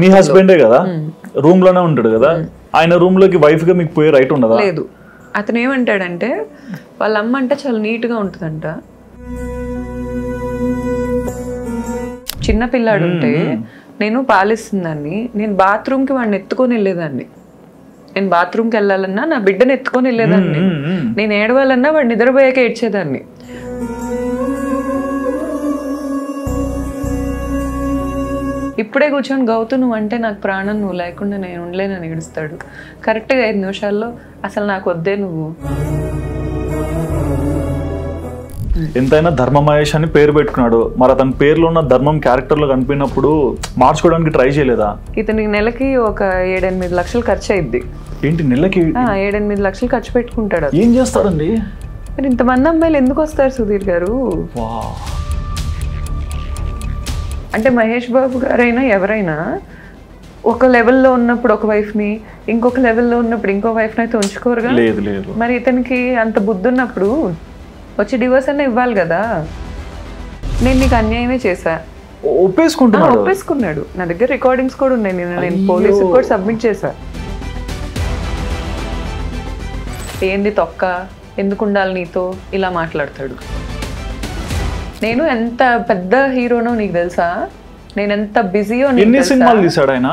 మీ హస్బెండే కదా, రూమ్ లోనే ఉంటాడు కదా, ఆయన రూమ్ లోకి వైఫ్ గా మీకు పోయే రైట్ ఉండదా? లేదు. అతను ఏమంటాడంటే వాళ్ళ అమ్మ అంటే చాలా నీట్ గా ఉంటుందంట. చిన్న పిల్లాడు ఉంటే నేను పాలిస్తుందాన్ని, నేను బాత్రూమ్ కి వాడిని ఎత్తుకొని వెళ్ళేదాన్ని. నేను బాత్రూమ్కి వెళ్ళాలన్నా నా బిడ్డను ఎత్తుకొని వెళ్ళేదాన్ని. నేను ఏడవాలన్నా వాడు నిద్రపోయాక ఏడ్చేదాన్ని. ఇప్పుడే కూర్చొని గౌతు నువ్వు అంటే నాకు ప్రాణం, నువ్వు లేకుండా నేను ఉండలేనని ఏడుస్తాడు. కరెక్ట్గా 5 నిమిషాల్లో అసలు నాకు వద్దే నువ్వు. ఎంతైనా ధర్మ మహేష్ అని పేరు పెట్టుకున్నాడు, మరి అతని పేరులో ఉన్న ధర్మం క్యారెక్టర్ లో కనిపినప్పుడు మార్చుకోవడానికి ట్రై చేయలేదా? ఇతనికి నెలకి ఒక 7-8 లక్షలు ఖర్చు అయింది. ఏంటి నెలకి 7-8 లక్షలు ఖర్చు పెట్టుకుంటాడు. ఏం చేస్తాడండి? మరి ఇంతమంది అమ్మాయిలు ఎందుకు వస్తారు సుధీర్ గారు? అంటే మహేష్ బాబు గారైనా ఎవరైనా ఒక లెవెల్లో ఉన్నప్పుడు ఒక వైఫ్ని, ఇంకొక లెవెల్లో ఉన్నప్పుడు ఇంకో వైఫ్ని అయితే ఉంచుకోరుగా. లేదు లేదు. మరి ఇతనికి అంత బుద్ధి ఉన్నప్పుడు వచ్చి డివోర్స్ అన్న ఇవ్వాలి కదా. నేను నీకు అన్యాయమే చేశా ఒప్పేసుకున్నాడు. నా దగ్గర రికార్డింగ్స్ కూడా ఉన్నాయి. నేను పోలీసుకు కూడా సబ్మిట్ చేశా. ఏంది తొక్క, ఎందుకు ఉండాలి నీతో, ఇలా మాట్లాడతాడు. నేను ఎంత పెద్ద హీరోనో నీకు తెలుసా, నేను ఎంత బిజీయో. ఎన్ని సినిమాలు తీసాడు ఆయన?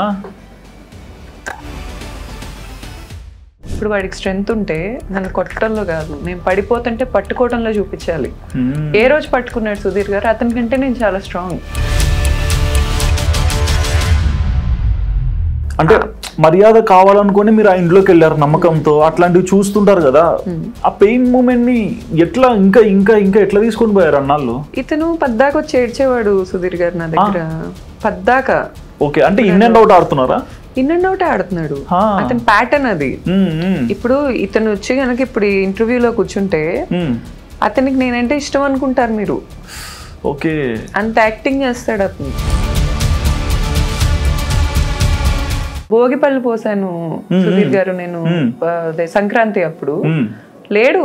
ఇప్పుడు వాడికి స్ట్రెంగ్త్ ఉంటే నన్ను కొట్టడంలో కాదు, నేను పడిపోతుంటే పట్టుకోవడంలో చూపించాలి. ఏ రోజు పట్టుకున్నాడు సుధీర్ గారు? అతని కంటే నేను చాలా స్ట్రాంగ్. అంటే మర్యాద కావాలనుకుని మీరు ఆ ఇంట్లోకి వెళ్ళారు నమ్మకంతో, అట్లాంటివి చూస్తుంటారు కదా. ఆ పెయిన్ మూమెంట్ ని ఎట్లా ఇంకా ఇంకా ఇంకా ఎట్లా తీసుకొని పోయారు అన్నాళ్ళు? ఇతను పద్దాక వచ్చి ఏడ్చేవాడు సుధీర్ గారు నా దగ్గర, పద్దాక. ఓకే, అంటే ఇన్ అండ్ అవుట్ ఆడుతున్నారా? ఇన్ అండ్ అవుట్ ఆడుతున్నాడు. అతని ప్యాటర్న్ అది. ఇప్పుడు ఇతను వచ్చి కనుక ఇప్పుడు ఇంటర్వ్యూలో కూర్చుంటే అతనికి నేనంటే ఇష్టం అనుకుంటారు మీరు. ఓకే, అంత యాక్టింగ్ చేస్తాడు అతను. భోగిపళ్ళు పోసాను సుధీర్ గారు నేను సంక్రాంతి అప్పుడు. లేడు,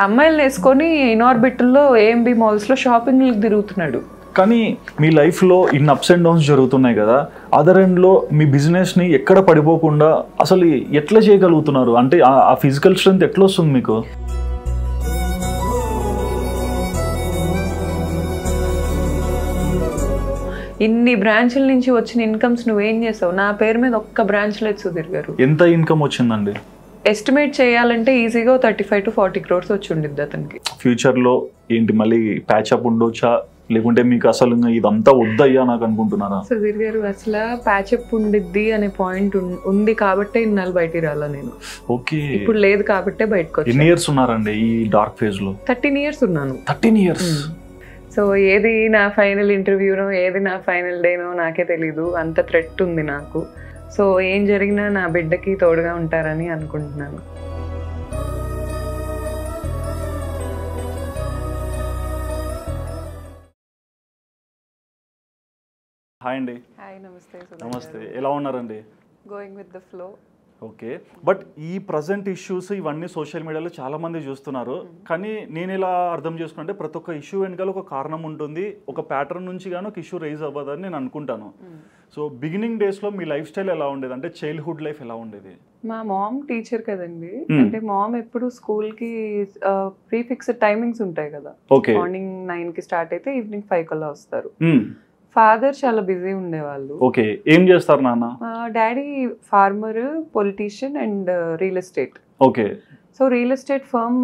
అమ్మాయిలు వేసుకొని ఇనార్బిట్లో AMB మాల్స్ లో షాపింగ్ తిరుగుతున్నాడు. కానీ మీ లైఫ్లో ఇన్ని అప్స్ అండ్ డౌన్స్ జరుగుతున్నాయి కదా, అదర్ ఎండ్లో మీ బిజినెస్ని ఎక్కడ పడిపోకుండా అసలు ఎట్లా చేయగలుగుతున్నారు? అంటే ఆ ఫిజికల్ స్ట్రెంగ్త్ ఎట్లా వస్తుంది మీకు? ఇన్ని బ్రాంచ్ల నుంచి వచ్చిన ఇన్కమ్స్ నువ్వేం చేసావు? నా పేరు మీద ఒక్క బ్రాంచ్ లేదు సుధీర్ గారు. ఎంత ఇన్కమ్ వచ్చిందండి? ఎస్టిమేట్ చేయాలంటే ఈజీగా 35 to 40 crores వచ్చి ఉండిద్ది అతనికి. ఫ్యూచర్లో ఏంటి మళ్ళీ ప్యాచప్ ఉండొచ్చా, లేకుంటే మీకు అసలు ఇదంతా వద్దయ్యా నాకు అనుకుంటున్నారా? సుధీర్ గారు అసలు ప్యాచప్ ఉండిద్ది అనే పాయింట్ ఉంది కాబట్టే ఇన్నాళ్ళు బయటికి రాలా నేను. ఓకే, ఇప్పుడు లేదు కాబట్టే బయటకు వచ్చాను. ఎన్ని ఇయర్స్ ఉన్నారండి ఈ డార్క్ ఫేజ్ లో? 13 years ఉన్నాను. 13 years. సో ఏది నా ఫైనల్ ఇంటర్వ్యూనో ఏది నా ఫైనల్ డేనో నాకే తెలీదు. అంత థ్రెట్ ఉంది నాకు. సో ఏం జరిగినా నా బిడ్డకి తోడుగా ఉంటారని అనుకుంటున్నాను. హాయ్ అండి. హాయ్, నమస్తే. నమస్తే, ఎలా ఉన్నారండి? Going with the flow. Okay, but ఈ ప్రజెంట్ ఇష్యూస్ ఇవన్నీ సోషల్ మీడియాలో చాలా మంది చూస్తున్నారు. కానీ నేను ఇలా అర్థం చేసుకుంటే ప్రతి ఒక్క ఇష్యూ వెనకాల ఒక కారణం ఉంటుంది, ఒక ప్యాటర్న్ నుంచి కానీ ఒక ఇష్యూ రైజ్ అవ్వదని నేను అనుకుంటాను. సో బిగినింగ్ డేస్లో మీ లైఫ్ స్టైల్ ఎలా ఉండేది? అంటే చైల్డ్హుడ్ లైఫ్ ఎలా ఉండేది? మా మామ్ టీచర్ కదండి. అంటే మామ్ ఎప్పుడు స్కూల్కి ప్రీఫిక్స్డ్ టైమింగ్స్ ఉంటాయి కదా. మార్నింగ్ 9కి స్టార్ట్ అయితే ఈవినింగ్ 5 కల్లా వస్తారు. ఫాదర్ చాలా బిజీ ఉండేవాళ్ళు. ఓకే, ఏం చేస్తారు నాన్న? Daddy farmer, politician and real estate. Okay. So real estate firm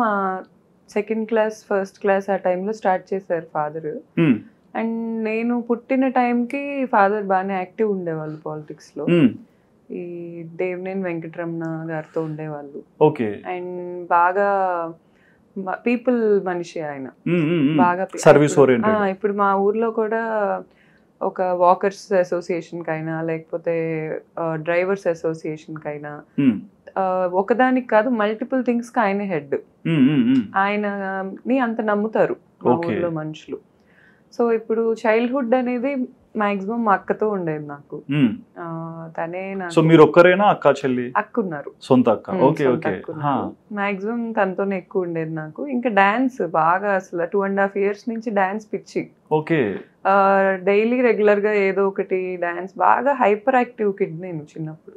2nd class 1st class ఆ టైంలో స్టార్ట్ చేశారు ఫాదర్. అండ్ నేను పుట్టిన టైంకి ఫాదర్ బాగానే యాక్టివ్ ఉండేవాళ్ళు పాలిటిక్స్ లో. ఈ దేవినేని వెంకటరమణ గారితో ఉండేవాళ్ళు. ఓకే. అండ్ బాగా పీపుల్ మనిషి ఆయన, బాగా సర్వీస్ ఓరియంటెడ్. ఇప్పుడు మా ఊర్లో కూడా ఒక వాకర్స్ అసోసియేషన్ కైనా లేకపోతే డ్రైవర్స్ అసోసియేషన్ కైనా ఒకదానికి కాదు మల్టిపుల్ థింగ్స్ కి ఆయన హెడ్. ఆయనని అంత నమ్ముతారు మా ఊర్లో మనుషులు. సో ఇప్పుడు చైల్డ్హుడ్ అనేది మాక్సిమం మా అక్కతో ఉండేది నాకు. తనే సో మీరు ఒక్కరేనా అక్క చెల్లి? అక్క ఉన్నారు, సొంత అక్క. Okay okay. మాక్సిమం తనతోనే ఎక్కువ ఉండేది నాకు. ఇంకా డాన్స్ బాగా అసలు 2.5 years నుంచి డాన్స్ పిచ్చి. ఓకే. డైలీ రెగ్యులర్గా ఏదో ఒకటి డాన్స్, బాగా హైపర్ యాక్టివ్ కిడ్ నేను చిన్నప్పుడు.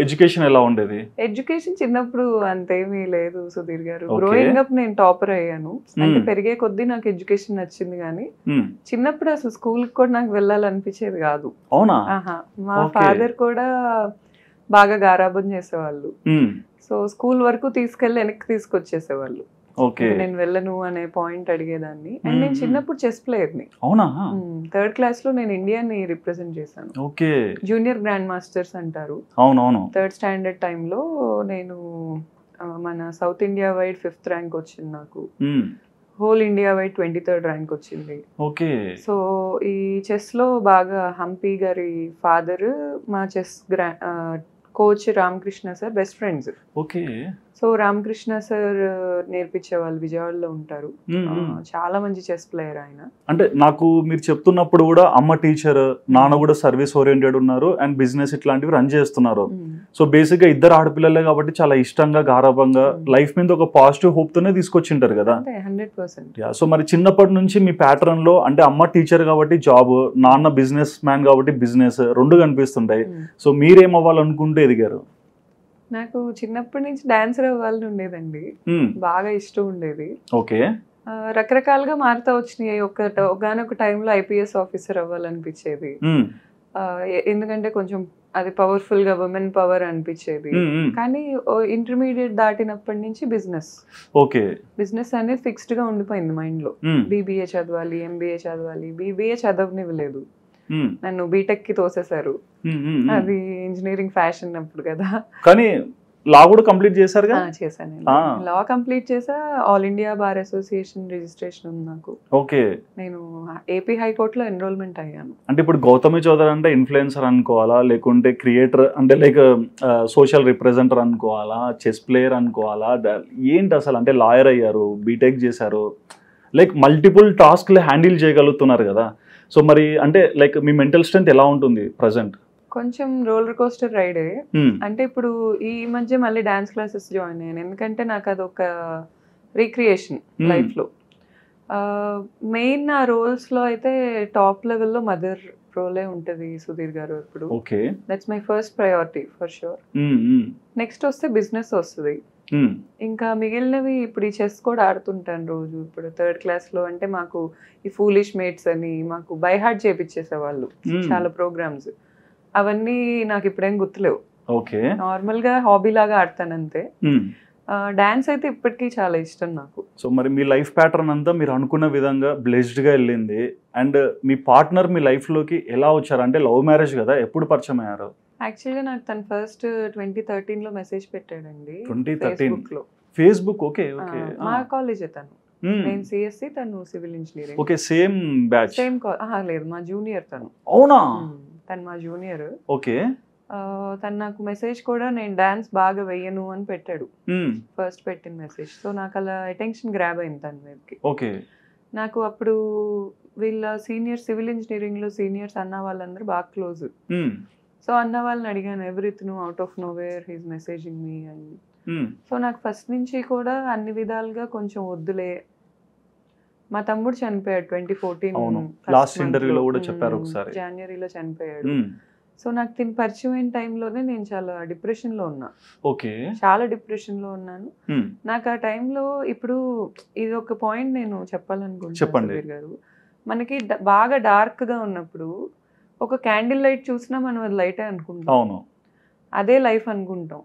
ఎడ్యుకేషన్ ఎలా ఉండేది? ఎడ్యుకేషన్ చిన్నప్పుడు అంతేమీ లేదు సుధీర్ గారు. Okay. గ్రోయింగ్ అప్ నేను టాపర్ అయ్యాను. అంటే పెరిగే కొద్దీ నాకు ఎడ్యుకేషన్ నచ్చింది, కానీ చిన్నప్పుడు అసలు స్కూల్ కూడా నాకు వెళ్ళాలనిపించేది కాదు. అవునా? ఆహా. మా Okay. ఫాదర్ కూడా బాగా గారాబం చేసేవాళ్ళు. సో స్కూల్ వరకు తీసుకెళ్లి వెనక్కి తీసుకొచ్చేసేవాళ్ళు. ఓకే. నేను వెళ్ళను అనే పాయింట్ అడిగేదాన్ని. అండ్ నేను చిన్నప్పుడు చెస్ ప్లేయర్ని. అవునా? 3rd క్లాస్ లో నేను ఇండియాని రిప్రజెంట్ చేశాను. ఓకే. జూనియర్ గ్రాండ్ మాస్టర్స్ అంటారు. అవునవును. 3rd స్టాండర్డ్ టైంలో నేను మన south India wide 5th rank వచ్చింది నాకు. Whole India wide 23rd rank వచ్చింది. ఓకే. సో ఈ చెస్ లో బాగా హంపి గారి ఫాదర్ మా chess coach Ramakrishna sir best friends. Okay. So Ramakrishna sir నేర్పించే వాళ్ళు విజయవాడలో ఉంటారు. చాలా మంచి చెస్ ప్లేయర్ ఆయన. అంటే నాకు మీరు చెప్తున్నప్పుడు కూడా అమ్మ టీచర్, నాన్న కూడా సర్వీస్ ఓరియంటెడ్ ఉన్నారు అండ్ బిజినెస్ ఇట్లాంటివి రన్ చేస్తున్నారు. సో బేసిక్ గా ఇద్దరు ఆడపిల్లలే కాబట్టి చాలా ఇష్టంగా గారాబంగా లైఫ్ మీద ఒక పాజిటివ్ హోప్ తోనే తీసుకొచ్చింటారు కదా. 100%. సో మరి చిన్నప్పటి నుంచి మీ ప్యాటర్న్ లో అంటే అమ్మ టీచర్ కాబట్టి జాబ్, నాన్న బిజినెస్ మ్యాన్ కాబట్టి బిజినెస్ రెండు కనిపిస్తుంటాయి. సో మీరేం అవ్వాలనుకుంటూ ఎదిగారు? నాకు చిన్నప్పటి నుంచి డాన్సర్ అవ్వాలని ఉండేదండి. బాగా ఇష్టం ఉండేది. ఓకే. రకరకాలుగా మారుతా వచ్చినాయి. ఒకనొక టైంలో ఐపీఎస్ ఆఫీసర్ అవ్వాలనిపించేది. ఎందుకంటే కొంచెం అది పవర్ఫుల్ గా ఉమెన్ పవర్ అనిపించేది. కానీ ఇంటర్మీడియట్ దాటినప్పటి నుంచి బిజినెస్. ఓకే. బిజినెస్ అనేది ఫిక్స్డ్ గా ఉండిపోయింది మైండ్ లో. బీబీఏ చదవాలి, ఎంబీఏ చదవాలి. బీబీఏ చదవనివ్వలేదు, నన్ను బీటెక్ కి తోసేశారు. అది ఇంజనీరింగ్ ఫ్యాషన్ అప్పుడు కదా. కానీ లా కూడా కంప్లీట్ చేశారుగా? చేశాను. లా కంప్లీట్ చేసా. All India bar association registration ఉంది నాకు. ఓకే. నేను ఏపీ హైకోర్టులో ఎన్రోల్మెంట్ అయ్యాను. అంటే ఇప్పుడు గౌతమి చౌదరి అంటే ఇన్ఫ్లుయెన్సర్ అనుకోవాలా, లేకుంటే క్రియేటర్ అంటే లైక్ సోషల్ రిప్రజెంటర్ అనుకోవాలా, చెస్ ప్లేయర్ అనుకోవాలా, ఏంటి అసలు? అంటే లాయర్ అయ్యారు, బీటెక్ చేశారు, లైక్ మల్టిపుల్ టాస్క్లు హ్యాండిల్ చేయగలుగుతున్నారు కదా. సో మరి అంటే లైక్ మీ మెంటల్ స్ట్రెంత్ ఎలా ఉంటుంది ప్రజెంట్? కొంచెం రోలర్ కోస్టర్ రైడే. అంటే ఇప్పుడు ఈ మధ్య మళ్ళీ డాన్స్ క్లాసెస్ జాయిన్ అయ్యాను, ఎందుకంటే నాకు అదొక రీక్రియేషన్ లైఫ్ లో. మెయిన్ నా రోల్స్ లో అయితే టాప్ లెవెల్లో మదర్ రోలే ఉంటుంది సుధీర్ గారు ఇప్పుడు. Okay. That's my first priority for sure. Next వస్తే బిజినెస్ వస్తుంది. ఇంకా మిగిలినవి ఇప్పుడు ఈ చెస్ కూడా ఆడుతుంటాను రోజు. ఇప్పుడు 3rd క్లాస్ లో అంటే మాకు ఈ ఫూలిష్ మేట్స్ అని మాకు బై హార్ట్ చేపించేసేవాళ్ళు చాలా ప్రోగ్రామ్స్. అవన్నీ నాకు ఇప్పుడేం గుర్తులేవు. ఓకే. నార్మల్ గా హాబీ లాగా ఆడతాను అంతే. డాన్స్ అయితే ఇప్పటికీ చాలా ఇష్టం నాకు. సో మరి మీ లైఫ్ ప్యాటర్న్ అంతా మీరు అనుకున్న విధంగా బ్లెస్డ్ గా వెళ్ళింది. And me partner me life లోకి ఎలా వచ్చారు? అంటే లవ్ మ్యారేజ్ కదా, ఎప్పుడు పరిచయం అయ్యారు? యాక్చువల్గా నాకు తను ఫస్ట్ 2013 లో మెసేజ్ పెట్టాడండి 2013 ఫేస్బుక్. ఓకే. ఓకే. మా కాలేజే తను. నేను సిఎస్సి, తను civil engineering. Okay. Same batch? Same లేదు, మా జూనియర్ తను. అవునా? తను మా జూనియర్. ఓకే. తను నాకు మెసేజ్ కూడా నేను డాన్స్ బాగా వెయ్యను అని పెట్టాడు ఫస్ట్ పెట్టిన మెసేజ్. సో నాకు అలా అటెన్షన్ గ్రాబ్ అయింది తన మీదకి. ఓకే. నాకు అప్పుడు వీళ్ళ సీనియర్ సివిల్ ఇంజనీరింగ్ లో సీనియర్స్ అన్న వాళ్ళందరూ బాగా క్లోజ్. సో అన్న వాళ్ళని అడిగాను, ఎవరితను out of nowhere he's messaging me అని. సో నాకు ఫస్ట్ నుంచి కూడా అన్ని విధాలుగా కొంచెం వద్దులే. మా తమ్ముడు చనిపోయాడు 2014 లాస్ట్ ఇంటర్వ్యూలో కూడా చెప్పారు ఒకసారి, జనవరిలో చనిపోయాడు. సో నాకు తిని పరిచయం అయిన టైంలోనే నేను చాలా డిప్రెషన్ లో ఉన్నా. ఓకే. చాలా డిప్రెషన్ లో ఉన్నాను. నాకు ఆ టైంలో ఇప్పుడు ఇది ఒక పాయింట్ నేను చెప్పాలనుకుంటున్నాను గారు. మనకి బాగా డార్క్ గా ఉన్నప్పుడు ఒక క్యాండిల్ లైట్ చూసినా మనం అది లైటే అనుకుంటాం. అవును. అదే లైఫ్ అనుకుంటాం.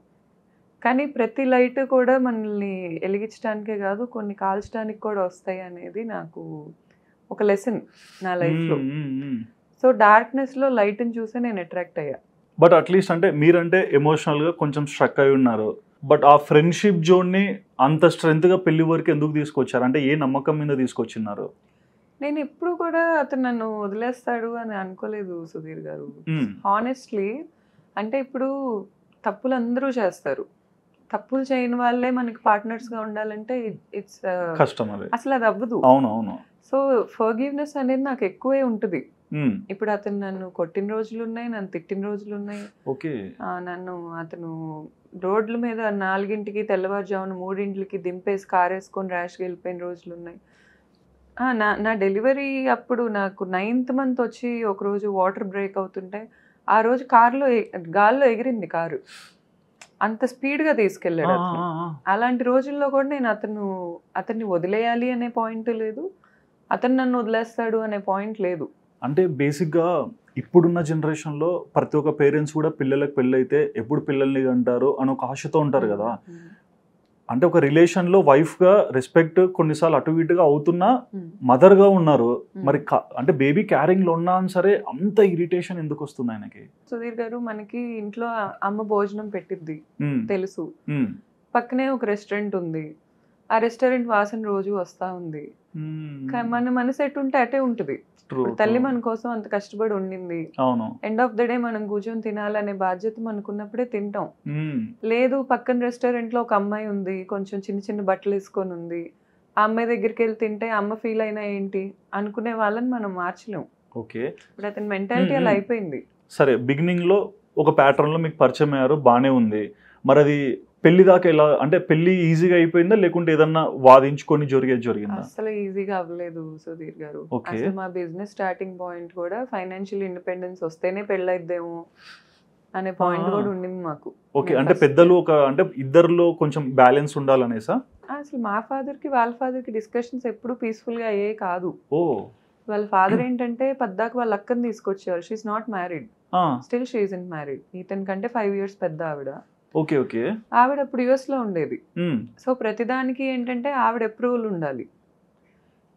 కానీ ప్రతి లైట్ కూడా మనల్ని వెలిగించడానికే కాదు, కొన్ని కాల్చడానికి కూడా వస్తాయి అనేది నాకు ఒక లెసన్ నా లైఫ్లో. సో డార్క్నెస్ లో లైట్ ని చూసే నేను అట్రాక్ట్ అయ్యా. బట్ అట్లీస్ట్ అంటే మీరంటే ఎమోషనల్ గా కొంచెం స్ట్రక్ అయి ఉన్నారు. బట్ ఆ ఫ్రెండ్షిప్ జోన్ ని అంత స్ట్రెంత్ గా పెళ్లి వరకు ఎందుకు తీసుకొచ్చారు? అంటే ఏ నమ్మకం మీద తీసుకొచ్చినారు? నేను ఎప్పుడు కూడా అతను నన్ను వదిలేస్తాడు అని అనుకోలేదు సుధీర్ గారు. హానెస్ట్లీ అంటే ఇప్పుడు తప్పులు అందరూ చేస్తారు, తప్పులు చేయని వాళ్ళే మనకి పార్ట్నర్స్ గా ఉండాలంటే ఇట్స్ కష్టం. అసలు అది అవ్వదు. అవునవును. సో ఫర్గివ్నెస్ అనేది నాకు ఎక్కువే ఉంటుంది. ఇప్పుడు అతను నన్ను కొట్టిన రోజులు ఉన్నాయి, నన్ను తిట్టిన రోజులు ఉన్నాయి. నన్ను అతను రోడ్ల మీద 4 తెల్లవారుజామున 3 దింపేసి కారేసుకొని ర్యాష్గా వెళ్ళిపోయిన రోజులు ఉన్నాయి. నా డెలివరీ అప్పుడు నాకు 9th మంత్ వచ్చి ఒకరోజు వాటర్ బ్రేక్ అవుతుంటే ఆ రోజు గాల్లో ఎగిరింది కారు, అంత స్పీడ్గా తీసుకెళ్ళాడు అతను. అలాంటి రోజుల్లో కూడా నేను అతన్ని వదిలేయాలి అనే పాయింట్ లేదు, అతను నన్ను వదిలేస్తాడు అనే పాయింట్ లేదు. అంటే బేసిక్గా ఇప్పుడున్న జనరేషన్లో ప్రతి ఒక్క పేరెంట్స్ కూడా పిల్లలకు పెళ్ళైతే ఎప్పుడు పిల్లల్ని అంటారు అని ఒక ఆశతో ఉంటారు కదా. అంటే ఒక రిలేషన్లో వైఫ్గా రెస్పెక్ట్ కొన్నిసార్లు అటు ఇటుగా అవుతున్నా మదర్గా ఉన్నారు, మరి అంటే బేబీ క్యారింగ్లో ఉన్నా సరే అంత ఇరిటేషన్ ఎందుకు వస్తుంది ఆయనకి? సుధీర్ గారు, మనకి ఇంట్లో అమ్మ భోజనం పెట్టిద్ది తెలుసు, పక్కనే ఒక రెస్టారెంట్ ఉంది, ఆ రెస్టారెంట్ వాసన రోజు వస్తా ఉంది, మన మనసు ఎట్టుంటే అటే ఉంటుంది. తల్లి మన కోసం అంత కష్టపడి ఉండింది, ఎండ్ ఆఫ్ ద డే మనం కూర్చొని తినాలనే బాధ్యత మనకున్నప్పుడే తింటాం. లేదు పక్కన రెస్టారెంట్ లో ఒక అమ్మాయి ఉంది, కొంచెం చిన్న చిన్న బట్టలు వేసుకొని ఉంది, ఆ అమ్మాయి దగ్గరికి వెళ్ళి తింటే అమ్మ ఫీల్ అయినా ఏంటి అనుకునే వాళ్ళని మనం మార్చలేం. ఓకే, ఇప్పుడు అతని మెంటాలిటీ అలా అయిపోయింది. సరే, బిగినింగ్ లో ఒక ప్యాటర్న్ లో మీకు పరిచయం అయ్యారు, బానే ఉంది, మరి అది పెళ్లి దాకా ఎలా, అంటే పెళ్లి ఈజీగా అయిపోయిందా లేకుంటే ఏదన్నా వాదించుకొని జరిగిందా? అసలు ఈజీగా అవ్వలేదు సుధీర్ గారు. అసలు మా బిజినెస్ స్టార్టింగ్ పాయింట్ కూడా ఫైనాన్షియల్ ఇండిపెండెన్స్ వస్తేనే పెళ్ళైద్దేమో అనే పాయింట్ కూడా ఉండింది మాకు. ఓకే, అంటే పెద్దలు అంటే ఇద్దరిలో కొంచెం బ్యాలెన్స్ ఉండాలనేసా? అసలు మా ఫాదర్ కి వాళ్ళ ఫాదర్ కి డిస్కషన్స్ ఎప్పుడు పీస్ఫుల్ గా అయ్యే కాదు. వాళ్ళ ఫాదర్ ఏంటంటే పద్దాక వాళ్ళ అక్కని తీసుకొచ్చారు. She not married, still she isn't married. ఇతని కంటే 5 years పెద్ద ఆవిడ. ఓకే ఓకే, ఆవిడ అప్పుడు యుఎస్ లో ఉండేది. సో ప్రతిదానికి ఏంటంటే ఆవిడ అప్రూవల్ ఉండాలి.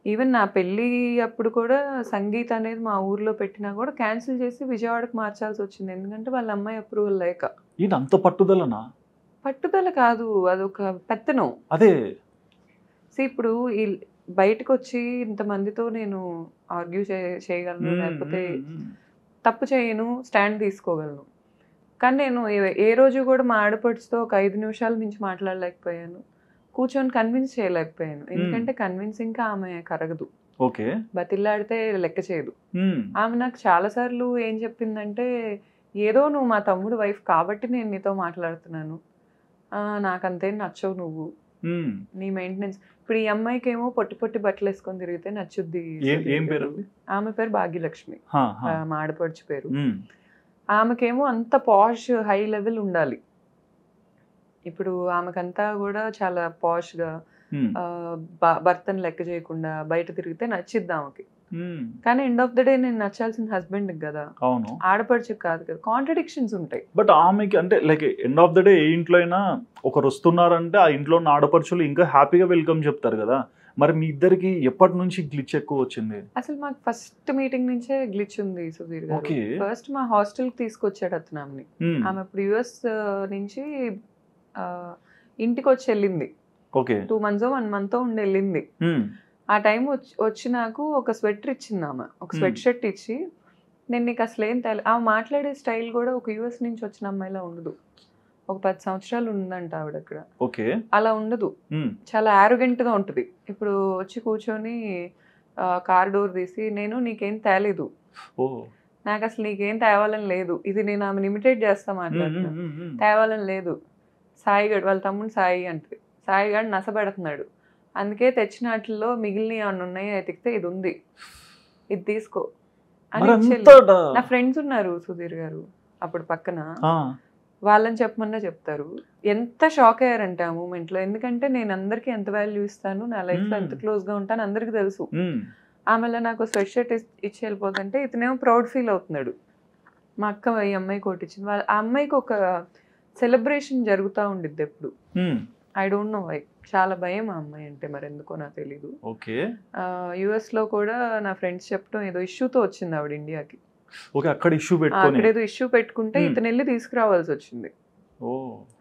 ఈవెన్ నా పెళ్ళి అప్పుడు కూడా సంగీత్ అనేది మా ఊర్లో పెట్టినా కూడా క్యాన్సిల్ చేసి విజయవాడకు మార్చాల్సి వచ్చింది, ఎందుకంటే వాళ్ళ అమ్మాయి అప్రూవల్ లేక. అంత పట్టుదలనా? పట్టుదల కాదు, అదొక పెత్తనం. అదే ఇప్పుడు ఈ బయటకు వచ్చి ఇంతమందితో నేను ఆర్గ్యూ చేయగలను, లేకపోతే తప్పు చేయను, స్టాండ్ తీసుకోగలను. కానీ నేను ఏ రోజు కూడా మా ఆడపడుచుతో ఒక 5 నిమిషాల నుంచి మాట్లాడలేకపోయాను, కూర్చొని కన్విన్స్ చేయలేకపోయాను. ఎందుకంటే కన్విన్సింగ్ ఆమె కరగదు, బతిల్లాడితే లెక్క చేయదు. ఆమె నాకు చాలా సార్లు ఏం చెప్పిందంటే, ఏదో నువ్వు మా తమ్ముడు వైఫ్ కాబట్టి నేను నీతో మాట్లాడుతున్నాను, నాకంతేం నచ్చవు నువ్వు, నీ మెయింటెనెన్స్. ఇప్పుడు ఈ అమ్మాయికి ఏమో పొట్టి పొట్టి బట్టలు వేసుకొని తిరిగితే నచ్చుద్ది. ఆమె పేరు భాగ్యలక్ష్మి, మా ఆడపడుచు పేరు. ఆమెకేమో అంత పాష్ హై లెవెల్ ఉండాలి. ఇప్పుడు ఆమెకంతా కూడా చాలా పాష్గా భర్తను లెక్క చేయకుండా బయట తిరిగితే నచ్చిద్ది ఆమెకి. కానీ ఎండ్ ఆఫ్ ద డే నేను నచ్చాల్సిన హస్బెండ్ కదా, ఆడపడుచు కాదు కదా. కాంట్రడిక్షన్స్ ఉంటాయి. బట్ ఆమెకి అంటే like end of the day ఏ ఇంట్లో అయినా ఒకరు వస్తున్నారంటే ఆ ఇంట్లో ఉన్న ఆడపడుచులు ఇంకా హ్యాపీగా వెల్కమ్ చెప్తారు కదా. మరి మీ ఇద్దరికి ఎప్పటి నుంచి గ్లిచ్ ఎక్కువ వచ్చింది? అసలు మాకు ఫస్ట్ మీటింగ్ నుంచే గ్లిచ్ ఉంది సుధీర్ గారు. ఫస్ట్ మా హాస్టల్ కి తీసుకొచ్చాడు అతను ఆమెని. ఆమె ఇప్పుడు యుఎస్ నుంచి ఇంటికి వచ్చి వెళ్ళింది. 2 months 1 month ఉండి వెళ్ళింది. ఆ టైం వచ్చి నాకు ఒక స్వెటర్ ఇచ్చింది ఆమె, ఒక స్వెట్ షర్ట్ ఇచ్చి, నేను నీకు అసలు ఏం తెలియదు. ఆమె మాట్లాడే స్టైల్ కూడా ఒక యుఎస్ నుంచి వచ్చిన అమ్మాయిలా ఉండదు. ఒక 10 సంవత్సరాలు ఉందంట ఆవిడ అక్కడ. అలా ఉండదు, చాలా ఆరోగెంట్ గా ఉంటుంది. ఇప్పుడు వచ్చి కూర్చొని కార్ డోర్ తీసి, నేను నీకేం తేలేదు, నాకు అసలు నీకేం తేవాలని లేదు, ఇది నేను ఆమెను ఇమిటేట్ చేస్తా మాట్లాడుతున్నా, తేవాలని లేదు. సాయిగాడు, వాళ్ళ తమ్ముడు సాయి అంటే, సాయిగాడు నసబెడుతున్నాడు, అందుకే తెచ్చిన వాటిల్లో మిగిలిన ఏమన్నా ఉన్నాయో ఎతికితే ఇది ఉంది, ఇది తీసుకో అని. నా ఫ్రెండ్స్ ఉన్నారు సుధీర్ గారు అప్పుడు పక్కన, వాళ్ళని చెప్పమన్నా చెప్తారు. ఎంత షాక్ అయ్యారంటే ఆ మూమెంట్లో, ఎందుకంటే నేను అందరికి ఎంత వాల్యూ ఇస్తాను, నా లైఫ్ లో ఎంత క్లోజ్ గా ఉంటాను అందరికి తెలుసు. ఆమెలో నాకు స్వెట్ షర్ట్ ఇచ్చి వెళ్ళిపోతుంటే ఇతనేమో ప్రౌడ్ ఫీల్ అవుతున్నాడు. మా అక్క ఈ అమ్మాయి కొట్టించింది. ఆ అమ్మాయికి ఒక సెలబ్రేషన్ జరుగుతూ ఉండిద్ది ఎప్పుడు, ఐ డోంట్ నో వై. చాలా భయం ఆ అమ్మాయి అంటే, మరి ఎందుకో నాకు తెలీదు. యుఎస్ లో కూడా నా ఫ్రెండ్స్ చెప్పడం ఏదో ఇష్యూతో వచ్చింది ఆవిడ ఇండియాకి. అక్కడ ఏదో ఇష్యూ పెట్టుకుంటే ఇతను వెళ్ళి తీసుకురావాల్సి వచ్చింది.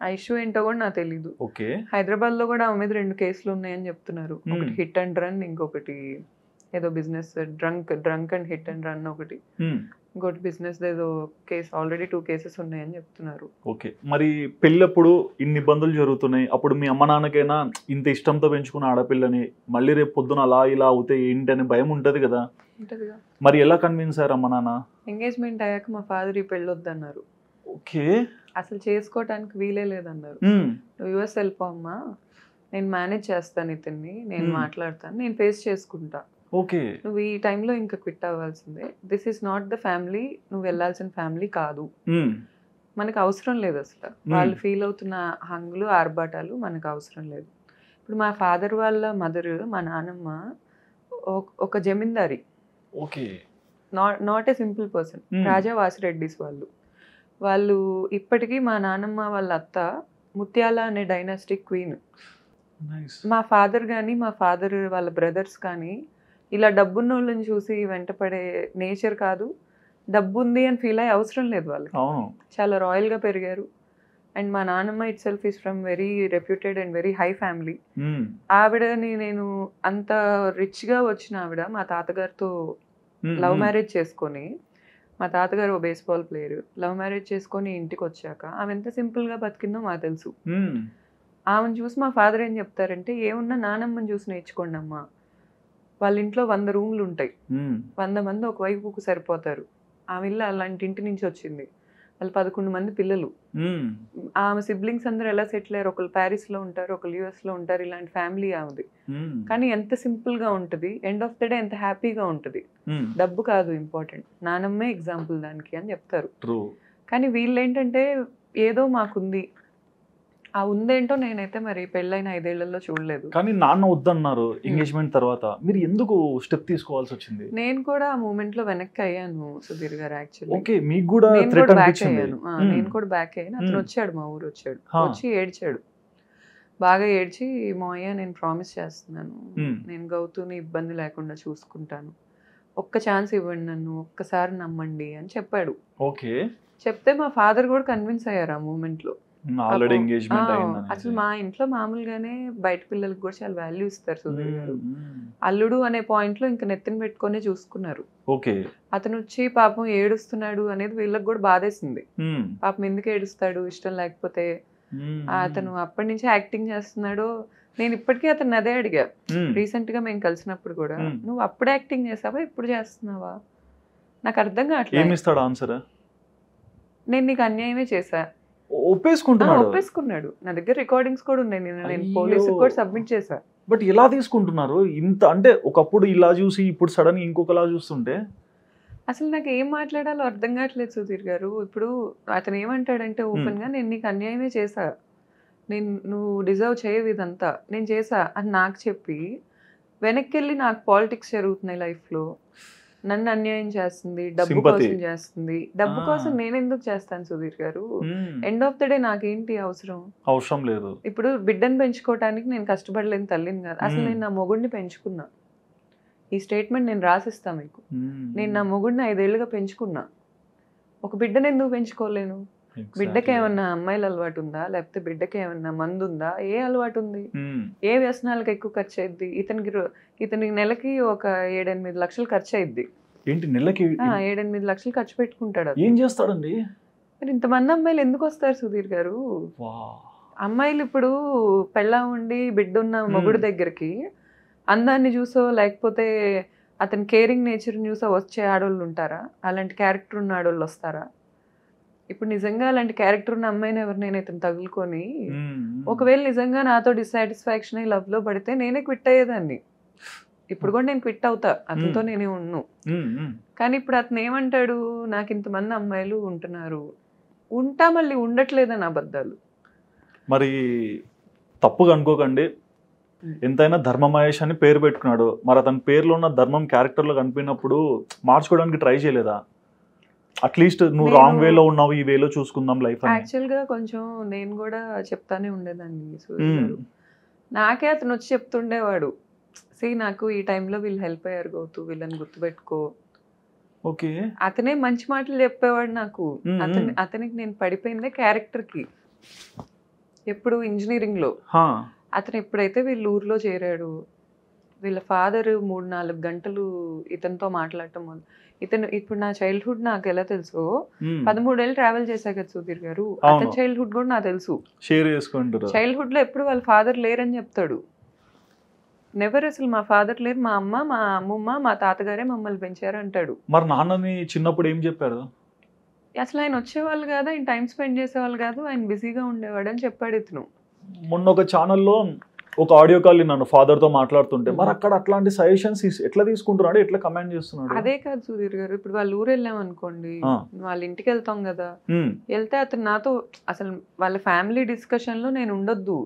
ఆ ఇష్యూ ఏంటో కూడా నాకు తెలీదు. హైదరాబాద్ లో కూడా ఆమె మీద 2 కేసులు ఉన్నాయని చెప్తున్నారు. ఒకటి హిట్ అండ్ రన్, ఇంకొకటి ఏదో business drunk and hit and run ఒకటి, ఇంకోటి బిజినెస్ ఏదో కేసు. ఆల్రెడీ 2 cases ఉన్నాయని చెప్తున్నారు. ఓకే, మరి పెళ్ళప్పుడు ఇన్ని ఇబ్బందులు జరుగుతున్నాయి, అప్పుడు మీ అమ్మ నాన్నకైనా ఇంత ఇష్టంతో పెంచుకున్న ఆడపిల్లని మళ్ళీ రేపు పొద్దున అలా ఇలా అవుతే ఏంటి అనే భయం ఉంటది కదా. మరి ఎలా కన్విన్స్ అయ్యారు అమ్మ నాన్న? ఎంగేజ్మెంట్ అయ్యాక మా ఫాదర్ ఈ పెళ్ళొద్దన్నారు. ఓకే, అసలు చేసుకోవటానికి వీలే లేదన్నారు. నువ్వు యుఎస్ వెళ్ళిపో అమ్మా, నేను మేనేజ్ చేస్తాను ఇతన్ని, నేను మాట్లాడతాను, నేను ఫేస్ చేసుకుంటా. ఓకే. నువ్వు ఈ టైంలో ఇంకా క్విట్ అవ్వాల్సిందే, this is not the family, నువ్వు వెళ్ళాల్సిన ఫ్యామిలీ కాదు, మనకు అవసరం లేదు అసలు. వాళ్ళు ఫీల్ అవుతున్న హంగులు ఆర్భాటాలు మనకు అవసరం లేదు. ఇప్పుడు మా ఫాదర్ వాళ్ళ మదర్, మా నానమ్మ ఒక జమీందారి, okay, not a simple person. Raja Vasireddys వాళ్ళు ఇప్పటికీ మా నానమ్మ వాళ్ళ అత్త ముత్యాల అనే డైనాస్టిక్ క్వీన్. మా ఫాదర్ కానీ మా ఫాదర్ వాళ్ళ బ్రదర్స్ కానీ ఇలా డబ్బున్న వాళ్ళని చూసి వెంటపడే నేచర్ కాదు, డబ్బు ఉంది అని ఫీల్ అయ్యే అవసరం లేదు వాళ్ళకి. చాలా రాయల్గా పెరిగారు. అండ్ మా నాన్నమ్మ it self is from very reputed and very high family. ఆవిడని నేను అంత రిచ్గా వచ్చిన ఆవిడ మా తాతగారితో లవ్ మ్యారేజ్ చేసుకొని, మా తాతగారు ఓ బేస్బాల్ ప్లేయర్, లవ్ మ్యారేజ్ చేసుకొని ఇంటికి వచ్చాక ఆమె ఎంత సింపుల్గా బతికిందో మాకు తెలుసు. ఆమెను చూసి మా ఫాదర్ ఏం చెప్తారంటే, ఏమున్నా నానమ్మని చూసి నేర్చుకోండి అమ్మా, వాళ్ళ ఇంట్లో 100 రూమ్లు ఉంటాయి, 100 మంది ఒకవైపుకు సరిపోతారు. ఆమె ఇల్లు అలాంటి ఇంటి నుంచి వచ్చింది, వాళ్ళు 11 మంది పిల్లలు. ఆమె సిబ్లింగ్స్ అందరూ ఎలా సెటిల్ అయ్యారు, ఒకళ్ళు ప్యారిస్లో ఉంటారు, ఒకళ్ళు యూఎస్లో ఉంటారు, ఇలాంటి ఫ్యామిలీ ఆమెది. కానీ ఎంత సింపుల్గా ఉంటుంది, ఎండ్ ఆఫ్ ద డే ఎంత హ్యాపీగా ఉంటుంది. డబ్బు కాదు ఇంపార్టెంట్, నానమ్మే ఎగ్జాంపుల్ దానికి అని చెప్తారు. కానీ వీళ్ళు ఏంటంటే ఏదో మాకుంది, ఆ ఉందేంటో నేనైతే మరి పెళ్ళైన 5 ఏళ్లలో చూడలేదు. కానీ నాన్న వద్దన్నారు ఎంగేజ్మెంట్ తర్వాత, మీరు ఎందుకు స్టెప్ తీసుకోవాల్సి వచ్చింది? నేను కూడా ఆ మూమెంట్ లో వెనక్కి అయ్యాను సుధీర్ గారు. యాక్చువల్లీ ఓకే, మీకు కూడా నేను కూడా బ్యాక్ అయ్యాను. నేను కూడా బ్యాక్ అయ్యాను. అతను వచ్చాడు, మా ఊరు వచ్చాడు, వచ్చి ఏడ్చాడు, బాగా ఏడ్చి, మావయ్య నేను ప్రామిస్ చేస్తున్నాను, నేను గౌతుని ఇబ్బంది లేకుండా చూసుకుంటాను, ఒక్క ఛాన్స్ ఇవ్వండి, నన్ను ఒక్కసారి నమ్మండి అని చెప్పాడు. ఓకే, చెప్తే మా ఫాదర్ కూడా కన్విన్స్ అయ్యారు ఆ మూమెంట్ లో. ఆల్రెడీ ఎంగేజ్మెంట్ అయింది. అసలు మా ఇంట్లో మామూలుగానే బయట పిల్లలకి కూడా చాలా వాల్యూ ఇస్తారు సుధీర్ గారు. అల్లుడు అనే పాయింట్ లో ఇంకా నెత్తిన పెట్టుకునే చూసుకున్నారు. ఓకే, అతను వచ్చి పాపం ఏడుస్తున్నాడు అనేది వీళ్ళకి కూడా బాధేసింది. పాపం ఎందుకు ఏడుస్తాడు, ఇష్టం లేకపోతే. అతను అప్పటి నుంచి యాక్టింగ్ చేస్తున్నాడు. నేను ఇప్పటికీ అతను అదే అడిగా, రీసెంట్ గా మేము కలిసినప్పుడు కూడా, నువ్వు అప్పుడు యాక్టింగ్ చేసావా ఇప్పుడు చేస్తున్నావా, నాకు అర్థం కావట్లేదు. నేను నీకు అన్యాయమే చేశా. ఒప్పేసుకున్నాడు. నా దగ్గర రికార్డింగ్స్ కూడా ఉన్నాయి, నేను పోలీసుకి కూడా సబ్మిట్ చేశా. బట్ ఎలా తీసుకుంటున్నారు ఇంత, అంటే ఒకప్పుడు ఇలా చూసి ఇప్పుడు సడన్ గా ఇంకొకలా చూస్తుంటే అసలు నాకు ఏం మాట్లాడాలో అర్థం కావట్లేదు సుధీర్ గారు. ఇప్పుడు అతను ఏమంటాడంటే ఓపెన్ గా, నేను నీకు అన్యాయమే చేశా, నువ్వు డిజర్వ్ చేయవు ఇదంతా, నేను చేశా అని నాకు చెప్పి వెనక్కి వెళ్ళి నాకు పాలిటిక్స్ జరుగుతున్నాయి లైఫ్ లో, నన్ను అన్యాయం చేస్తుంది, డబ్బు కోసం చేస్తుంది. డబ్బు కోసం నేను ఎందుకు చేస్తాను సుధీర్ గారు? ఎండ్ ఆఫ్ ద డే నాకేంటి అవసరం లేదు. ఇప్పుడు బిడ్డను పెంచుకోవటానికి నేను కష్టపడలేని తల్లిని కాదు, అసలు నేను నా మొగుడిని పెంచుకున్నా. ఈ స్టేట్మెంట్ నేను రాసిస్తా మీకు. నేను నా మొగుడిని 5 ఏళ్ళుగా పెంచుకున్నా, ఒక బిడ్డను ఎందుకు పెంచుకోలేను? బిడ్డకి ఏమన్నా అమ్మాయిల అలవాటు ఉందా, లేకపోతే బిడ్డకి ఏమన్నా మందు ఉందా, ఏ అలవాటు ఉంది, ఏ వ్యసనాలకు ఎక్కువ ఖర్చు అయింది? ఇతనికి నెలకి ఒక 7-8 లక్షలు ఖర్చు అయింది. ఏంటి నెలకి 7-8 లక్షలు ఖర్చు పెట్టుకుంటాడు. ఏం చేస్తాడండి? మరి ఇంతమంది అమ్మాయిలు ఎందుకు వస్తారు సుధీర్ గారు? అమ్మాయిలు ఇప్పుడు పెళ్ళా ఉండి బిడ్డ ఉన్న మొగుడు దగ్గరికి అందాన్ని చూసో లేకపోతే అతని కేరింగ్ నేచర్ చూసో వచ్చే ఆడవాళ్ళు ఉంటారా? అలాంటి క్యారెక్టర్ ఉన్న ఆడవాళ్ళు వస్తారా? ఇప్పుడు నిజంగా అలాంటి క్యారెక్టర్ ఉన్న అమ్మాయిని ఎవరినైనా ఇతను తగులుకొని ఒకవేళ నిజంగా నాతో డిస్సాటిస్ఫాక్షన్ అయ్యి లవ్ లో పడితే నేనే క్విట్ అయ్యేదాన్ని. ఇప్పుడు కూడా నేను క్విట్ అవుతా, అతనితో నేనే ఉన్ను. కానీ ఇప్పుడు అతను ఏమంటాడు, నాకు ఇంతమంది అమ్మాయిలు ఉంటున్నారు, ఉంటా మళ్ళీ ఉండట్లేదని అబద్ధాలు. మరి తప్పుగా అనుకోకండి, ఎంతైనా ధర్మ మహేష్ అని పేరు పెట్టుకున్నాడు, మరి అతని పేరులో ఉన్న ధర్మం క్యారెక్టర్లో కనిపినప్పుడు మార్చుకోవడానికి ట్రై చేయలేదా? అట్లీస్ట్ నువ్వు రాంగ్ వేలో ఉన్నావు, ఈ వేలో చూసుకుందాం లైఫ్. యాక్చువల్ గా కొంచెం నేను కూడా చెప్తానే ఉండేదాన్ని. నాకే అతను వచ్చి చెప్తుండేవాడు, నాకు ఈ టైంలో వీళ్ళు హెల్ప్ అయ్యారు గౌతు, వీళ్ళని గుర్తుపెట్టుకో. ఓకే, అతనే మంచి మాటలు చెప్పేవాడు నాకు. అతనికి నేను పడిపోయిందే క్యారెక్టర్ కి. ఎప్పుడు ఇంజనీరింగ్ లో అతను ఎప్పుడైతే వీళ్ళ ఊర్లో చేరాడు, వీళ్ళ ఫాదర్ 3-4 గంటలు ఇతనితో మాట్లాడటం. ఇతను ఇప్పుడు నా చైల్డ్హుడ్ నాకు ఎలా తెలుసు, 13 ఏళ్ళు ట్రావెల్ చేశా కదా సుధీర్ గారు, అతని చైల్డ్హుడ్ కూడా నాకు తెలుసు. చైల్డ్హుడ్ లో ఎప్పుడు వాళ్ళ ఫాదర్ లేరని చెప్తాడు. నెవర్, అసలు మా ఫాదర్ లేరు, మా అమ్మ, మా అమ్మమ్మ, మా తాతగారే మమ్మల్ని పెంచారు అంటాడు. మరి నాన్నని చిన్నప్పుడు ఏం చెప్పారు? అసలు ఆయన వచ్చేవాళ్ళు కాదు, ఆయన టైం స్పెండ్ చేసేవాళ్ళు కాదు, ఆయన బిజీగా ఉండేవాడు అని చెప్పాడు ఇతను. మొన్న ఒక ఛానల్లో ఒక ఆడియో కాల్ నన్ను ఫాదర్ తో మాట్లాడుతుంటే మరి అక్కడ అట్లాంటి సజెషన్స్ ఎట్లా తీసుకుంటున్నాడు, ఎట్లా కమాండ్ చేస్తున్నాడు? అదే కాదు సుధీర్ గారు, ఇప్పుడు వాళ్ళ ఊరు వెళ్ళాం అనుకోండి, వాళ్ళ ఇంటికి వెళ్తాం కదా, వెళ్తే అతను నాతో అసలు వాళ్ళ ఫ్యామిలీ డిస్కషన్ లో నేను ఉండొద్దు,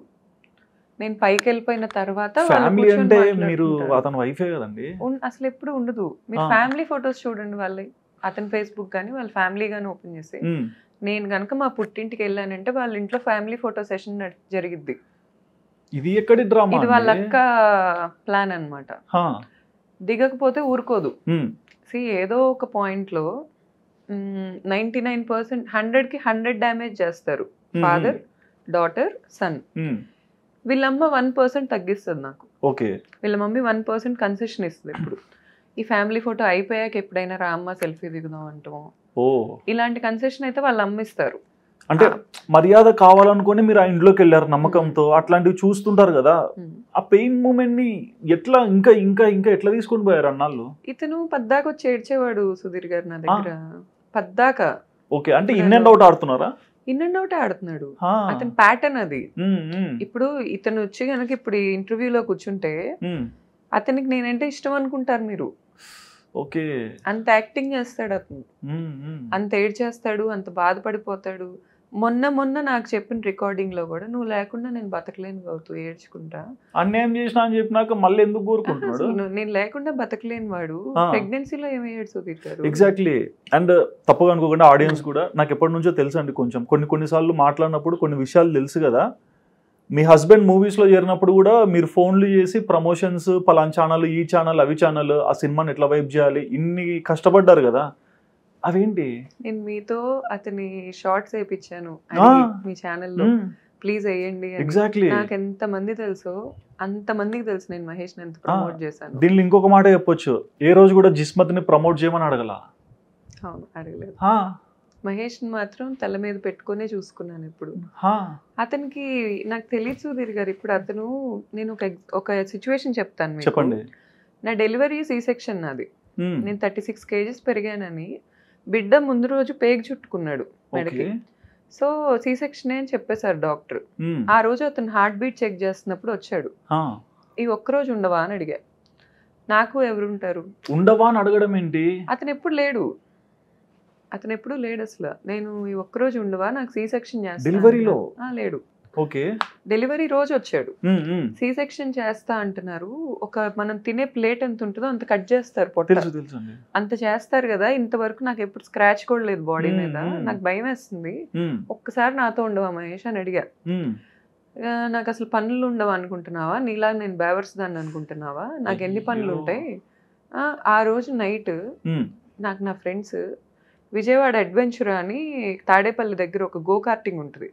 నేను పైకి వెళ్ళిపోయిన తర్వాత ఫ్యామిలీ అంటే మీరు అతని వైఫే కదండి, అసలు ఎప్పుడు ఉండదు. మీరు ఫ్యామిలీ ఫొటోస్ చూడండి వాళ్ళ, అతని ఫేస్బుక్ కానీ వాళ్ళ ఫ్యామిలీ కానీ ఓపెన్ చేసి, నేను కనుక మా పుట్టింటికి వెళ్ళానంటే వాళ్ళ ఇంట్లో ఫ్యామిలీ ఫోటో సెషన్ జరిగిద్ది. ఇది ఎక్కడి డ్రామా? ఇది వాళ్ళ అక్క ప్లాన్ అన్నమాట. దిగకపోతే ఊరుకోదు. ఏదో ఒక పాయింట్ లో 99% 100కి 100 డ్యామేజ్ చేస్తారు, ఫాదర్, డాటర్, సన్. వీళ్ళమ్మ 1% తగ్గిస్తుంది నాకు. ఓకే, వీళ్ళ మమ్మీ 1% కన్సెషన్ ఇస్తుంది. ఇప్పుడు ఈ ఫ్యామిలీ ఫోటో అయిపోయాక ఎప్పుడైనా రా అమ్మ సెల్ఫీ దిగుదాం అంటాం, ఇలాంటి కన్సెషన్ అయితే వాళ్ళు అమ్మిస్తారు. అంటే మర్యాద కావాలనుకుని మీరు ఆ ఇంట్లోకి వెళ్ళారు నమ్మకంతో, అట్లాంటివి చూస్తుంటారు కదా, ఆ పెయిన్ మూమెంట్ ని ఎట్లా ఇంకా ఇంకా ఇంకా ఎట్లా తీసుకొని పోయారు అన్నాళ్ళు? ఇతను పద్దాక వచ్చి ఏడ్చేవాడు సుధీర్ గారు నా దగ్గర, పద్దాక. ఓకే, అంటే ఇన్ అండ్ అవుట్ ఆడుతున్నారా? ఇన్ అండ్ అవుట్ ఆడుతున్నాడు, అతని ప్యాటర్న్ అది. ఇప్పుడు ఇతను వచ్చి కనుక ఇప్పుడు ఇంటర్వ్యూలో కూర్చుంటే అతనికి నేనంటే ఇష్టం అనుకుంటారు మీరు. ఓకే, అంత యాక్టింగ్ చేస్తాడు అతను, అంత ఏడ్చేస్తాడు, అంత బాధపడిపోతాడు. మొన్న నాకు చెప్పిన రికార్డింగ్ లో కూడా, నువ్వు లేకుండా నేను బతకలేను గౌతు, ఏడ్చుకుంటా, అన్యాయం చేసినా అని చెప్పినాక మళ్ళీ ఎందుకు కోరుకుంటున్నాడు? నేను లేకుండా బతకలేని వాడు ప్రెగ్నెన్సీలో ఏమి ఏడ్చుతారు? ఎగ్జాక్ట్లీ. అండ్ తప్పుగా అనుకోకుండా ఆడియన్స్ కూడా, నాకు ఎప్పటి నుంచో తెలుసు అండి, కొంచెం కొన్నిసార్లు మాట్లాడినప్పుడు కొన్ని విషయాలు తెలుసు కదా. మీ హస్బెండ్ మూవీస్ లో చేరినప్పుడు కూడా మీరు ఫోన్లు చేసి ప్రమోషన్స్, పలానా ఛానల్, ఈ ఛానల్, అవి ఛానల్, ఆ సినిమాని ఎట్లా వైప్ చేయాలి, ఇన్ని కష్టపడ్డారు కదా, అవేంటి? నేను మీతో అతని షార్ట్స్ వేయించాను మీ ఛానల్లో, ప్లీజ్ వేయండి. ఎగ్జాక్ట్లీ, నాకు ఎంత మంది తెలుసో అంత మందికి తెలుసు నేను మహేష్ ఎంత ప్రమోట్ చేశాను. దీనిలో ఇంకొక మాట చెప్పొచ్చు, ఏ రోజు కూడా జిస్మత్ ని ప్రమోట్ చేయమని అడగల. అవును, అడగలేదు. మహేష్ మాత్రం తల మీద పెట్టుకునే చూసుకున్నాను ఇప్పుడు. అతనికి నాకు తెలియదు సుధీర్ గారు, ఇప్పుడు అతను, నేను ఒక సిచ్యువేషన్ చెప్తాను మీకు. చెప్పండి. నా డెలివరీ సి సెక్షన్ నాది, నేను 36 kgs పెరిగానని బిడ్డ ముందు రోజు పేగు చుట్టుకున్నాడు మెడకి. సో సి సెక్షన్ అని చెప్పేశారు డాక్టర్. ఆ రోజు అతను హార్ట్ బీట్ చెక్ చేస్తున్నప్పుడు వచ్చాడు, ఈ ఒక్కరోజు ఉండవా అని అడిగా. నాకు ఎవరుంటారు ఉండవా అని అడగడం ఏంటి? అతను ఎప్పుడు లేడు అసలు. నేను ఈ ఒక్కరోజు ఉండవా, నాకు సి సెక్షన్ చేస్తా, డెలివరీలో లేడు. ఓకే, డెలివరీ రోజు వచ్చాడు. సి సెక్షన్ చేస్తా అంటున్నారు. ఒక మనం తినే ప్లేట్ ఎంత ఉంటుందో అంత కట్ చేస్తారు, పొట్ట అంత చేస్తారు కదా. ఇంతవరకు నాకు ఎప్పుడు స్క్రాచ్ కూడా లేదు బాడీ మీద, నాకు భయం వేస్తుంది. ఒక్కసారి నాతో ఉండవా మహేష్ అని అడిగా. నాకు అసలు పనులు ఉండవు అనుకుంటున్నావా, నీలా నేను బేవర్స్ దాన్ని అనుకుంటున్నావా, నాకు ఎన్ని పనులు ఉంటాయి. ఆ రోజు నైట్ నాకు నా ఫ్రెండ్స్ విజయవాడ అడ్వెంచర్ అని తాడేపల్లి దగ్గర ఒక గో కార్టింగ్ ఉంటుంది,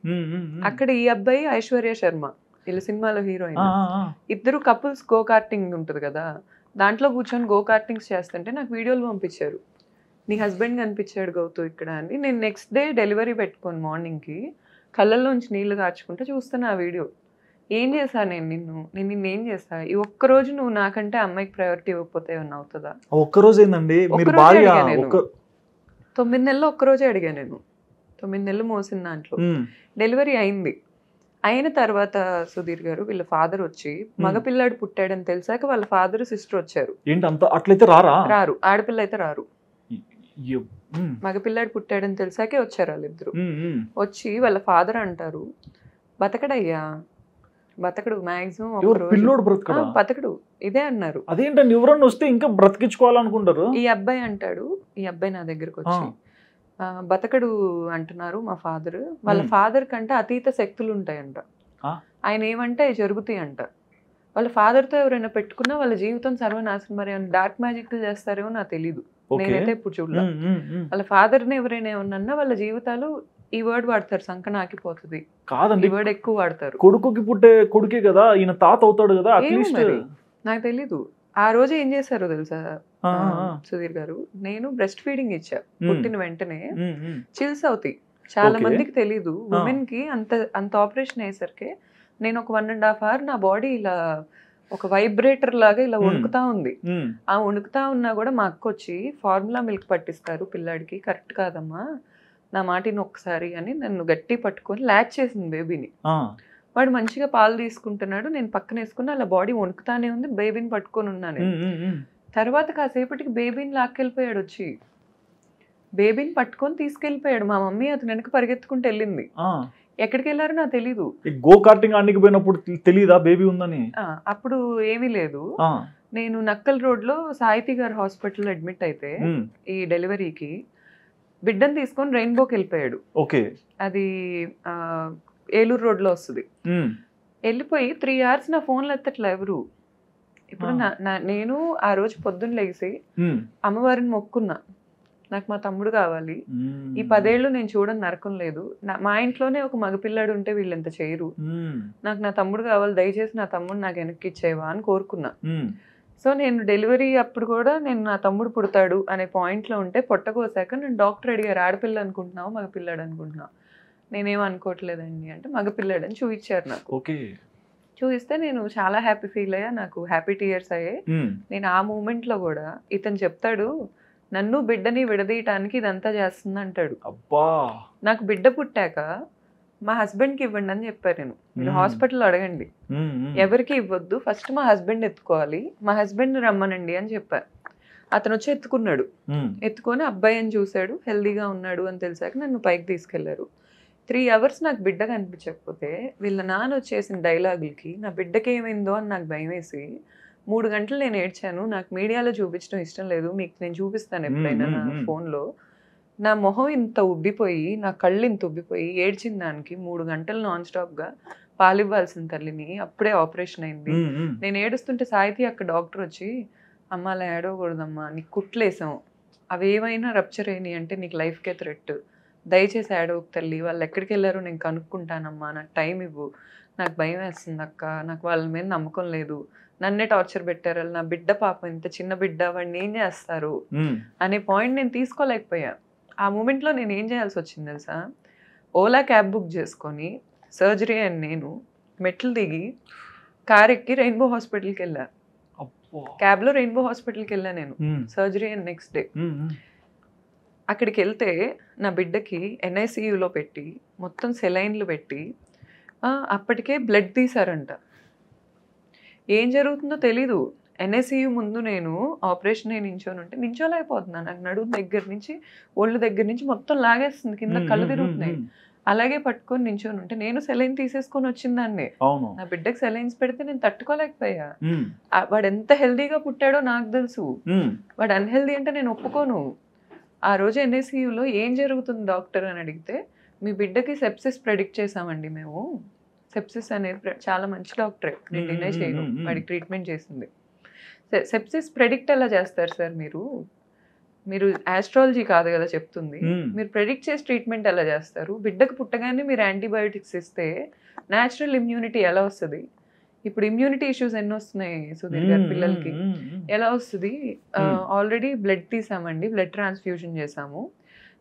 అక్కడ ఈ అబ్బాయి ఐశ్వర్య శర్మ వీళ్ళ సినిమాలో హీరోయిన్, ఇద్దరు కపుల్స్ గో కార్టింగ్ ఉంటుంది కదా, దాంట్లో కూర్చొని గో కార్టింగ్స్ చేస్తుంటే నాకు వీడియోలు పంపించారు. నీ హస్బెండ్ కనిపించాడు గౌతు ఇక్కడ అని. నేను నెక్స్ట్ డే డెలివరీ పెట్టుకోను, మార్నింగ్కి కళ్ళల్లోంచి నీళ్లు కార్చుకుంటే చూస్తాను ఆ వీడియో. ఏం చేశా నేను ఏం చేస్తా? ఈ ఒక్కరోజు నువ్వు నాకంటే అమ్మాయికి ప్రయారిటీ ఇవ్వకపోతే ఏమన్నా అవుతుందా? ఒక్కరోజు ఏందండి, 9 నెలలు ఒక్కరోజే అడిగా నేను. 9 నెలలు మోసిన దాంట్లో డెలివరీ అయింది. అయిన తర్వాత సుధీర్ గారు వీళ్ళ ఫాదర్ వచ్చి, మగపిల్లాడు పుట్టాడని తెలిసాక వాళ్ళ ఫాదర్ సిస్టర్ వచ్చారు. అట్లయితే రారు, ఆడపిల్ల అయితే రారు. మగపిల్లాడు పుట్టాడని తెలిసాకే వచ్చారు వాళ్ళిద్దరు. వచ్చి వాళ్ళ ఫాదర్ అంటారు, బతకడయ్యా, బతకడు, మాక్సిమం బతకడు, ఇదే అన్నారు. అదేంటండి, ఎవరన్నా వస్తే ఇంకా బ్రతికించుకోవాలనుకుంటారు. ఈ అబ్బాయి అంటాడు, ఈ అబ్బాయి నా దగ్గరకు వచ్చి, బతకడు అంటున్నారు మా ఫాదర్. వాళ్ళ ఫాదర్ కంటే అతీత శక్తులు ఉంటాయంట, ఆయన ఏమంటే జరుగుతాయి అంట. వాళ్ళ ఫాదర్తో ఎవరైనా పెట్టుకున్నా వాళ్ళ జీవితం సర్వనాశనం. మరి డార్క్ మ్యాజిక్లు చేస్తారేమో నాకు తెలీదు, నేనైతే ఇప్పుడు చూడలే. వాళ్ళ ఫాదర్ని ఎవరైనా ఏమన్నా వాళ్ళ జీవితాలు, ఈ వర్డ్ వాడతారు, సంకనాకిపోతుంది కాదండి, ఈ వర్డ్ ఎక్కువ వాడతారు. కొడుకుకి పుట్టే కొడుకే కదా, ఈయన తాత అవుతాడు కదా, అట్లీస్ట్ నాకు తెలీదు. ఆ రోజు ఏం చేశారో తెలుసా సుధీర్ గారు, నేను బ్రెస్ట్ ఫీడింగ్ ఇచ్చా, పుట్టిన వెంటనే చిల్స్ అవుతాయి. చాలా మందికి తెలీదు, ఉమెన్ కి అంత ఆపరేషన్ అయ్యేసరికి నేను ఒక 1.5 hour నా బాడీ ఇలా ఒక వైబ్రేటర్ లాగా ఇలా వణుకుతా ఉంది. ఆ వణుకుతా ఉన్నా కూడా మా అక్క వచ్చి ఫార్ములా మిల్క్ పట్టిస్తారు పిల్లాడికి, కరెక్ట్ కాదమ్మా, నా మాటిని ఒక్కసారి అని నన్ను గట్టి పట్టుకొని లాచ్ చేసింది బేబీని. వాడు మంచిగా పాలు తీసుకుంటున్నాడు, నేను పక్కన వేసుకుని అలా బాడీ వణుకుతానే ఉంది, బేబీని పట్టుకొని ఉన్నాను నేను. తర్వాత కాసేపటికి బేబీని లాక్కెళ్ళిపోయాడు వచ్చి, బేబీని పట్టుకొని తీసుకెళ్ళిపోయాడు. మా మమ్మీ అతను వెనక పరిగెత్తుకుంటూ వెళ్ళింది. ఎక్కడికి వెళ్ళారో నాకు తెలీదు. గో కార్టింగ్ ఆడికి పోయినప్పుడు తెలీదా బేబీ ఉందని? అప్పుడు ఏమీ లేదు. నేను నక్కల్ రోడ్ లో సాహితీ గారు హాస్పిటల్ అడ్మిట్ అయితే ఈ డెలివరీకి బిడ్డను తీసుకొని రెయిన్బోకి వెళ్ళిపోయాడు. ఓకే, అది ఏలూరు రోడ్ లో వస్తుంది. వెళ్ళిపోయి 3 hours నా ఫోన్లో ఎత్తట్లే ఎవరు. ఇప్పుడు నేను ఆ రోజు పొద్దున్న లేచి అమ్మవారిని మొక్కున్నా, నాకు మా తమ్ముడు కావాలి, ఈ 10 ఏళ్ళు నేను చూడని నరకం లేదు, మా ఇంట్లోనే ఒక మగపిల్లాడు ఉంటే వీళ్ళు ఎంత చేయరు, నాకు నా తమ్ముడు కావాలి, దయచేసి నా తమ్ముడు నాకు వెనక్కి ఇచ్చేవా అని కోరుకున్నా. సో నేను డెలివరీ అప్పుడు కూడా నేను నా తమ్ముడు పుడతాడు అనే పాయింట్లో ఉంటే పొట్టకోసాక నేను డాక్టర్ అడిగారు, ఆడపిల్ల అనుకుంటున్నావు మగపిల్లాడు అనుకుంటున్నావు? నేనేం అనుకోవట్లేదండి అంటే మగపిల్లాడు అని చూపించారు నాకు. చూపిస్తే నేను చాలా హ్యాపీ ఫీల్ అయ్యా, నాకు హ్యాపీ టీయర్స్ అయ్యాయి. నేను ఆ మూమెంట్లో కూడా ఇతను చెప్తాడు, నన్ను బిడ్డని విడదీయటానికి ఇదంతా చేస్తుంది అంటాడు. నాకు బిడ్డ పుట్టాక మా హస్బెండ్కి ఇవ్వండి అని చెప్పారు. నేను మీరు హాస్పిటల్లో అడగండి, ఎవరికి ఇవ్వద్దు, ఫస్ట్ మా హస్బెండ్ ఎత్తుకోవాలి, మా హస్బెండ్ రమ్మనండి అని చెప్పారు. అతను వచ్చి ఎత్తుకున్నాడు. ఎత్తుకొని అబ్బాయి అని చూశాడు, హెల్దీగా ఉన్నాడు అని తెలిసాక నన్ను పైకి తీసుకెళ్లారు. 3 hours నాకు బిడ్డ కనిపించకపోతే వీళ్ళ నాన్న వచ్చేసిన డైలాగులకి నా బిడ్డకి ఏమైందో అని నాకు భయం వేసి 3 గంటలు నేను ఏడ్చాను. నాకు మీడియాలో చూపించడం ఇష్టం లేదు, మీకు నేను చూపిస్తాను ఎప్పుడైనా నా ఫోన్లో. నా మొహం ఇంత ఉబ్బిపోయి, నా కళ్ళు ఇంత ఉబ్బిపోయి ఏడ్చిన దానికి 3 గంటలు నాన్ స్టాప్గా పాలివ్వాల్సిన తల్లిని, అప్పుడే ఆపరేషన్ అయింది. నేను ఏడుస్తుంటే సాహితీ అక్కడ డాక్టర్ వచ్చి, అమ్మ అలా ఏడవకూడదమ్మా, నీకు కుట్లేసాం, అవి ఏమైనా రప్చర్ అయినాయి అంటే నీకు లైఫ్కే థ్రెట్, దయచేసి ఏడవకు తల్లి, వాళ్ళు ఎక్కడికి వెళ్ళారో నేను కనుక్కుంటానమ్మా, నాకు టైం ఇవ్వు, నాకు భయం వేస్తుంది అక్క, నాకు వాళ్ళ మీద నమ్మకం లేదు, నన్నే టార్చర్ పెట్టారు, నా బిడ్డ పాపం ఇంత చిన్న బిడ్డ, వాడిని ఏం చేస్తారు అనే పాయింట్ నేను తీసుకోలేకపోయా. ఆ మూమెంట్లో నేను ఏం చేయాల్సి వచ్చింది తెలుసా, ఓలా క్యాబ్ బుక్ చేసుకొని సర్జరీ అని నేను మెట్లు దిగి కార్ ఎక్కి రెయిన్బో హాస్పిటల్కి వెళ్ళా. క్యాబ్లో రెయిన్బో హాస్పిటల్కి వెళ్ళా నేను, సర్జరీ అండ్ నెక్స్ట్ డే. అక్కడికి వెళ్తే నా బిడ్డకి NICUలో పెట్టి మొత్తం సెలైన్లు పెట్టి అప్పటికే బ్లడ్ తీశారంట. ఏం జరుగుతుందో తెలీదు. NICU ముందు నేను ఆపరేషన్ అయి నించోని ఉంటే నించోలేకపోతున్నాను, నాకు నడుము దగ్గర నుంచి ఒళ్ళు దగ్గర నుంచి మొత్తం లాగేస్తుంది, కింద కళ్ళు తిరుగుతున్నాయి. అలాగే పట్టుకొని నించోని ఉంటే నేను సెలైన్ తీసేసుకొని వచ్చిందాన్ని, నా బిడ్డకి సెలైన్స్ పెడితే నేను తట్టుకోలేకపోయా. వాడు ఎంత హెల్దీగా పుట్టాడో నాకు తెలుసు, వాడు అన్హెల్దీ అంటే నేను ఒప్పుకోను. ఆ రోజు NICUలో ఏం జరుగుతుంది డాక్టర్ అని అడిగితే, మీ బిడ్డకి సెప్సిస్ ప్రెడిక్ట్ చేసామండి మేము. సెప్సిస్ అనేది చాలా మంచి డాక్టరే, నేను డినై చేయను, వాడికి ట్రీట్మెంట్ చేసింది. సెప్సిస్ ప్రెడిక్ట్ ఎలా చేస్తారు సార్ మీరు ఆస్ట్రాలజీ కాదు కదా చెప్తుంది, మీరు ప్రెడిక్ట్ చేసి ట్రీట్మెంట్ ఎలా చేస్తారు? బిడ్డకు పుట్టగానే మీరు యాంటీబయోటిక్స్ ఇస్తే న్యాచురల్ ఇమ్యూనిటీ ఎలా వస్తుంది? ఇప్పుడు ఇమ్యూనిటీ ఇష్యూస్ ఎన్ని వస్తున్నాయి సుధీర్ గారు పిల్లలకి, ఎలా వస్తుంది? ఆల్రెడీ బ్లడ్ తీసామండి, బ్లడ్ ట్రాన్స్ఫ్యూజన్ చేసాము,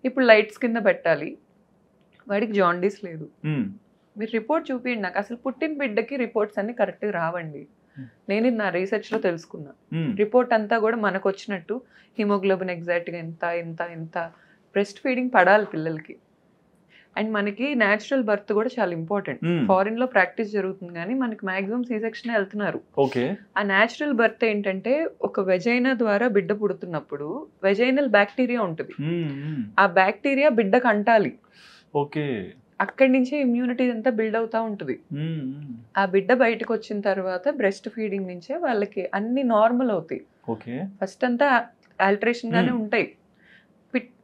ఇప్పుడు లైట్స్ కింద పెట్టాలి, వాడికి జాండీస్ లేదు. మీరు రిపోర్ట్ చూపించండి నాకు. అసలు పుట్టిన బిడ్డకి రిపోర్ట్స్ అన్ని కరెక్ట్గా రావండి. నేను నా రీసెర్చ్లో తెలుసుకున్నా. రిపోర్ట్ అంతా కూడా మనకు వచ్చినట్టు హిమోగ్లోబిన్ ఎగ్జాక్ట్గా ఎంత ఎంత ఎంత, బ్రెస్ట్ ఫీడింగ్ పడాలి పిల్లలకి. అండ్ మనకి న్యాచురల్ బర్త్ కూడా చాలా ఇంపార్టెంట్. ఫారిన్ లో ప్రాక్టీస్ జరుగుతుంది కానీ మనకి మాక్సిమం C-సెక్షన్ వెళ్తున్నారు. ఆ న్యాచురల్ బర్త్ ఏంటంటే, ఒక వెజైనా ద్వారా బిడ్డ పుడుతున్నప్పుడు వెజైనల్ బ్యాక్టీరియా ఉంటుంది, ఆ బ్యాక్టీరియా బిడ్డకు అంటాలి. అక్కడి నుంచే ఇమ్యూనిటీ అంతా బిల్డ్ అవుతా ఉంటుంది. ఆ బిడ్డ బయటకు వచ్చిన తర్వాత బ్రెస్ట్ ఫీడింగ్ నుంచే వాళ్ళకి అన్ని నార్మల్ అవుతాయి. ఫస్ట్ అంతా ఆల్టరేషన్ గానే ఉంటాయి.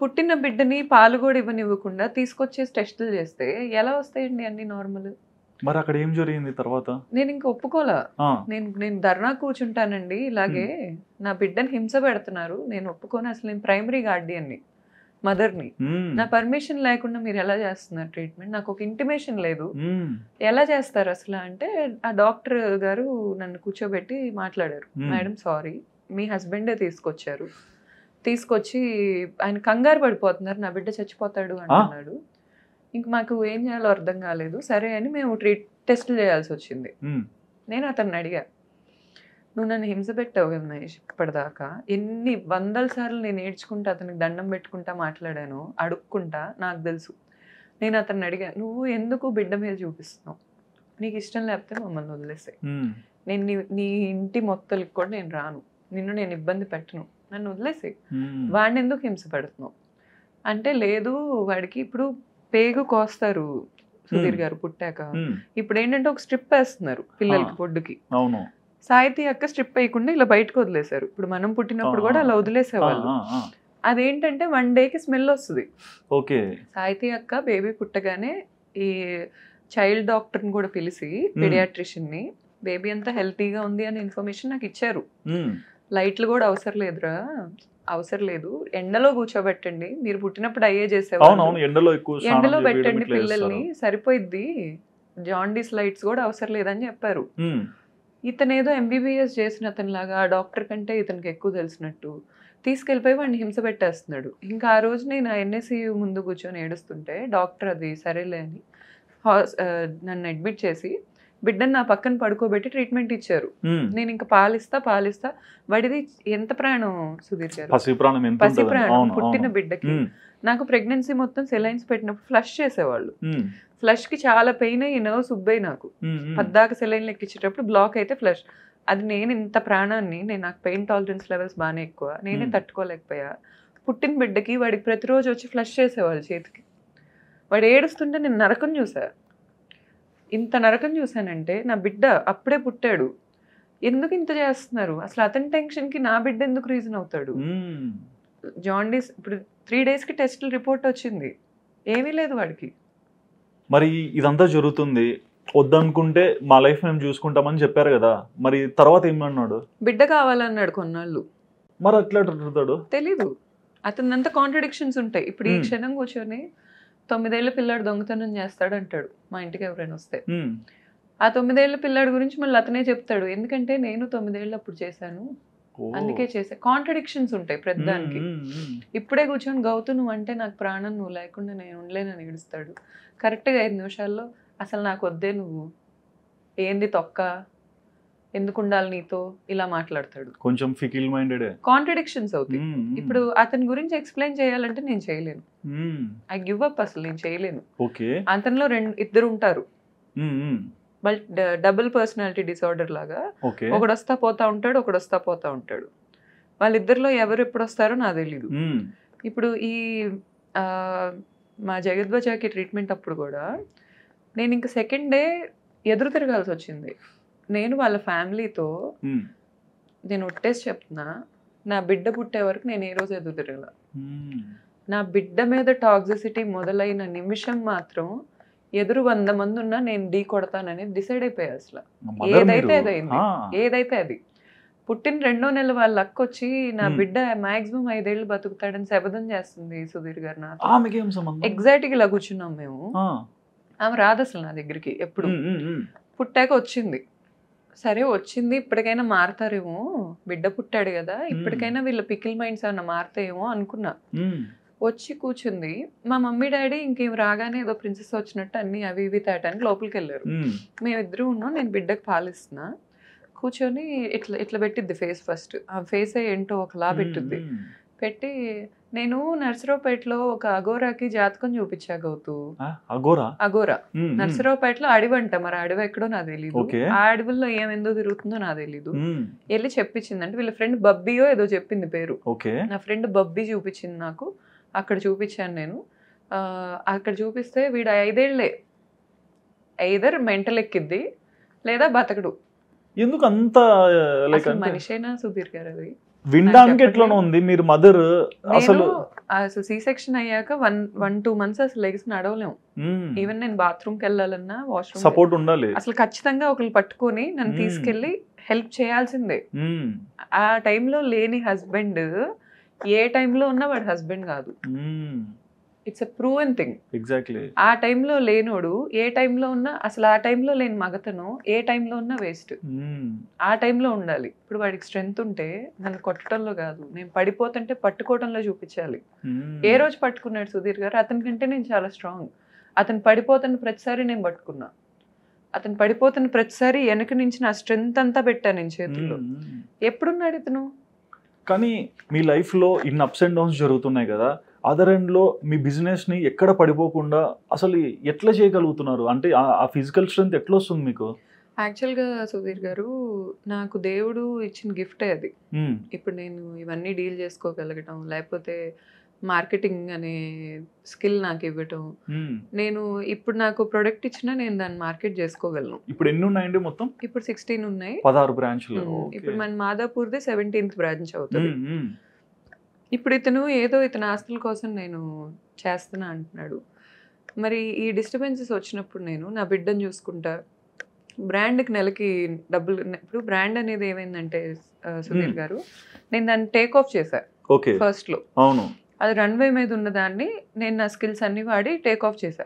పుట్టిన బిడ్డని పాలు కూడా ఇవ్వనివ్వకుండా తీసుకొచ్చేసి టెస్టులు చేస్తే ఎలా వస్తాయండి అన్ని నార్మల్? మరి అక్కడ ఏం జరిగింది తర్వాత? నేను ఇంకా ఒప్పుకోలా. నేను ధర్నా కూర్చుంటానండి, ఇలాగే నా బిడ్డని హింస పెడుతున్నారు, నేను ఒప్పుకోను. అసలు నేను ప్రైమరీ గార్డియన్ని, మదర్ని, నా పర్మిషన్ లేకుండా మీరు ఎలా చేస్తున్నారు ట్రీట్మెంట్? నాకు ఒక ఇంటిమేషన్ లేదు, ఎలా చేస్తారు అసలు అంటే, ఆ డాక్టర్ గారు నన్ను కూర్చోబెట్టి మాట్లాడారు. మేడం సారీ, మీ హస్బెండే తీసుకొచ్చి ఆయన కంగారు పడిపోతున్నారు, నా బిడ్డ చచ్చిపోతాడు అంటున్నాడు. ఇంక మాకు ఏం చేయాలో అర్థం కాలేదు. సరే అని మేము టెస్టులు చేయాల్సి వచ్చింది. నేను అతన్ని అడిగా, నువ్వు నన్ను హింస పెట్టావు కదా మహేష్, ఇప్పటిదాకా ఎన్ని 100 సార్లు నేను ఏడ్చుకుంటా అతనికి దండం పెట్టుకుంటా మాట్లాడాను, అడుక్కుంటా, నాకు తెలుసు. నేను అతన్ని అడిగా, నువ్వు ఎందుకు బిడ్డ మీద చూపిస్తున్నావు? నీకు ఇష్టం లేకపోతే మమ్మల్ని వదిలేసాయి, నేను నీ ఇంటి మొత్తలకి కూడా నేను రాను, నిన్ను నేను ఇబ్బంది పెట్టను, నన్ను వదిలేసాయి, వాడిని ఎందుకు హింస పెడుతున్నావు అంటే, లేదు వాడికి ఇప్పుడు పేగు కోస్తారు సుధీర్ గారు పుట్టాక, ఇప్పుడు ఏంటంటే ఒక స్ట్రిప్ వేస్తున్నారు పిల్లలకి పొడ్డుకి. సాహితీ అక్క స్ట్రిప్ వేయకుండా ఇలా బయటకు వదిలేశారు. ఇప్పుడు మనం పుట్టినప్పుడు కూడా అలా వదిలేసేవాళ్ళు. అదేంటంటే 1 డేకి స్మెల్ వస్తుంది. సాహితీ అక్క బేబీ పుట్టగానే ఈ చైల్డ్ డాక్టర్ని కూడా పిలిచి పీడియాట్రిషియన్ని, బేబీ అంతా హెల్తీగా ఉంది అనే ఇన్ఫర్మేషన్ నాకు ఇచ్చారు. లైట్లు కూడా అవసరం లేదురా, అవసరం లేదు, ఎండలో కూర్చోబెట్టండి, మీరు పుట్టినప్పుడు అయ్యే చేసేవాళ్ళు, ఎండలో పెట్టండి పిల్లల్ని సరిపోయిద్ది, జాండీస్ లైట్స్ కూడా అవసరం లేదని చెప్పారు. ఇతనేదో MBBS చేసిన అతనిలాగా ఆ డాక్టర్ కంటే ఇతనికి ఎక్కువ తెలిసినట్టు తీసుకెళ్ళిపోయి వాడిని హింస పెట్టేస్తున్నాడు. ఇంకా ఆ రోజు నేను NSCU ముందు కూర్చొని ఏడుస్తుంటే డాక్టర్ అది సరేలే అని నన్ను అడ్మిట్ చేసి బిడ్డను నా పక్కన పడుకోబెట్టి ట్రీట్మెంట్ ఇచ్చారు. నేను ఇంకా పాలిస్తా వాడిది ఎంత ప్రాణం సుధీర్ గారు, పసి ప్రాణం పుట్టిన బిడ్డకి. నాకు ప్రెగ్నెన్సీ మొత్తం సెలైన్స్ పెట్టినప్పుడు ఫ్లష్ చేసేవాళ్ళు, ఫ్లష్ కి చాలా పెయిన్ అయ్యి నర్వ్స్ ఉబ్బాయి, నాకు పద్దాక సెలైన్లు ఎక్కించేటప్పుడు బ్లాక్ అయితే ఫ్లష్. అది నేను ఇంత ప్రాణాన్ని, నాకు పెయిన్ టాలరెన్స్ లెవెల్స్ బాగానే ఎక్కువ, నేనే తట్టుకోలేకపోయా. పుట్టిన బిడ్డకి వాడికి ప్రతిరోజు వచ్చి ఫ్లష్ చేసేవాళ్ళు చేతికి. వాడు ఏడుస్తుంటే నేను నరకం చూసా. ఇంత నరకం చూసానంటే నా బిడ్డ అప్పుడే పుట్టాడు, ఎందుకు ఇంత చేస్తున్నారు అసలు? అతని టెన్షన్కి నా బిడ్డ ఎందుకు రీజన్ అవుతాడు? జాండీస్ ఇప్పుడు 3 డేస్కి టెస్టులు రిపోర్ట్ వచ్చింది, ఏమీ లేదు వాడికి. మరి ఇదంతా జరుగుతుంది, వద్దనుకుంటే మా లైఫ్ మేము చూసుకుంటామని చెప్పారు కదా, మరి తర్వాత ఏమన్నాడు? బిడ్డ కావాలన్నాడు కొన్నాళ్ళు. మరి అట్లా అడుగుతాడు తెలీదు, అతను అంతా కాంట్రడిక్షన్స్ ఉంటాయి. ఇప్పుడు ఈ క్షణం కూర్చొని 9 ఏళ్ల పిల్లాడు దొంగతనం చేస్తాడు అంటాడు మా ఇంటికి ఎవరైనా వస్తే. ఆ 9 ఏళ్ల పిల్లాడు గురించి మళ్ళీ అతనే చెప్తాడు, ఎందుకంటే నేను 9 ఏళ్ళు అప్పుడు చేశాను, అందుకే చేసా. కాంట్రడిక్షన్స్ ఉంటాయి ప్రతిదానికి. ఇప్పుడే కూర్చొని గౌతు నువ్వు అంటే నాకు ప్రాణం, నువ్వు లేకుండా నేను ఉండలేనని ఏడుస్తాడు. కరెక్ట్గా 5 నిమిషాల్లో అసలు నాకు వద్దే, నువ్వు ఏంది తొక్క, ఎందుకు ఉండాలి నీతో, ఇలా మాట్లాడతాడు. కొంచెం ఫికిల్ మైండెడ్, కాంట్రడిక్షన్స్ అవుతాయి. ఇప్పుడు అతని గురించి ఎక్స్ప్లెయిన్ చేయాలంటే నేను చేయలేను, ఐ గివ్ అప్, అసలు నేను చేయలేను. అతనిలో 2 ఉంటారు, బట్ డబుల్ పర్సనాలిటీ డిసార్డర్ లాగా. ఒకడు వస్తా పోతా ఉంటాడు, ఒకడు వస్తా పోతా ఉంటాడు. వాళ్ళిద్దరిలో ఎవరు ఎప్పుడు వస్తారో నాకు తెలీదు. ఇప్పుడు ఈ మా జగద్వజాకి ట్రీట్మెంట్ అప్పుడు కూడా నేను ఇంకా సెకండ్ డే ఎదురు తిరగాల్సి వచ్చింది. నేను వాళ్ళ ఫ్యామిలీతో నేను ఒట్టేసి చెప్తున్నా, నా బిడ్డ పుట్టే వరకు నేను ఏ రోజు ఎదురు తిరగల. నా బిడ్డ మీద టాక్సిసిటీ మొదలైన నిమిషం మాత్రం ఎదురు 100 మంది ఉన్నా నేను ఢీ కొడతానని డిసైడ్ అయిపోయా. అసలు ఏదైతే అదైంది, ఏదైతే అది. పుట్టిన 2వ నెల వాళ్ళ అక్క వచ్చి నా బిడ్డ మాక్సిమం 5 ఏళ్ళు బతుకుతాడని శపథం చేస్తుంది సుధీర్ గారు నాతో. ఎగ్జాక్ట్గా ఇలా కూర్చున్నాం మేము. ఆమె రాదు అసలు నా దగ్గరికి ఎప్పుడు. పుట్టాక వచ్చింది, సరే వచ్చింది, ఇప్పటికైనా మారుతారేమో, బిడ్డ పుట్టాడు కదా, ఇప్పటికైనా వీళ్ళ పికిల్ మైండ్స్ ఏమన్నా మారుతాయేమో అనుకున్నా. వచ్చి కూర్చుంది. మా మమ్మీ డాడీ ఇంకేం రాగానే ఏదో ప్రిన్సెస్ వచ్చినట్టు అన్ని అవి ఇవి తేటానికి లోపలికి వెళ్ళారు. మేమిద్దరూ ఉన్నాం, నేను బిడ్డకు పాలిస్తున్నా. కూర్చొని ఇట్లా ఇట్లా పెట్టిద్ది ఫేస్. ఫస్ట్ ఆ ఫేస్ ఏంటో ఒకలా పెట్టిద్ది. పెట్టి నేను నర్సరావుపేటలో ఒక అగోరాకి జాతకం చూపించా గౌతు. అగోరా నర్సరావుపేటలో అడవంట, మరి అడవి ఎక్కడో నాకు తెలీదు, ఆ అడవుల్లో ఏమెందో తిరుగుతుందో నాకు తెలీదు. వెళ్ళి చెప్పించింది, అంటే వీళ్ళ ఫ్రెండ్ బబ్బీయో ఏదో చెప్పింది పేరు. నా ఫ్రెండ్ బబ్బీ చూపించింది నాకు, అక్కడ చూపించాను నేను. అక్కడ చూపిస్తే వీడు 5 ఏళ్లే, ఐదర్ మెంటల్ ఎక్కిద్ది లేదా బతకడు. ఎందుకు అంత మనిషేనా సుధీర్ గారు? అది వినడానికి ఎట్లా ఉంది. మీరు మదర్, అసలు సి సెక్షన్ అయ్యాక 1-2 months అసలు లెగ్స్ నడవలేము. ఈవెన్ నేను బాత్రూమ్కి వెళ్ళాలన్నా, వాష్రూమ్ సపోర్ట్ ఉండాలి, అసలు ఖచ్చితంగా ఒకళ్ళు పట్టుకొని నన్ను తీసుకెళ్లి హెల్ప్ చేయాల్సిందే. ఆ టైంలో లేని హస్బెండ్ ఏ టైంలో ఉన్నా వాడు హస్బెండ్ కాదు. It's a proven thing. Exactly. ఆ టైంలో లేనోడు ఏ టైంలో ఉన్నా, అసలు ఆ టైంలో లేని మగతను ఏ టైంలో ఉన్నా వేస్ట్. ఆ టైంలో ఉండాలి. ఇప్పుడు వాడికి స్ట్రెంగ్త్ ఉంటే నన్ను కొట్టడంలో కాదు, నేను పడిపోతుంటే పట్టుకోవడంలో చూపించాలి. ఏ రోజు పట్టుకున్నాడు సుధీర్ గారు? అతని కంటే నేను చాలా స్ట్రాంగ్. అతను పడిపోతున్న ప్రతిసారి నేను పట్టుకున్నా, అతను పడిపోతున్న ప్రతిసారి వెనక నుంచి నా స్ట్రెంగ్త్ అంతా పెట్టాను నేను చేతుల్లో. ఎప్పుడున్నాడు ఇతను? కానీ మీ లైఫ్లో ఇన్ని అప్స్ అండ్ డౌన్స్ జరుగుతున్నాయి కదా, అదర్ ఎండ్లో మీ బిజినెస్ని ఎక్కడ పడిపోకుండా అసలు ఎట్లా చేయగలుగుతున్నారు? అంటే ఆ ఫిజికల్ స్ట్రెంత్ ఎట్లా వస్తుంది మీకు? యాక్చువల్గా సుధీర్ గారు, నాకు దేవుడు ఇచ్చిన గిఫ్టే అది. ఇప్పుడు నేను ఇవన్నీ డీల్ చేసుకోగలగటం, లేకపోతే మార్కెటింగ్ అనే స్కిల్ నాకు ఇవ్వటం, నేను ఇప్పుడు నాకు ప్రొడక్ట్ ఇచ్చినా నేను దాన్ని మార్కెట్ చేసుకోగలను. ఇప్పుడు ఎన్ని ఉన్నాయండి మొత్తం? ఇప్పుడు 16 ఉన్నాయి. 16 బ్రాంచ్లు. ఇప్పుడు మన మాదాపూర్దే 17th బ్రాంచ్ అవుతుంది. ఇప్పుడు ఇతను ఆస్తుల కోసం నేను చేస్తున్నా అంటున్నాడు. మరి ఈ డిస్టర్బెన్సెస్ వచ్చినప్పుడు నేను నా బిడ్డను చూసుకుంటా, బ్రాండ్కి నెలకి డబ్బులు. ఇప్పుడు బ్రాండ్ అనేది ఏమైందంటే సుధీర్ గారు, నేను దాన్ని టేక్ ఆఫ్ చేశా ఫస్ట్లో. అవును, అది రన్వే మీద ఉన్న దాన్ని నేను నా స్కిల్స్ అన్ని వాడి టేక్ ఆఫ్ చేశా.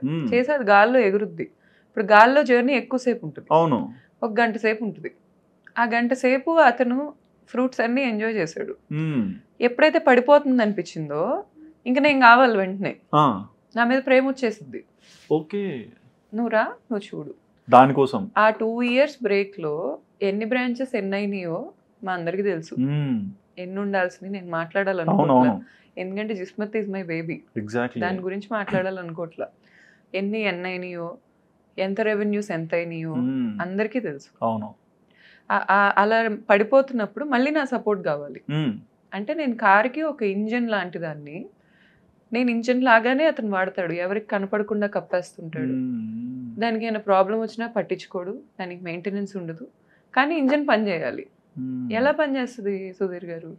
అది గాల్లో ఎగురుద్ది. ఇప్పుడు గాల్లో జర్నీ ఎక్కువసేపు ఉంటుంది. అవును, 1 గంట సేపు ఉంటుంది. ఆ గంట సేపు అతను ఫ్రూట్స్ అన్ని ఎంజాయ్ చేశాడు. ఎప్పుడైతే పడిపోతుంది అనిపించిందో ఇంకా నేను కావాలి వెంటనే, నా మీద ప్రేమ వచ్చేసింది. ఓకే, నువ్వు చూడు దానికోసం. ఆ 2 years బ్రేక్ లో ఎన్ని బ్రాంచెస్ ఎన్ని అయినాయో మా అందరికి తెలుసు. ఎన్ని ఉండాల్సింది నేను మాట్లాడాలనుకోవట్లా, ఎందుకంటే జిస్మత్ ఈజ్ మై బేబీ. దాని గురించి మాట్లాడాలనుకోవట్లా. ఎన్ని అయినాయో, ఎంత రెవెన్యూస్ ఎంత అయినాయో అందరికీ తెలుసు. అలా పడిపోతున్నప్పుడు మళ్ళీ నా సపోర్ట్ కావాలి. అంటే నేను కార్కి ఒక ఇంజన్ లాంటి దాన్ని, నేను ఇంజన్ లాగానే అతను వాడతాడు, ఎవరికి కనపడకుండా కప్పేస్తుంటాడు. దానికి ఏమైనా ప్రాబ్లం వచ్చినా పట్టించుకోడు, దానికి మెయింటెనెన్స్ ఉండదు, కానీ ఇంజన్ పని చేయాలి. ఎలా పనిచేస్తుంది సుధీర్ గారు?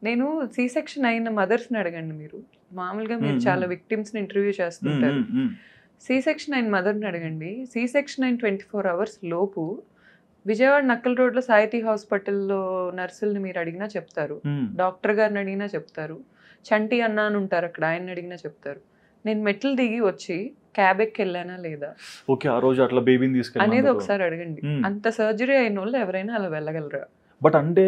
నేను సి సెక్షన్ అయిన మదర్స్ని అడగండి. మీరు మామూలుగా మీరు చాలా విక్టిమ్స్ని ఇంటర్వ్యూ చేస్తుంటారు. సి సెక్షన్ అయిన మదర్ని అడగండి. సి సెక్షన్ అయిన 24 hours లోపు విజయవాడ నక్కల్ రోడ్లో సాయితీ హాస్పిటల్లో నర్సుల్ని మీరు అడిగినా చెప్తారు, డాక్టర్ గారిని అడిగినా చెప్తారు, చంటి అన్న అని ఉంటారు అక్కడ, ఆయన అడిగినా చెప్తారు. నేను మెట్లు దిగి వచ్చి క్యాబ్ ఎక్కి వెళ్ళానా లేదా అనేది ఒకసారి అడగండి. అంత సర్జరీ అయిన వాళ్ళు ఎవరైనా అలా వెళ్ళగలరా? బట్ అంటే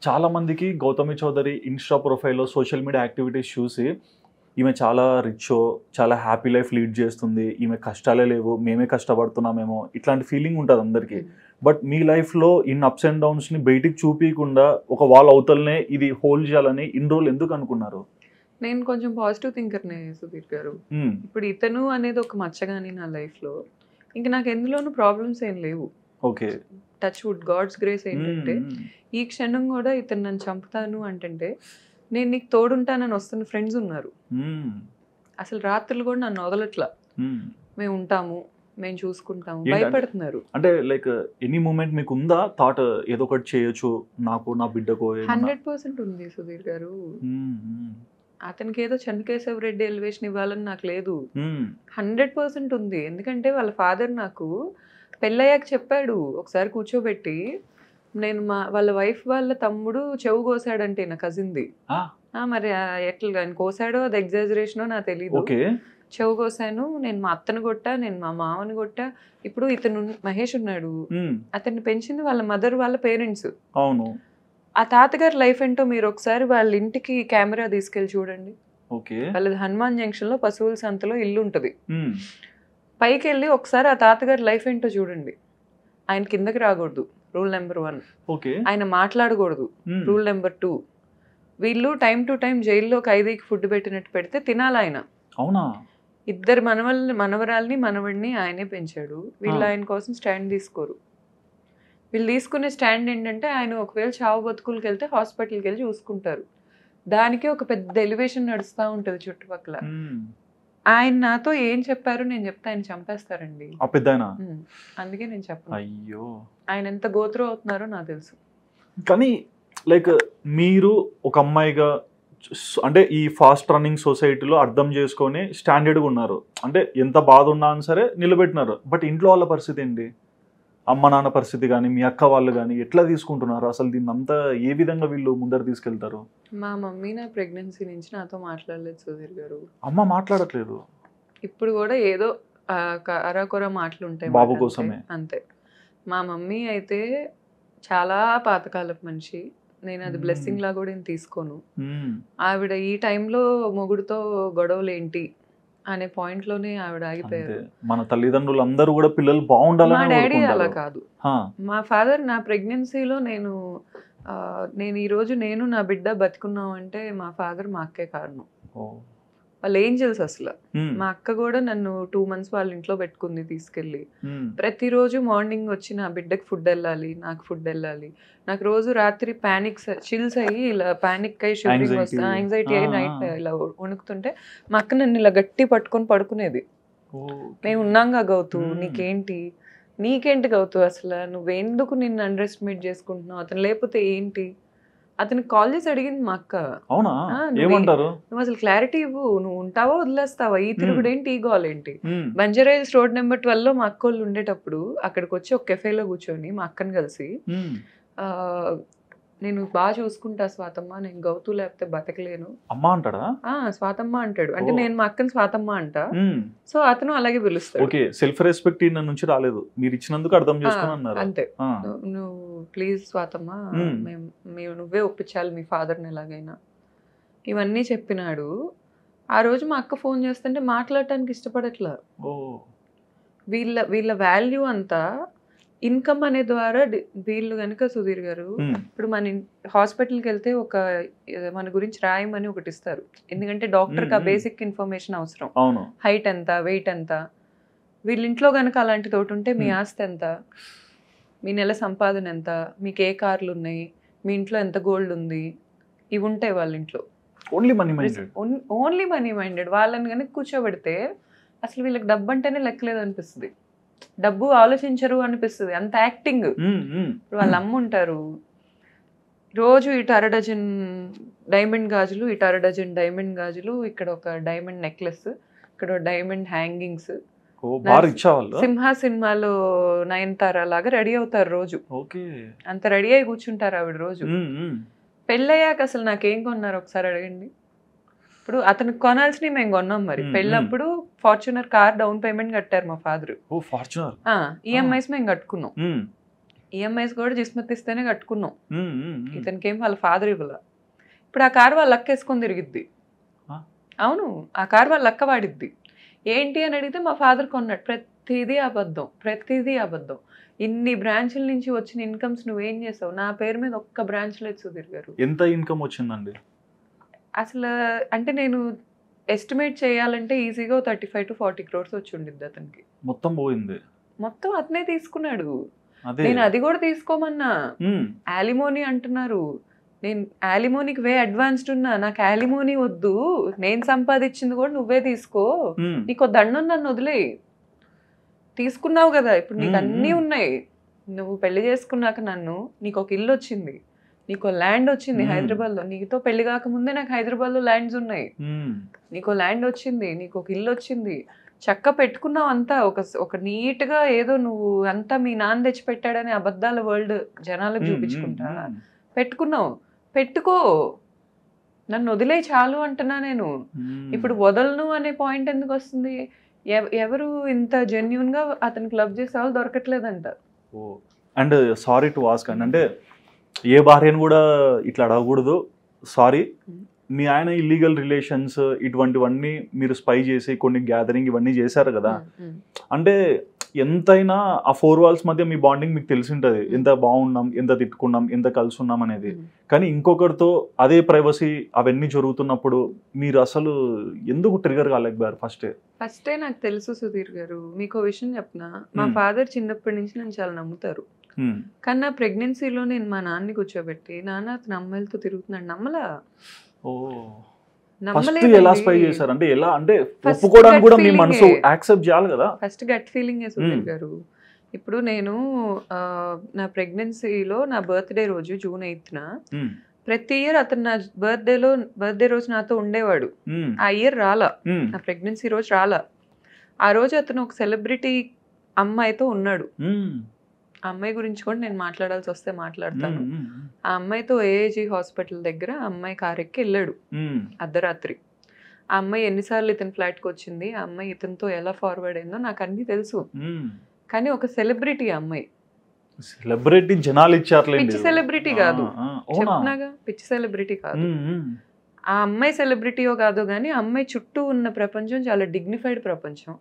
చాలా మందికి గౌతమి చౌదరి ఇన్స్టా ప్రొఫైల్లో సోషల్ మీడియా యాక్టివిటీస్ చూసి ఈమె చాలా రిచో, చాలా హ్యాపీ లైఫ్ లీడ్ చేస్తుంది, ఈమె కష్టాలే లేవు, మేమే కష్టపడుతున్నామేమో, ఇట్లాంటి ఫీలింగ్ ఉంటుంది అందరికీ. బట్ మీ లైఫ్లో ఇన్ అప్స్ అండ్ డౌన్స్ని బయటికి చూపించకుండా ఒక వాళ్ళ అవతలనే ఇది హోల్డ్ చేయాలని ఇన్ని రోజులు ఎందుకు అనుకున్నారు? నేను కొంచెం పాజిటివ్ థింకర్నే సుధీర్ గారు. ఇప్పుడు ఇతను అనేది ఒక మచ్చగాని నా లైఫ్లో, ఇంకా నాకు ఎందులోనూ ప్రాబ్లమ్స్ ఏం లేవు. Okay, touch wood, God's grace ఏంటంటే ఈ క్షణం కూడా ఇతను నన్ను చంపుతాను అంటే నేను నీకు తోడుంటానని వస్తున్న ఫ్రెండ్స్ ఉన్నారు. అసలు రాత్రులు కూడా నన్ను వదలట్లా, మేము ఉంటాము, మేము చూసుకుంటాము, భయపడుతున్నారు. అంటే లైక్ ఎనీ మూమెంట్ మీకు ఉందా థాట్ ఏదో ఒకటి చేయొచ్చు నాకు, నా బిడ్డకు? 100% ఉంది సుధీర్ గారు. అతనికి ఏదో చెన్నకేశవ రెడ్డి ఎలివేషన్ ఇవ్వాలని నాకు లేదు. 100% ఉంది. ఎందుకంటే వాళ్ళ ఫాదర్ నాకు పెళ్ళయ్యాక చెప్పాడు ఒకసారి కూర్చోబెట్టి, నేను వాళ్ళ వైఫ్ వాళ్ళ తమ్ముడు చెవు కోసాడంటే నా కజిన్ది. మరి ఎట్లా ఆయన కోసాడో అది ఎగ్జాజరేషనో నాకు తెలీదు. చెవు కోసాను, నేను మా అత్తను కొట్టా, నేను మా మామని కొట్టా. ఇప్పుడు ఇతను మహేష్ ఉన్నాడు, అతన్ని పెంచింది వాళ్ళ మదర్ వాళ్ళ పేరెంట్స్. అవును, ఆ తాతగారి లైఫ్ ఏంటో మీరు ఒకసారి వాళ్ళ ఇంటికి కెమెరా తీసుకెళ్ళి చూడండి. వాళ్ళది హనుమాన్ జంక్షన్ లో పశువుల సంతలో ఇల్లు ఉంటుంది. పైకి వెళ్ళి ఒకసారి ఆ తాతగారి లైఫ్ ఏంటో చూడండి. ఆయన కిందకి రాకూడదు, రూల్ నెంబర్ 1. ఆయన మాట్లాడకూడదు, రూల్ నెంబర్ 2. వీళ్ళు టైం టు టైం జైల్లో ఖైదీకి ఫుడ్ పెట్టినట్టు పెడితే తినాలి ఆయన. అవునా? 2 మనవరాల్ని మనవడిని ఆయనే పెంచాడు. వీళ్ళు ఆయన కోసం స్టాండ్ తీసుకోరు. వీళ్ళు తీసుకునే స్టాండ్ ఏంటంటే ఆయన ఒకవేళ చావు బతుకులకి వెళ్తే హాస్పిటల్కి వెళ్ళి చూసుకుంటారు. దానికి ఒక పెద్ద ఎలివేషన్ నడుస్తూ ఉంటుంది చుట్టుపక్కల. ఆయన నాతో ఏం చెప్పారు నేను చెప్తే ఆయన చంపేస్తారండి. అందుకే నేను చెప్పను. అయ్యో, ఆయన ఎంత గోత్రో అవుతున్నారో నాకు తెలుసు. కానీ లైక్ మీరు ఒక అమ్మాయిగా అంటే ఈ ఫాస్ట్ రన్నింగ్ సొసైటీలో అర్థం చేసుకొని స్టాండర్డ్గా ఉన్నారు, అంటే ఎంత బాధ ఉన్నా సరే నిలబెట్టినారు. బట్ ఇంట్లో వాళ్ళ పరిస్థితి ఏంటి? అమ్మ నాన్న పరిస్థితి కానీ, మీ అక్క వాళ్ళు కానీ ఎట్లా తీసుకుంటున్నారు? అసలు దీన్ని అంతా ఏ విధంగా వీళ్ళు ముందర తీసుకెళ్తారు? మా మమ్మీ నా ప్రెగ్నెన్సీ నుంచి నాతో మాట్లాడలేదు సుధీర్ గారు. అమ్మ మాట్లాడట్లేదు? ఇప్పుడు కూడా ఏదో అరాకొర మాటలు ఉంటాయి బాబు కోసమే, అంతే. మా మమ్మీ అయితే చాలా పాతకాలపు మనిషి. నేను అది బ్లెస్సింగ్ లా కూడా నేను తీసుకోను. ఆవిడ ఈ టైంలో మొగుడుతో గొడవలు ఏంటి అనే పాయింట్ లోనే ఆవిడ ఆగిపోయారు. మన తల్లిదండ్రులు అందరూ కూడా పిల్లలు బాగుండాలని. మా డాడీ అలా కాదు. మా ఫాదర్ నా ప్రెగ్నెన్సీలో నేను ఈ రోజు నా బిడ్డ బతికున్నాం అంటే మా ఫాదర్ మా అక్కే కారణం. వాళ్ళు ఏంజల్స్ అసలు. మా అక్క కూడా నన్ను 2 months వాళ్ళ ఇంట్లో పెట్టుకుంది తీసుకెళ్ళి. ప్రతిరోజు మార్నింగ్ వచ్చి నా బిడ్డకి ఫుడ్ వెళ్ళాలి, నాకు ఫుడ్ వెళ్ళాలి. నాకు రోజు రాత్రి చిల్స్ అయ్యి ఇలా పానిక్ అయ్యి షివరింగ్ వస్తా, యాంగ్జైటీ అయ్యి నైట్ ఇలా వణుకుతుంటే మా అక్క నన్ను ఇలా గట్టి పట్టుకొని పడుకునేది. మేము ఉన్నాంగా గౌతు, నీకేంటి గౌతు అసలు, నువ్వెందుకు నిన్ను అండర్ ఎస్టిమేట్ చేసుకుంటున్నావు, అతను లేకపోతే ఏంటి. అతనికి కాల్ చేసి అడిగింది మా అక్క, నువ్వు అసలు క్లారిటీ ఇవ్వు, నువ్వు ఉంటావా వదిలేస్తావా, ఈ తిరుగుడేంటి, ఈ గోల్ ఏంటి. బంజారాహిల్స్ రోడ్ నెంబర్ 12 లో మా అక్క వాళ్ళు ఉండేటప్పుడు అక్కడికి వచ్చి ఒక కెఫేలో కూర్చొని మా అక్కని కలిసి, నేను బాగా చూసుకుంటా స్వాతమ్మ, నేను గౌతు లేకపోతే బతకలేను అమ్మా అంటాడా. స్వాతమ్మ అంటాడు, అంటే నేను మా అక్కని స్వాతమ్మ అంట. సో అతను అలాగే పిలుస్తాడు. ఓకే, సెల్ఫ్ రెస్పెక్ట్ నుంచి రాలేదు, మీరు ఇచ్చినందుకు అర్థం చేసుకున్నారు అంతే. నువ్వు ప్లీజ్ స్వాతమ్మ, మేము నువ్వే ఒప్పించాలి మీ ఫాదర్ని ఎలాగైనా, ఇవన్నీ చెప్పినాడు. ఆ రోజు మా అక్క ఫోన్ చేస్తుంటే మాట్లాడటానికి ఇష్టపడట్లా. వీళ్ళ వాల్యూ అంతా ఇన్కమ్ అనే ద్వారా వీళ్ళు కనుక సుధీర్ గారు, ఇప్పుడు మన హాస్పిటల్కి వెళ్తే మన గురించి రాయమని ఒకటి ఇస్తారు, ఎందుకంటే డాక్టర్కి ఆ బేసిక్ ఇన్ఫర్మేషన్ అవసరం. హైట్ ఎంత, వెయిట్ ఎంత. వీళ్ళ ఇంట్లో కనుక అలాంటి తోటి ఉంటే మీ ఆస్తి ఎంత, మీ నెల సంపాదన ఎంత, మీకు ఏ కార్లు ఉన్నాయి, మీ ఇంట్లో ఎంత గోల్డ్ ఉంది, ఇవి ఉంటాయి వాళ్ళ ఇంట్లో. Only money minded. వాళ్ళని కనుక కూర్చోబెడితే అసలు వీళ్ళకి డబ్బు అంటేనే లెక్కలేదు అనిపిస్తుంది, డబ్బు ఆలోచించరు అనిపిస్తుంది, అంత యాక్టింగ్. ఇప్పుడు వాళ్ళ అమ్మ ఉంటారు, రోజు ఇటు 1/2 డజన్ డైమండ్ గాజులు, ఇటు 1/2 డజన్ డైమండ్ గాజులు, ఇక్కడ ఒక డైమండ్ నెక్లెస్, ఇక్కడ డైమండ్ హ్యాంగింగ్స్. సింహ సినిమాలో నయనతార లాగా రెడీ అవుతారు రోజు, అంత రెడీ అయి కూర్చుంటారు ఆవిడ రోజు. పెళ్ళయ్యాక అసలు నాకేం కొన్నారు ఒకసారి అడగండి. ఇప్పుడు అతనికి కొనాల్సినవి మేము కొన్నాం. మరి పెళ్ళప్పుడు ఫార్చునర్ కార్ డౌన్ పేమెంట్ కట్టారు మా ఫాదర్. ఈఎంఐస్ మేము కట్టుకున్నాం, ఈఎంఐస్ కూడా జిస్మత్ ఇస్తేనే కట్టుకున్నాం. ఇతనికి ఏం వాళ్ళ ఫాదర్ ఇవ్వాల. ఇప్పుడు ఆ కార్ వాళ్ళ అక్క వేసుకొని తిరిగిద్ది. అవును, ఆ కార్ వాళ్ళ అక్క వాడిద్ది. ఏంటి అని అడిగితే మా ఫాదర్ కొన్నాడు. ప్రతిదీ అబద్ధం, ప్రతిదీ అబద్ధం. ఇన్ని బ్రాంచ్ల నుంచి వచ్చిన ఇన్కమ్స్ నువ్వేం చేసావు? నా పేరు మీద ఒక్క బ్రాంచ్ లేదు సుధీర్ గారు. ఎంత ఇన్కమ్ వచ్చిందండి అసలు? అంటే నేను ఎస్టిమేట్ చేయాలంటే ఈజీగా 35 to 40 crores వచ్చి ఉండిద్ది అతనికి. మొత్తం పోయింది, మొత్తం అతనే తీసుకున్నాడు. నేను అది కూడా తీసుకోమన్నా. యాలిమోనీ అంటున్నారు, నేను యాలిమోనీకి అడ్వాన్స్డ్ ఉన్నా, నాకు యాలిమోనీ వద్దు, నేను సంపాదించింది కూడా నువ్వే తీసుకో, నీకు దండం నన్ను వదిలే. తీసుకున్నావు కదా, ఇప్పుడు నీకు అన్నీ ఉన్నాయి, నువ్వు పెళ్లి చేసుకున్నాక నన్ను, నీకు ఒక ఇల్లు వచ్చింది, నీకు ల్యాండ్ వచ్చింది హైదరాబాద్లో, నీతో పెళ్లి కాకముందే నాకు హైదరాబాద్లో ల్యాండ్స్ ఉన్నాయి, నీకు ల్యాండ్ వచ్చింది, నీకు ఒక ఇల్లు వచ్చింది, చక్క పెట్టుకున్నావు అంతా. ఒక నీట్గా ఏదో నువ్వు అంతా మీ నాన్న తెచ్చి పెట్టాడని అబద్ధాల వరల్డ్ జనాలకు చూపించుకుంటా పెట్టుకున్నావు. పెట్టుకో, నన్ను వదిలే చాలు అంటున్నా నేను. ఇప్పుడు వదలను అనే పాయింట్ ఎందుకు వస్తుంది? ఎవరు ఇంత జెన్యున్ గా అతనికి లవ్ చేసే వాళ్ళు దొరకట్లేదంట. అండ్ సారీ టు ఆస్క్ అండి, అంటే ఏ భార్యను కూడా ఇట్లా అడగకూడదు. సారీ, మీ ఆయన ఇల్లీగల్ రిలేషన్స్ ఇటువంటివన్నీ మీరు స్పై చేసి కొన్ని గ్యాదరింగ్ ఇవన్నీ చేశారు కదా, అంటే ఎంతైనా ఆ 4 walls మధ్య మీ బాండింగ్ మీకు తెలిసి ఉంటుంది, ఎంత బాగున్నాం, ఎంత తిట్టుకున్నాం, ఎంత కలిసి ఉన్నాం అనేది. కానీ ఇంకొకరితో అదే ప్రైవసీ అవన్నీ జరుగుతున్నప్పుడు మీరు అసలు ఎందుకు ట్రిగర్ కాలేకపోయారు? ఫస్టే నాకు తెలుసు సుధీర్ గారు, మీకు విషయం చెప్పనా, మా ఫాదర్ చిన్నప్పటి నుంచి నన్ను చాలా నమ్ముతారు. కానీ నా ప్రెగ్నెన్సీలో నేను మా నాన్నని కూర్చోబెట్టి, నాన్న అతను అమ్మాయిలతో తిరుగుతున్నాడు, నమ్మలా. ఎలా స్పై చేశారు? అంటే ఎలా, అంటే ఒప్పుకోవడానికి కూడా మీ మనసు యాక్సెప్ట్ చేయాలి కదా. ఫస్ట్ గట్ ఫీలింగ్ సుధీర్ గారు. ఇప్పుడు నేను నా ప్రెగ్నెన్సీలో నా బర్త్డే రోజు June 8th ప్రతి ఇయర్ అతను నా బర్త్డే రోజు నాతో ఉండేవాడు. ఆ ఇయర్ రాలా, నా ప్రెగ్నెన్సీ రోజు రాలా. ఆ రోజు అతను ఒక సెలబ్రిటీ అమ్మాయితో ఉన్నాడు. ఆ అమ్మాయి గురించి కూడా నేను మాట్లాడాల్సి వస్తే మాట్లాడతాను. ఆ అమ్మాయితో ఏఏజీ హాస్పిటల్ దగ్గర అమ్మాయి కార్ ఎక్కి వెళ్ళాడు అర్ధరాత్రి. ఆ అమ్మాయి ఎన్నిసార్లు ఇతని ఫ్లాట్కి వచ్చింది, ఆ అమ్మాయి ఇతనితో ఎలా ఫార్వర్డ్ అయిందో నాకు అన్ని తెలుసు. కానీ ఒక సెలబ్రిటీ అమ్మాయి, సెలబ్రిటీ జనాలు ఇచ్చారు, పిచ్చి సెలబ్రిటీ కాదు, చెప్తున్నాగా, పిచ్చి సెలబ్రిటీ కాదు. ఆ అమ్మాయి సెలబ్రిటీయో కాదో కానీ ఆ అమ్మాయి చుట్టూ ఉన్న ప్రపంచం చాలా డిగ్నిఫైడ్ ప్రపంచం.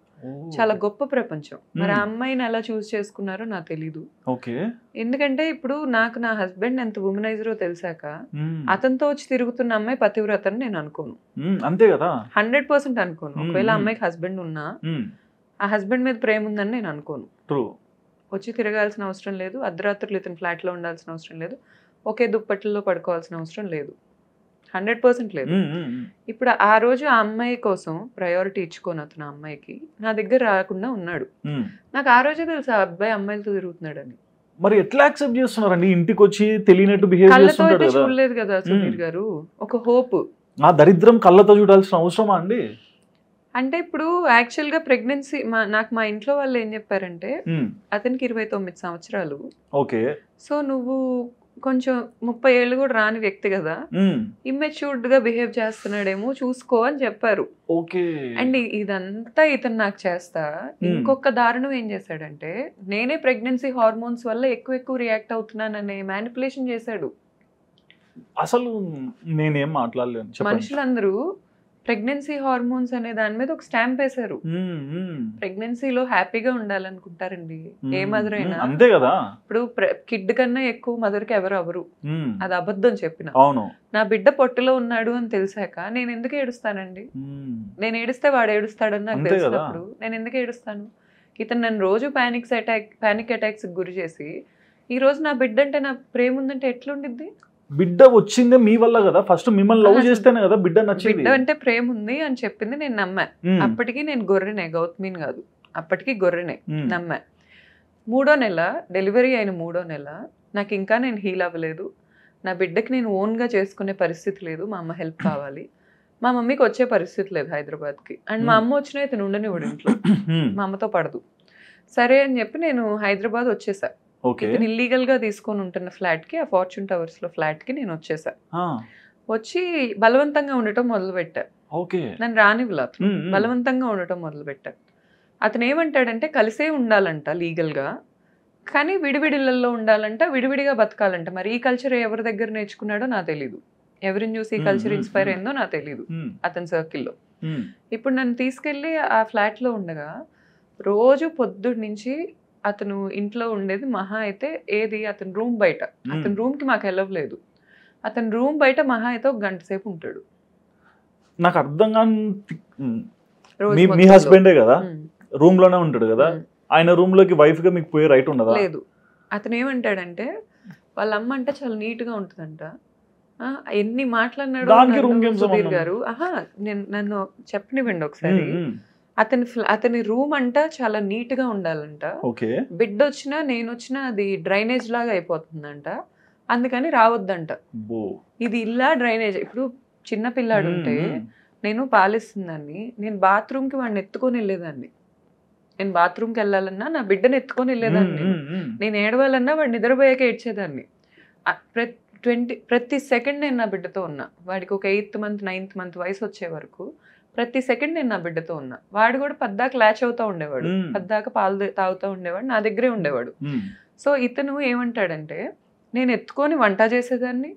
చాలా గొప్ప ప్రపంచం. మరి ఆ అమ్మాయిని ఎలా చూస్ చేసుకున్నారో నాకు తెలీదు. ఓకే. ఎందుకంటే ఇప్పుడు నాకు నా హస్బెండ్ ఎంత ఉమెనైజరో తెలిసాక అతనితో వచ్చి తిరుగుతున్న అమ్మాయి పతివ్రత అని నేను అనుకోను. అంతే కదా, 100% అనుకోను. ఒకవేళ అమ్మాయికి హస్బెండ్ ఉన్నా ఆ హస్బెండ్ మీద ప్రేమ ఉందని నేను అనుకోను. వచ్చి తిరగాల్సిన అవసరం లేదు, అర్ధరాత్రులు ఇతను ఫ్లాట్ లో ఉండాల్సిన అవసరం లేదు, ఒకే దుప్పట్లలో పడుకోవాల్సిన అవసరం లేదు. 100% లేదు. ఇప్పుడు ఆ రోజు ఆ అమ్మాయి కోసం ప్రయారిటీ ఇచ్చుకోను అతను ఆ అమ్మాయికి నా దగ్గర రాకుండా ఉన్నాడు. నాకు ఆ రోజే తెలుసు ఆ అబ్బాయి అమ్మాయిలతో తిరుగుతున్నాడు అని. మరి ఎట్లా యాక్సెప్ట్ చేస్తున్నారండి? ఇంటికి వచ్చి తెలియనట్టు బిహేవ్ చేస్తుంటాడు కదా. చూడలేదు కదా సుధీర్ గారు, ఒక హోప్. ఆ దరిద్రం కళ్ళతో చూడాల్సిన అవసరమా అండి? అంటే ఇప్పుడు యాక్చువల్ గా ప్రెగ్నెన్సీ నాకు మా ఇంట్లో వాళ్ళు ఏం చెప్పారంటే అతనికి 29 సంవత్సరాలు. ఓకే. సో నువ్వు కొంచెం 30 ఏళ్ళు కూడా రాని వ్యక్తి కదా, ఇమ్మెచ్యూర్డ్ గా బిహేవ్ చేస్తున్నాడేమో చూసుకో అని చెప్పారు. ఓకే. అండ్ ఇదంతా ఇతను నాకు చేస్తా ఇంకొక దారుణం ఏం చేశాడంటే నేనే ప్రెగ్నెన్సీ హార్మోన్స్ వల్ల ఎక్కువ రియాక్ట్ అవుతున్నాననే మ్యానిపులేషన్ చేశాడు. అసలు నేనేం మాట్లాడలేను. మనుషులందరూ ప్రెగ్నెన్సీ హార్మోన్స్ అనే దాని మీద ఒక స్టాంప్ వేశారు. ప్రెగ్నెన్సీలో హ్యాపీగా ఉండాలనుకుంటారండి ఏ మదర్ అయినా, అంతే కదా. ఇప్పుడు కిడ్ కన్నా ఎక్కువ మదర్ కి ఎవరు అవరు, అది అబద్ధం చెప్పిన. నా బిడ్డ పొట్టులో ఉన్నాడు అని తెలిసాక నేను ఎందుకు ఏడుస్తానండి? నేను ఏడిస్తే వాడు ఏడుస్తాడని నాకు తెలిసినప్పుడు నేను ఎందుకు ఏడుస్తాను? ఇతను నన్ను రోజు పానిక్ అటాక్స్ గురి చేసి ఈ రోజు నా బిడ్డ అంటే నా ప్రేమ ఉందంటే ఎట్లుండిద్ది? బిడ్డ వచ్చిందే మీ వల్ల కదా, ఫస్ట్ మిమ్మల్ని లవ్ చేస్తేనే కదా బిడ్డ నచ్చింది. బిడ్డ అంటే ప్రేమ ఉంది అని చెప్పింది, నేను నమ్మా. అప్పటికి నేను గొర్రెనే, గౌతమిని కాదు, అప్పటికి గొర్రెనే నమ్మా. 3వ నెల డెలివరీ అయిన 3వ నెల నాకు ఇంకా నేను హీల్ అవ్వలేదు. నా బిడ్డకి నేను ఓన్గా చేసుకునే పరిస్థితి లేదు, మా అమ్మ హెల్ప్ కావాలి. మా మమ్మీకి వచ్చే పరిస్థితి లేదు హైదరాబాద్కి. అండ్ మా అమ్మ వచ్చినా ఇతను ఉండనివాడు ఇంట్లో, మా అమ్మతో పడదు. సరే అని చెప్పి నేను హైదరాబాద్ వచ్చేసా. ఇతను ఇల్లీగల్ గా తీసుకొని ఉంటున్న ఫ్లాట్ కి, ఆ ఫార్చ్యూన్ టవర్స్ లో ఫ్లాట్ కి నేను వచ్చేసా. వచ్చి బలవంతంగా ఉండటం మొదలు పెట్టా. నన్ను రానివ్వలా, బలవంతంగా ఉండటం మొదలు పెట్టా. అతను ఏమంటాడంటే కలిసే ఉండాలంట లీగల్ గా, కానీ విడివిడిళ్ళల్లో ఉండాలంట, విడివిడిగా బతకాలంట. మరి ఈ కల్చర్ ఎవరి దగ్గర నేర్చుకున్నాడో నాకు తెలీదు, ఎవరిని చూసి ఈ కల్చర్ ఇన్స్పైర్ అయిందో నాకు తెలీదు అతని సర్కిల్లో. ఇప్పుడు నన్ను తీసుకెళ్లి ఆ ఫ్లాట్ లో ఉండగా రోజు పొద్దున్న నుంచి అతను ఇంట్లో ఉండేది మహా అయితే ఏది అతని రూమ్ బయట. అతని రూమ్ కి మాకు వెళ్ళలేదు. అతని రూమ్ బయట మహా అయితే 1 గంట సేపు ఉంటాడు. నాకు అర్థం కాని, మీ హస్బెండే కదా రూమ్ లోనే ఉంటాడు కదా, ఆయన రూమ్ లోకి వైఫ్ గా మీకు పోయే రైట్ ఉండదా? లేదు. అతను ఏమంటాడంటే వాళ్ళ అమ్మ అంటే చాలా నీట్ గా ఉంటుందంట. ఎన్ని మాట్లాడినాడు సుధీర్ గారు. నన్ను చెప్పనివ్వండి ఒకసారి. అతని రూమ్ అంట చాలా నీట్ గా ఉండాలంట. బిడ్డ వచ్చినా నేను వచ్చినా అది డ్రైనేజ్ లాగా అయిపోతుందంట, అందుకని రావద్దంట. ఇది ఇలా డ్రైనేజ్. ఇప్పుడు చిన్న పిల్లాడు ఉంటే నేను పాలిస్తుందాన్ని, నేను బాత్రూమ్ కి వాడిని ఎత్తుకొని వెళ్ళేదాన్ని. నేను బాత్రూమ్కి వెళ్ళాలన్నా నా బిడ్డను ఎత్తుకొని వెళ్ళేదాన్ని. నేను ఏడవాలన్నా వాడు నిద్రపోయాక ఏడ్చేదాన్ని. ప్రతి సెకండ్ నేను నా బిడ్డతో ఉన్నా. వాడికి ఒక 8th మంత్ 9th మంత్ వయసు వచ్చే వరకు ప్రతి సెకండ్ నేను నా బిడ్డతో ఉన్నా. వాడు కూడా పద్దాక లాచ్ అవుతా ఉండేవాడు, పద్దాక పాలు తాగుతూ ఉండేవాడు, నా దగ్గరే ఉండేవాడు. సో ఇతను ఏమంటాడంటే నేను ఎత్తుకొని వంట చేసేదాన్ని,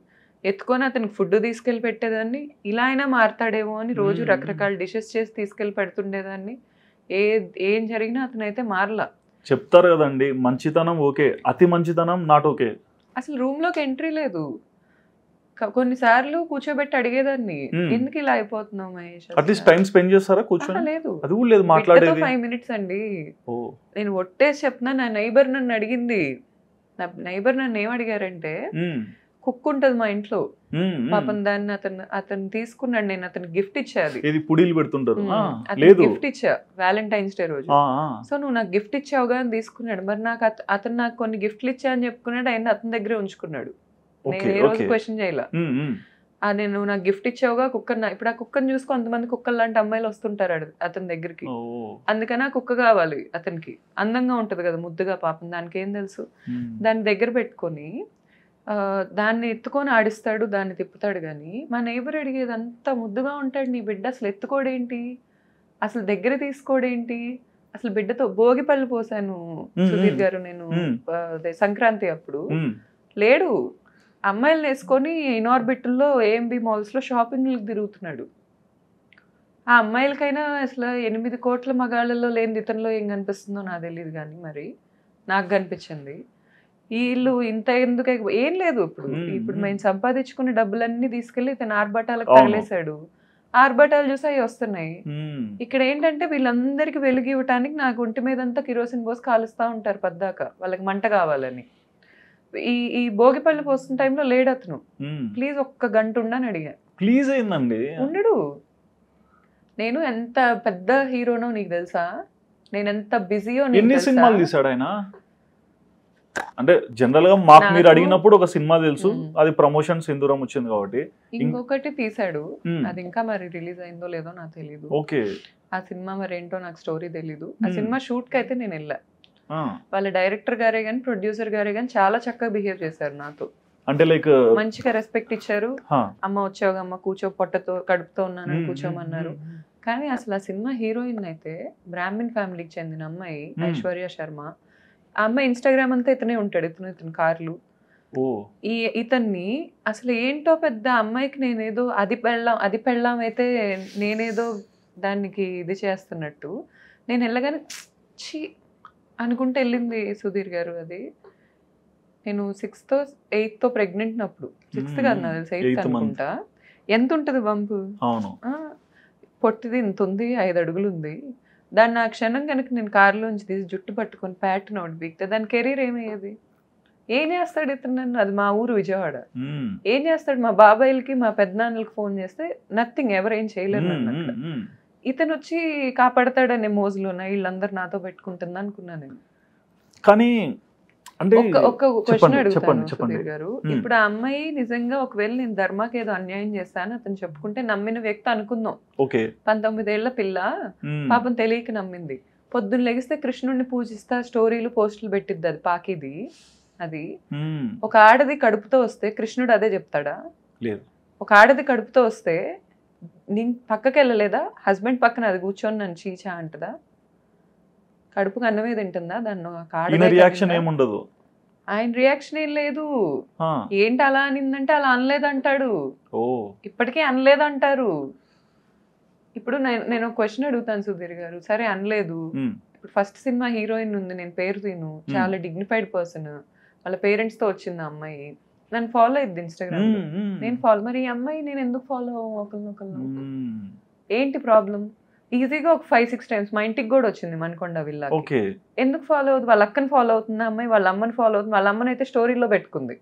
ఎత్తుకొని అతనికి ఫుడ్ తీసుకెళ్ళి పెట్టేదాన్ని, ఇలా అయినా మారుతాడేమో అని రోజు రకరకాల డిషెస్ చేసి తీసుకెళ్ళి పెడుతుండేదాన్ని. ఏం జరిగినా అతనైతే మారలా. చెప్తారు కదండి, మంచితనం ఓకే, అతి మంచితనం నాట్ ఓకే. అసలు రూమ్ లోకి ఎంట్రీ లేదు. కొన్నిసార్లు కూర్చోబెట్టి అడిగేదాన్ని, ఎందుకు ఇలా అయిపోతున్నావు మహేష్? అట్లీస్ట్ టైం స్పెండ్ చేస్తారా కూర్చొని? లేదు, అది కూడా లేదు, మాట్లాడేది 5 minutes అండి. నేను ఒట్టేసి చెప్తున్నా. నా నైబర్ నన్ను అడిగింది. నా నైబర్ నన్ను ఏం అడిగారంటే, కుక్ ఉంటది మా ఇంట్లో పాపం, దాన్ని అతను తీసుకున్నాడు, నేను అతనికి గిఫ్ట్ ఇచ్చా. అది పుడీలు పెడుతుంటారు, గిఫ్ట్ ఇచ్చా వ్యాలంటైన్స్ డే రోజు. సో నువ్వు నాకు గిఫ్ట్ ఇచ్చావుగా అని తీసుకున్నాడు. మరి అతను నాకు కొన్ని గిఫ్ట్లు ఇచ్చా అని చెప్పుకున్నాడు, ఆయన అతని దగ్గరే ఉంచుకున్నాడు. నేను ఏ రోజు క్వశ్చన్ చేయలే. నేను నాకు గిఫ్ట్ ఇచ్చావుగా కుక్కర్, ఇప్పుడు ఆ కుక్కర్ని చూసి కొంతమంది కుక్కర్ లాంటి అమ్మాయిలు వస్తుంటారు అతని దగ్గరికి. అందుకని ఆ కుక్క కావాలి అతనికి, అందంగా ఉంటది కదా ముద్దుగా, పాపం దానికి ఏం తెలుసు. దాన్ని దగ్గర పెట్టుకొని దాన్ని ఎత్తుకొని ఆడిస్తాడు, దాన్ని తిప్పుతాడు. కానీ మా నైబర్ అడిగేది, అంత ముద్దుగా ఉంటాడు నీ బిడ్డ, అసలు ఎత్తుకోడేంటి, అసలు దగ్గర తీసుకోడేంటి, అసలు బిడ్డతో భోగిపళ్ళు పోసాను సుధీర్ గారు నేను సంక్రాంతి అప్పుడు. లేడు, అమ్మాయిలు వేసుకొని ఇనార్బిట్లో AMB మాల్స్ లో షాపింగ్లకు తిరుగుతున్నాడు. ఆ అమ్మాయిలకైనా అసలు 8 కోట్ల మగాళ్ళలో లేని ఇతనిలో ఏం కనిపిస్తుందో నాకు తెలియదు కానీ మరి నాకు కనిపించింది. వీళ్ళు ఇంత ఎందుకు ఏం లేదు. ఇప్పుడు మేము సంపాదించుకున్న డబ్బులన్నీ తీసుకెళ్లి ఇతను ఆర్భటాలకు తగిలేశాడు. ఆర్భటాలు చూసి అవి వస్తున్నాయి. ఇక్కడ ఏంటంటే వీళ్ళందరికీ వెలుగు ఇవ్వటానికి నాకు ఒంటి మీద అంతా కిరోసిన్ పోసి కాలుస్తా ఉంటారు పద్దాక, వాళ్ళకి మంట కావాలని. ఈ భోగిపళ్ళు పోస్తున్న టైంలో లేడు అతను. ప్లీజ్ ఒక్క గంట ఉండని అడిగా. ప్లీజ్ అయిందండి. ఉండడు. నేను ఎంత పెద్ద హీరోనో నీకు తెలుసా, నేను ఎంత బిజీయో. ఎన్ని సినిమాలు తీసాడు ఆయన? అంటే జనరల్ గా మాకు మీరు అడిగినప్పుడు ఒక సినిమా తెలుసు, అది ప్రమోషన్ సింధూరం వచ్చింది కాబట్టి. ఇంకొకటి తీసాడు, అది ఇంకా మరి రిలీజ్ అయిందో లేదో నాకు తెలియదు. ఓకే, ఆ సినిమా మరి ఏంటో నాకు స్టోరీ తెలీదు. ఆ సినిమా షూట్ కి అయితే నేను వెళ్ళా. వాళ్ళ డైరెక్టర్ గారే గాని ప్రొడ్యూసర్ గారే గాని చాలా చక్కగా బిహేవ్ చేశారు నాతో. అంటే లైక్ మంచిగా రెస్పెక్ట్ ఇచ్చారు. అమ్మ వచ్చావు, అమ్మ కూర్చో, పొట్టతో కడుపుతో ఉన్నాను కూర్చోమన్నారు. కానీ అసలు ఆ సినిమా హీరోయిన్ అయితే బ్రాహ్మణ్ ఫ్యామిలీకి చెందిన అమ్మాయి ఐశ్వర్య శర్మ. ఆ అమ్మాయి ఇన్స్టాగ్రామ్ అంతా ఇతనే ఉంటాడు, ఇతను కార్లు. ఇతన్ని అసలు ఏంటో పెద్ద అమ్మాయికి నేనేదో అది పెళ్ళాం అయితే నేనేదో దానికి ఇది చేస్తున్నట్టు నేను వెళ్ళగానే ఛీ అనుకుంటే వెళ్ళింది సుధీర్ గారు. అది నేను 6th or 8th ప్రెగ్నెంట్ అప్పుడు, 6th కాదు నాకు తెలిసి 8th అనుకుంటా. ఎంత ఉంటుంది వంపు? పొట్టిది ఇంత ఉంది, 5 అడుగులు ఉంది. దాన్ని ఆ క్షణం కనుక నేను కారులోంచి తీసి జుట్టు పట్టుకొని ప్యాటర్న్ ఒకటి బీక్తే దాని కెరీర్ ఏమయ్యేది? ఏం చేస్తాడు ఇతను నన్ను? అది మా ఊరు విజయవాడ. ఏం చేస్తాడు? మా బాబాయిలకి మా పెద్దనాన్నలకి ఫోన్ చేస్తే నథింగ్, ఎవరేం చేయలేరు నన్ను అక్కడ. ఇతను వచ్చి కాపాడతాడనే మోజులోన వీళ్ళందరూ నాతో పెట్టుకుంటుంది అనుకున్నా నేను. కానీ అంటే ఒక క్వశ్చన్ అడుగుతాను సుధీర్ గారు. ఇప్పుడు ఆ అమ్మాయి నిజంగా ఒకవేళ నేను ధర్మాకి ఏదో అన్యాయం చేస్తాను అతను చెప్పుకుంటే నమ్మిన వ్యక్తి అనుకుందాం. 19 ఏళ్ల పిల్ల పాపం తెలియక నమ్మింది. పొద్దున్న లెగిస్తే కృష్ణుడిని పూజిస్తా స్టోరీలు పోస్టులు పెట్టిద్ది, అది పాకిది. అది ఒక ఆడది కడుపుతో వస్తే కృష్ణుడు అదే చెప్తాడా? లేదు. ఒక ఆడది కడుపుతో వస్తే నీ పక్కకి వెళ్ళలేదా? హస్బెండ్ పక్కన అది కూర్చొని నన్ను చీచా అంటదా? కడుపుకి అన్నమే తింటుందా? దాన్ని రియాక్షన్ ఏముండదు. ఆయన రియాక్షన్ ఏం లేదు. ఏంటి అలా అనిందంటే అలా అనలేదంటాడు. ఇప్పటికే అనలేదంటారు. ఇప్పుడు నేను ఒక క్వశ్చన్ అడుగుతాను సుధీర్ గారు. సరే అనలేదు, ఇప్పుడు ఫస్ట్ సినిమా హీరోయిన్ ఉంది, నేను పేరు తిను, చాలా డిగ్నిఫైడ్ పర్సన్, వాళ్ళ పేరెంట్స్ తో వచ్చింది ఆ అమ్మాయి, నన్ను ఫాలో అయ్యింది ఇన్స్టాగ్రామ్ లో, నేను ఫాలో. మరి ఈ అమ్మాయి నేను ఎందుకు ఫాలో ఒకరినొకరు? ఏంటి ప్రాబ్లం? ఈజీగా ఒక 5-6 times మా ఇంటికి కూడా వచ్చింది మణికొండ విల్లా. ఎందుకు ఫాలో అవుతుంది? వాళ్ళ అక్కని ఫాలో అవుతుంది అమ్మాయి, వాళ్ళ అమ్మని ఫాలో అవుతుంది, వాళ్ళ అమ్మని అయితే స్టోరీలో పెట్టుకుంది.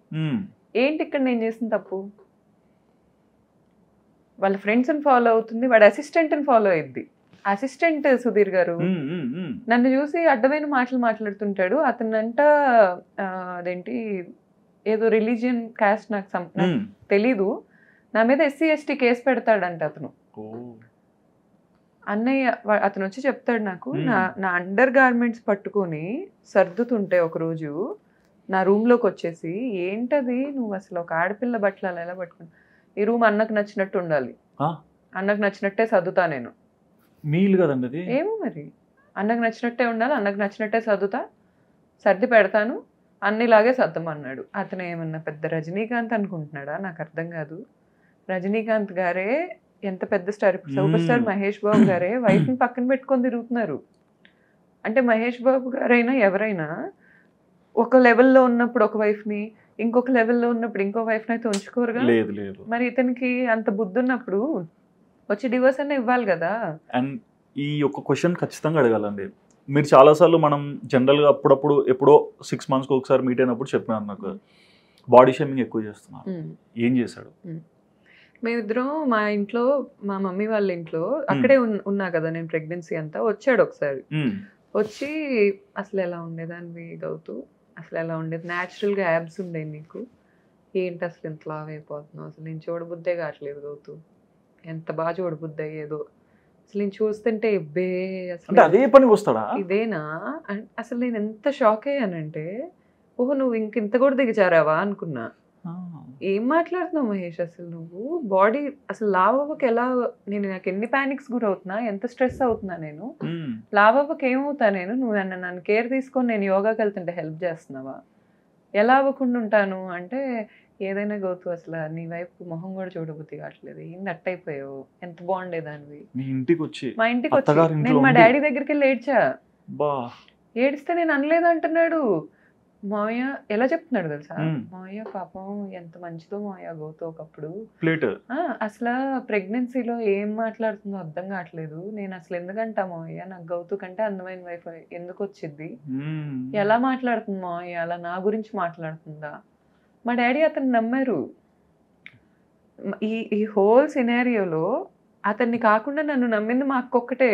ఏంటి ఇక్కడ నేను చేసిన తప్పు? వాళ్ళ ఫ్రెండ్స్ ని ఫాలో అవుతుంది, వాడి అసిస్టెంట్ ని ఫాలో అయ్యిద్ది. అసిస్టెంట్ సుధీర్ గారు నన్ను చూసి అడ్డమైన మాటలు మాట్లాడుతుంటాడు. అతనంట అదేంటి ఏదో రిలీజియన్ క్యాస్ట్ నాకు తెలీదు, నా మీద SC/ST కేసు పెడతాడంట అతను. అన్నయ్య అతను వచ్చి చెప్తాడు నాకు, నా అండర్ గార్మెంట్స్ పట్టుకొని సర్దుతుంటే ఒకరోజు నా రూమ్లోకి వచ్చేసి, ఏంటది నువ్వు అసలు ఒక ఆడపిల్ల బట్టలు అలా ఎలా పట్టుకుని, ఈ రూమ్ అన్నకు నచ్చినట్టు ఉండాలి, అన్నకు నచ్చినట్టే సర్దుతా నేను. మీలు కదండి ఏమో మరి, అన్నకు నచ్చినట్టే ఉండాలి, అన్నకు నచ్చినట్టే సర్దుతా, సర్ది పెడతాను, అన్నిలాగే సర్దమన్నాడు. అతను ఏమన్నా పెద్ద రజనీకాంత్ అనుకుంటున్నాడా? నాకు అర్థం కాదు. రజనీకాంత్ గారే ఎంత పెద్ద స్టార్, ఇప్పుడు సూపర్ స్టార్ మహేష్ బాబు గారే వైఫ్ ని పక్కన పెట్టుకొని తిరుగుతున్నారు. అంటే మహేష్ బాబు గారైనా ఎవరైనా ఒక లెవెల్లో ఉన్నప్పుడు ఒక వైఫ్ ని, ఇంకొక లెవెల్లో ఉన్నప్పుడు ఇంకో వైఫ్ ని అయితే ఉంచుకోరుగా. మరి ఇతనికి అంత బుద్ధి ఉన్నప్పుడు వచ్చి డివోర్స్ అన్న ఇవ్వాలి కదా. అండ్ ఈ ఒక క్వశ్చన్ ఖచ్చితంగా అడగాలండి. మీరు చాలాసార్లు మనం జనరల్గా అప్పుడప్పుడు ఎప్పుడో 6 monthsకి ఒకసారి మీట్ అయినప్పుడు చెప్పినారు నాకు, బాడీ షేమింగ్ ఎక్కువ చేస్తున్నారు. ఏం చేశాడు? మేమిద్దరం మా ఇంట్లో, మా మమ్మీ వాళ్ళ ఇంట్లో అక్కడే ఉన్నా కదా నేను ప్రెగ్నెన్సీ అంతా, వచ్చాడు ఒకసారి. వచ్చి అసలు ఎలా ఉండేదాన్ని గౌతు, అసలు ఎలా ఉండేది, న్యాచురల్గా యాబ్స్ ఉండేవి నీకు, ఏంటి అసలు ఇంత లావ్ అయిపోతున్నావు, అసలు నేను చూడబుద్దే కావట్లేదు గౌతు, ఎంత బాగా చూడబుద్ది అయ్యేదో, అసలు నేను చూస్తుంటే ఇబ్బే అసలు అదే పని వస్తాడా ఇదేనా. అసలు నేను ఎంత షాక్ అయ్యానంటే, ఓహో నువ్వు ఇంత కూడా దిగజారావా అనుకున్నా. ఏం మాట్లాడుతున్నావు మహేష్, అసలు నువ్వు బాడీ అసలు లావ్ అవ్వక ఎలా, నాకు ఎన్ని ప్యానిక్స్ గురవుతున్నా, ఎంత స్ట్రెస్ అవుతున్నా నేను, లావ్ అవ్వక ఏమవుతా నేను, నువ్వు నన్ను కేర్ తీసుకొని నేను యోగాకి వెళ్తుంటే హెల్ప్ చేస్తున్నావా, ఎలా అవ్వకుండా ఉంటాను అంటే, ఏదైనా గౌతు అసలు నీ వైపు మొహం కూడా చూడబుద్ధి కావట్లేదు, ఏంది అట్టయిపోయావు, ఎంత బాగుండేదానివి. మీ ఇంటికి వచ్చి మా ఇంటికి వచ్చి అత్తగారింట్లో నేను మా ఉండి? డాడీ దగ్గరికి వెళ్ళి ఏడ్చా. బా ఏడిస్తే నేను అనలేదు అంటున్నాడు. మావయ్య ఎలా చెప్తున్నాడు తెలుసా, మ్మ్. మావయ్య పాపం ఎంత మంచిదో మావయ్య గౌతు ఒకప్పుడు, ప్లేట్ అసలు ప్రెగ్నెన్సీలో ఏం మాట్లాడుతుందో అర్థం కావట్లేదు, నేను అసలు ఎందుకంటా మావయ్య, నాకు గౌతు కంటే అందమైన వైఫ్ ఎందుకు వచ్చింది, ఎలా మాట్లాడుతుంది మావయ్య, అలా నా గురించి మాట్లాడుతుందా. మా డాడీ అతను నమ్మారు. ఈ ఈ హోల్ సినారియోలో అతన్ని కాకుండా నన్ను నమ్మింది మా అక్క ఒక్కటే.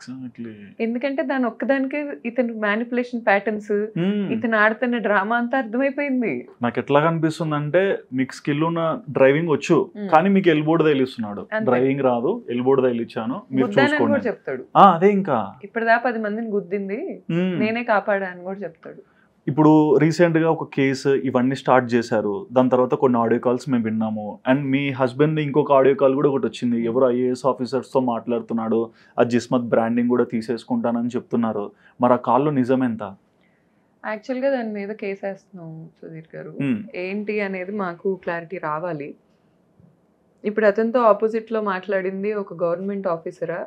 ఎగ్జాక్ట్లీ. ఎందుకంటే దాని ఒక్కదానికే ఇతను మ్యానిపులేషన్ ప్యాటర్న్స్, ఇతను ఆడుతున్న డ్రామా అంతా అర్థమైపోయింది. నాకు ఎట్లా కనిపిస్తుంది అంటే మీకు స్కిల్ ఉన్న డ్రైవింగ్ వచ్చు, కానీ మీకు ఎల్బోర్డ్ తగిలిస్తున్నాడు. అంతే. డ్రైవింగ్ రాదు, ఎల్బోర్డ్ తగిలిచ్చాను, మీరు గుద్దానని కూడా చూసుకోండి. చెప్తాడు. అదే ఇంకా ఇప్పటిదా 10 మందిని గుద్దింది నేనే కాపాడా అని కూడా చెప్తాడు. ఇప్పుడు రీసెంట్ గా ఒక కేసు ఇవన్నీ స్టార్ట్ చేశారు, దాని తర్వాత కొన్ని ఆడియో కాల్స్ మేము విన్నాము. అండ్ మీ హస్బెండ్ ఇంకొక ఆడియో కాల్ కూడా ఒకటి వచ్చింది, ఎవరు ఐఏఎస్ ఆఫీసర్స్ తో మాట్లాడుతున్నాడు, ఆ జిస్మత్ బ్రాండింగ్ కూడా తీసేసుకుంటానని చెప్తున్నారు. మరి ఆ కాల్లో నిజం ఎంత? యాక్చువల్గా దాని మీద కేసు వేస్తున్నాం సుధీర్ గారు. ఏంటి అనేది మాకు క్లారిటీ రావాలి. ఇప్పుడు అతనితో ఆపోజిట్లో మాట్లాడింది ఒక గవర్నమెంట్ ఆఫీసరా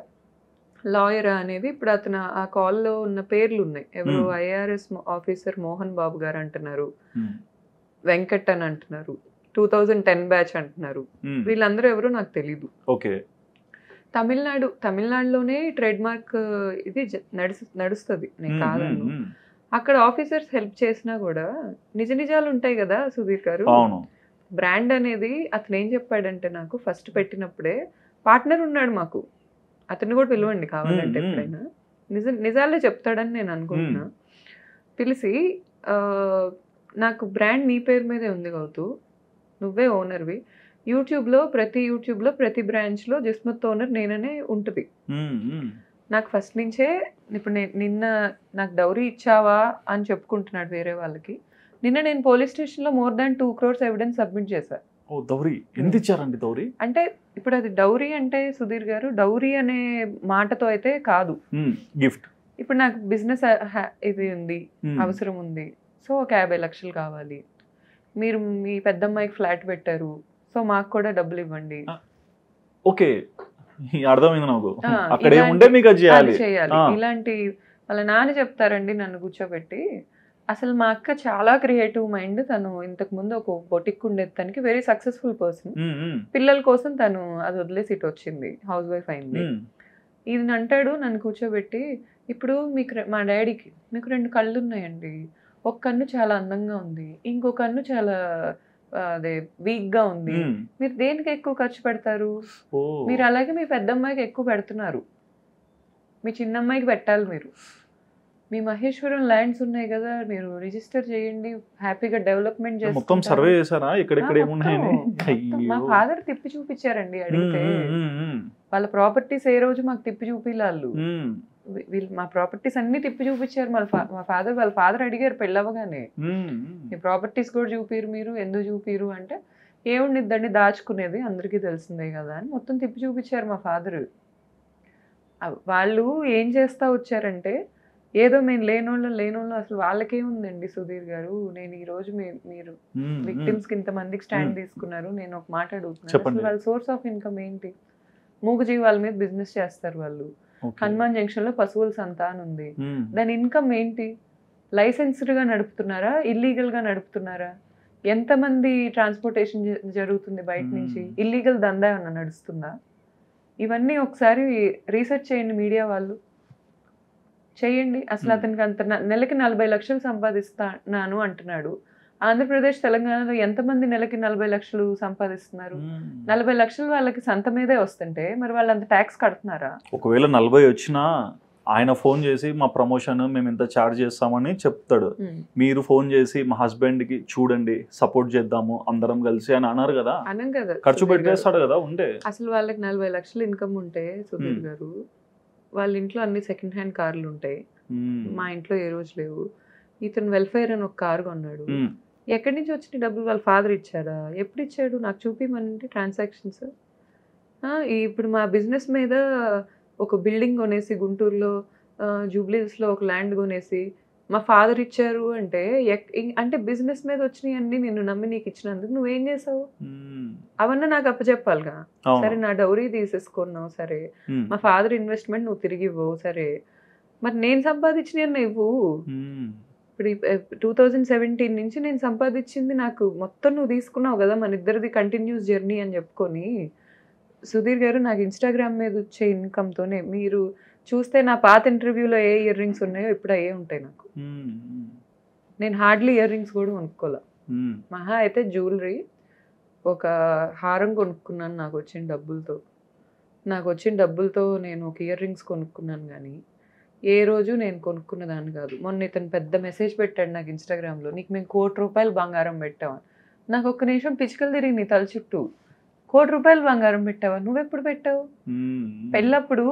లాయరా అనేది ఇప్పుడు అతను ఆ కాల్లో ఉన్న పేర్లు ఉన్నాయి. ఎవరు ఐఆర్ఎస్ ఆఫీసర్ మోహన్ బాబు గారు అంటున్నారు, వెంకట్ అని అంటున్నారు, 2010 బ్యాచ్ అంటున్నారు. వీళ్ళందరూ ఎవరో నాకు తెలీదు. ఓకే. తమిళనాడులోనే ట్రేడ్ మార్క్ ఇది నడుస్తుంది, నేను కాదను. అక్కడ ఆఫీసర్స్ హెల్ప్ చేసినా కూడా నిజ నిజాలు ఉంటాయి కదా సుధీర్ గారు. బ్రాండ్ అనేది అతను ఏం చెప్పాడంటే, నాకు ఫస్ట్ పెట్టినప్పుడే పార్ట్నర్ ఉన్నాడు మాకు, అతన్ని కూడా పిలవండి కావాలంటే ఎప్పుడైనా, నిజాలే చెప్తాడని నేను అనుకుంటున్నా. పిలిచి నాకు బ్రాండ్ నీ పేరు మీదే ఉంది గౌతు, నువ్వే ఓనర్వి, యూట్యూబ్లో ప్రతి బ్రాంచ్లో జిస్మత్ ఓనర్ నేననే ఉంటుంది. నాకు ఫస్ట్ నుంచే ఇప్పుడు నిన్న నాకు డౌరీ ఇచ్చావా అని చెప్పుకుంటున్నాడు వేరే వాళ్ళకి. నిన్న నేను పోలీస్ స్టేషన్లో more than 2 crores evidence submit చేశాను. డౌరీ ఎంత ఇచ్చారండి? డౌరీ అంటే ఇప్పుడు అది డౌరీ అంటే సుధీర్ గారు, డౌరీ అనే మాటతో అయితే కాదు, గిఫ్ట్. ఇప్పుడు నాకు బిజినెస్ ఇది ఉంది, అవసరం ఉంది, సో ఒక 50 లక్షలు కావాలి, మీరు మీ పెద్దమ్మాయికి ఫ్లాట్ పెట్టారు, సో మాకు కూడా డబ్బులు ఇవ్వండి. ఓకే, అర్థమైంది నాకు. అక్కడ ఏముంటే మీకు అది చేయాలి. ఇలాంటి వాళ్ళ నాన్న చెప్తారండి నన్ను కూర్చోబెట్టి, అసలు మా అక్క చాలా క్రియేటివ్ మైండ్, తను ఇంతకు ముందు ఒక బొటిక్ ఉండేది, తనకి వెరీ సక్సెస్ఫుల్ పర్సన్, పిల్లల కోసం తను అది వదిలేసి ఇటు వచ్చింది, హౌస్ వైఫ్ అయింది. ఇది అంటాడు నన్ను కూర్చోబెట్టి, ఇప్పుడు మీకు మా డాడీకి మీకు 2 కళ్ళు ఉన్నాయండి, ఒక కన్ను చాలా అందంగా ఉంది, ఇంకో కన్ను చాలా అదే వీక్ గా ఉంది, మీరు దేనికి ఎక్కువ ఖర్చు పెడతారు, మీరు అలాగే మీ పెద్దమ్మాయికి ఎక్కువ పెడుతున్నారు, మీ చిన్నమ్మాయికి పెట్టాలి, మీరు మీ మహేశ్వరం ల్యాండ్స్ ఉన్నాయి కదా, మీరు రిజిస్టర్ చేయండి, హ్యాపీగా డెవలప్మెంట్ చేస్తారు. మొత్తం సర్వే చేశారా ఇక్కడ ఏమున్నాయని? మా ఫాదర్ తిప్పి చూపించారండి, అడిగితే వాళ్ళ ప్రాపర్టీస్ ఏ రోజు మాకు తిప్పి చూపిలాళ్ళు, వీళ్ళు మా ప్రాపర్టీస్ అన్ని తిప్పి చూపించారు. వాళ్ళ ఫాదర్ అడిగారు పెళ్ళవగానే, మీ ప్రాపర్టీస్ కూడా చూపిరు, మీరు ఎందుకు చూపిరు అంటే, ఏముండిద్దండి దాచుకునేది అందరికీ తెలిసిందే కదా అని మొత్తం తిప్పి చూపించారు మా ఫాదర్. వాళ్ళు ఏం చేస్తా వచ్చారంటే, ఏదో మేము లేనోళ్ళు అసలు వాళ్ళకేముందండి సుధీర్ గారు, నేను ఈ రోజు మీరు విక్టిమ్స్ కి ఇంతమందికి స్టాండ్ తీసుకున్నారు, నేను ఒక మాట అడుగుతున్నాను, అసలు వాళ్ళ సోర్స్ ఆఫ్ ఇన్కమ్ ఏంటి? మూగజీవాల మీద బిజినెస్ చేస్తారు వాళ్ళు. హనుమాన్ జంక్షన్ లో పశువుల సంత అని ఉంది, దాని ఇన్కమ్ ఏంటి? లైసెన్స్డ్ గా నడుపుతున్నారా, ఇల్లీగల్ గా నడుపుతున్నారా? ఎంతమంది ట్రాన్స్పోర్టేషన్ జరుగుతుంది బయట నుంచి? ఇల్లీగల్ దందా ఏమన్నా నడుస్తుందా? ఇవన్నీ ఒకసారి రీసెర్చ్ చేయండి మీడియా వాళ్ళు, చేయండి. అసలు అతనికి అంత నెలకి 40 లక్షలు సంపాదిస్తాను అంటున్నాడు. ఆంధ్రప్రదేశ్ తెలంగాణలో ఎంతమంది నెలకి 40 లక్షలు సంపాదిస్తున్నారు? 40 లక్షలు వాళ్ళకి సంత మీదే వస్తుంటే మరి వాళ్ళు అంత ట్యాక్స్ కడుతున్నారా? ఒకవేళ 40 వచ్చినా ఆయన ఫోన్ చేసి మా ప్రమోషన్ మేము ఇంత ఛార్జ్ చేస్తామని చెప్తాడు, మీరు ఫోన్ చేసి మా హస్బెండ్ కి చూడండి సపోర్ట్ చేద్దాము అందరం కలిసి అని అన్నారు కదా, అనం కదా, ఖర్చు పెట్టేస్తాడు కదా. ఉండే అసలు వాళ్ళకి 40 లక్షలు ఇన్కమ్ ఉంటే సుధీర్ గారు, వాళ్ళ ఇంట్లో అన్ని సెకండ్ హ్యాండ్ కార్లు ఉంటాయి, మా ఇంట్లో ఏ రోజు లేవు. ఇతను వెల్ఫేర్ అని ఒక కారు కొన్నాడు, ఎక్కడి నుంచి వచ్చిన డబ్బులు వాళ్ళ ఫాదర్ ఇచ్చాడా? ఎప్పుడు ఇచ్చాడు? నాకు చూపిమనంటే ట్రాన్సాక్షన్స్. ఇప్పుడు మా బిజినెస్ మీద ఒక బిల్డింగ్ కొనేసి గుంటూరులో, జూబ్లీస్లో ఒక ల్యాండ్ కొనేసి మా ఫాదర్ ఇచ్చారు అంటే అంటే బిజినెస్ మీద వచ్చినాయి అన్ని నిన్ను నమ్మి నీకు ఇచ్చినందుకు నువ్వేం చేసావు అవన్నీ నాకు అప్పచెప్పాలిగా. సరే నా డౌరీ తీసేసుకున్నావు సరే, మా ఫాదర్ ఇన్వెస్ట్మెంట్ నువ్వు తిరిగి ఇవ్వవు సరే, మరి నేను సంపాదించిన నువ్వు ఇప్పుడు 2017 నుంచి నేను సంపాదించింది నాకు మొత్తం నువ్వు తీసుకున్నావు కదా, మన ఇద్దరిది కంటిన్యూస్ జర్నీ అని చెప్పుకొని. సుధీర్ గారు నాకు ఇన్స్టాగ్రామ్ మీద వచ్చే ఇన్కమ్తోనే మీరు చూస్తే నా పాత ఇంటర్వ్యూలో ఏ ఇయర్ రింగ్స్ ఉన్నాయో ఇప్పుడు అయ్యే ఉంటాయి నాకు. నేను హార్డ్లీ ఇయర్ రింగ్స్ కూడా కొనుక్కోలే, మహా అయితే జ్యువెలరీ ఒక హారం కొనుక్కున్నాను నాకు వచ్చిన డబ్బులతో నేను ఒక ఇయర్ రింగ్స్ కొనుక్కున్నాను. కానీ ఏ రోజు నేను కొనుక్కున్న దాన్ని కాదు. మొన్న ఇతను పెద్ద మెసేజ్ పెట్టాడు నాకు ఇన్స్టాగ్రామ్లో, నీకు మేము ₹1,00,00,000 బంగారం పెట్టావా. నాకు ఒక్క నిమిషం పిచ్చుకలు తిరిగి నీ తల చుట్టూ. ₹1,00,00,000 బంగారం పెట్టావా, నువ్వెప్పుడు పెట్టావు? పెళ్ళప్పుడు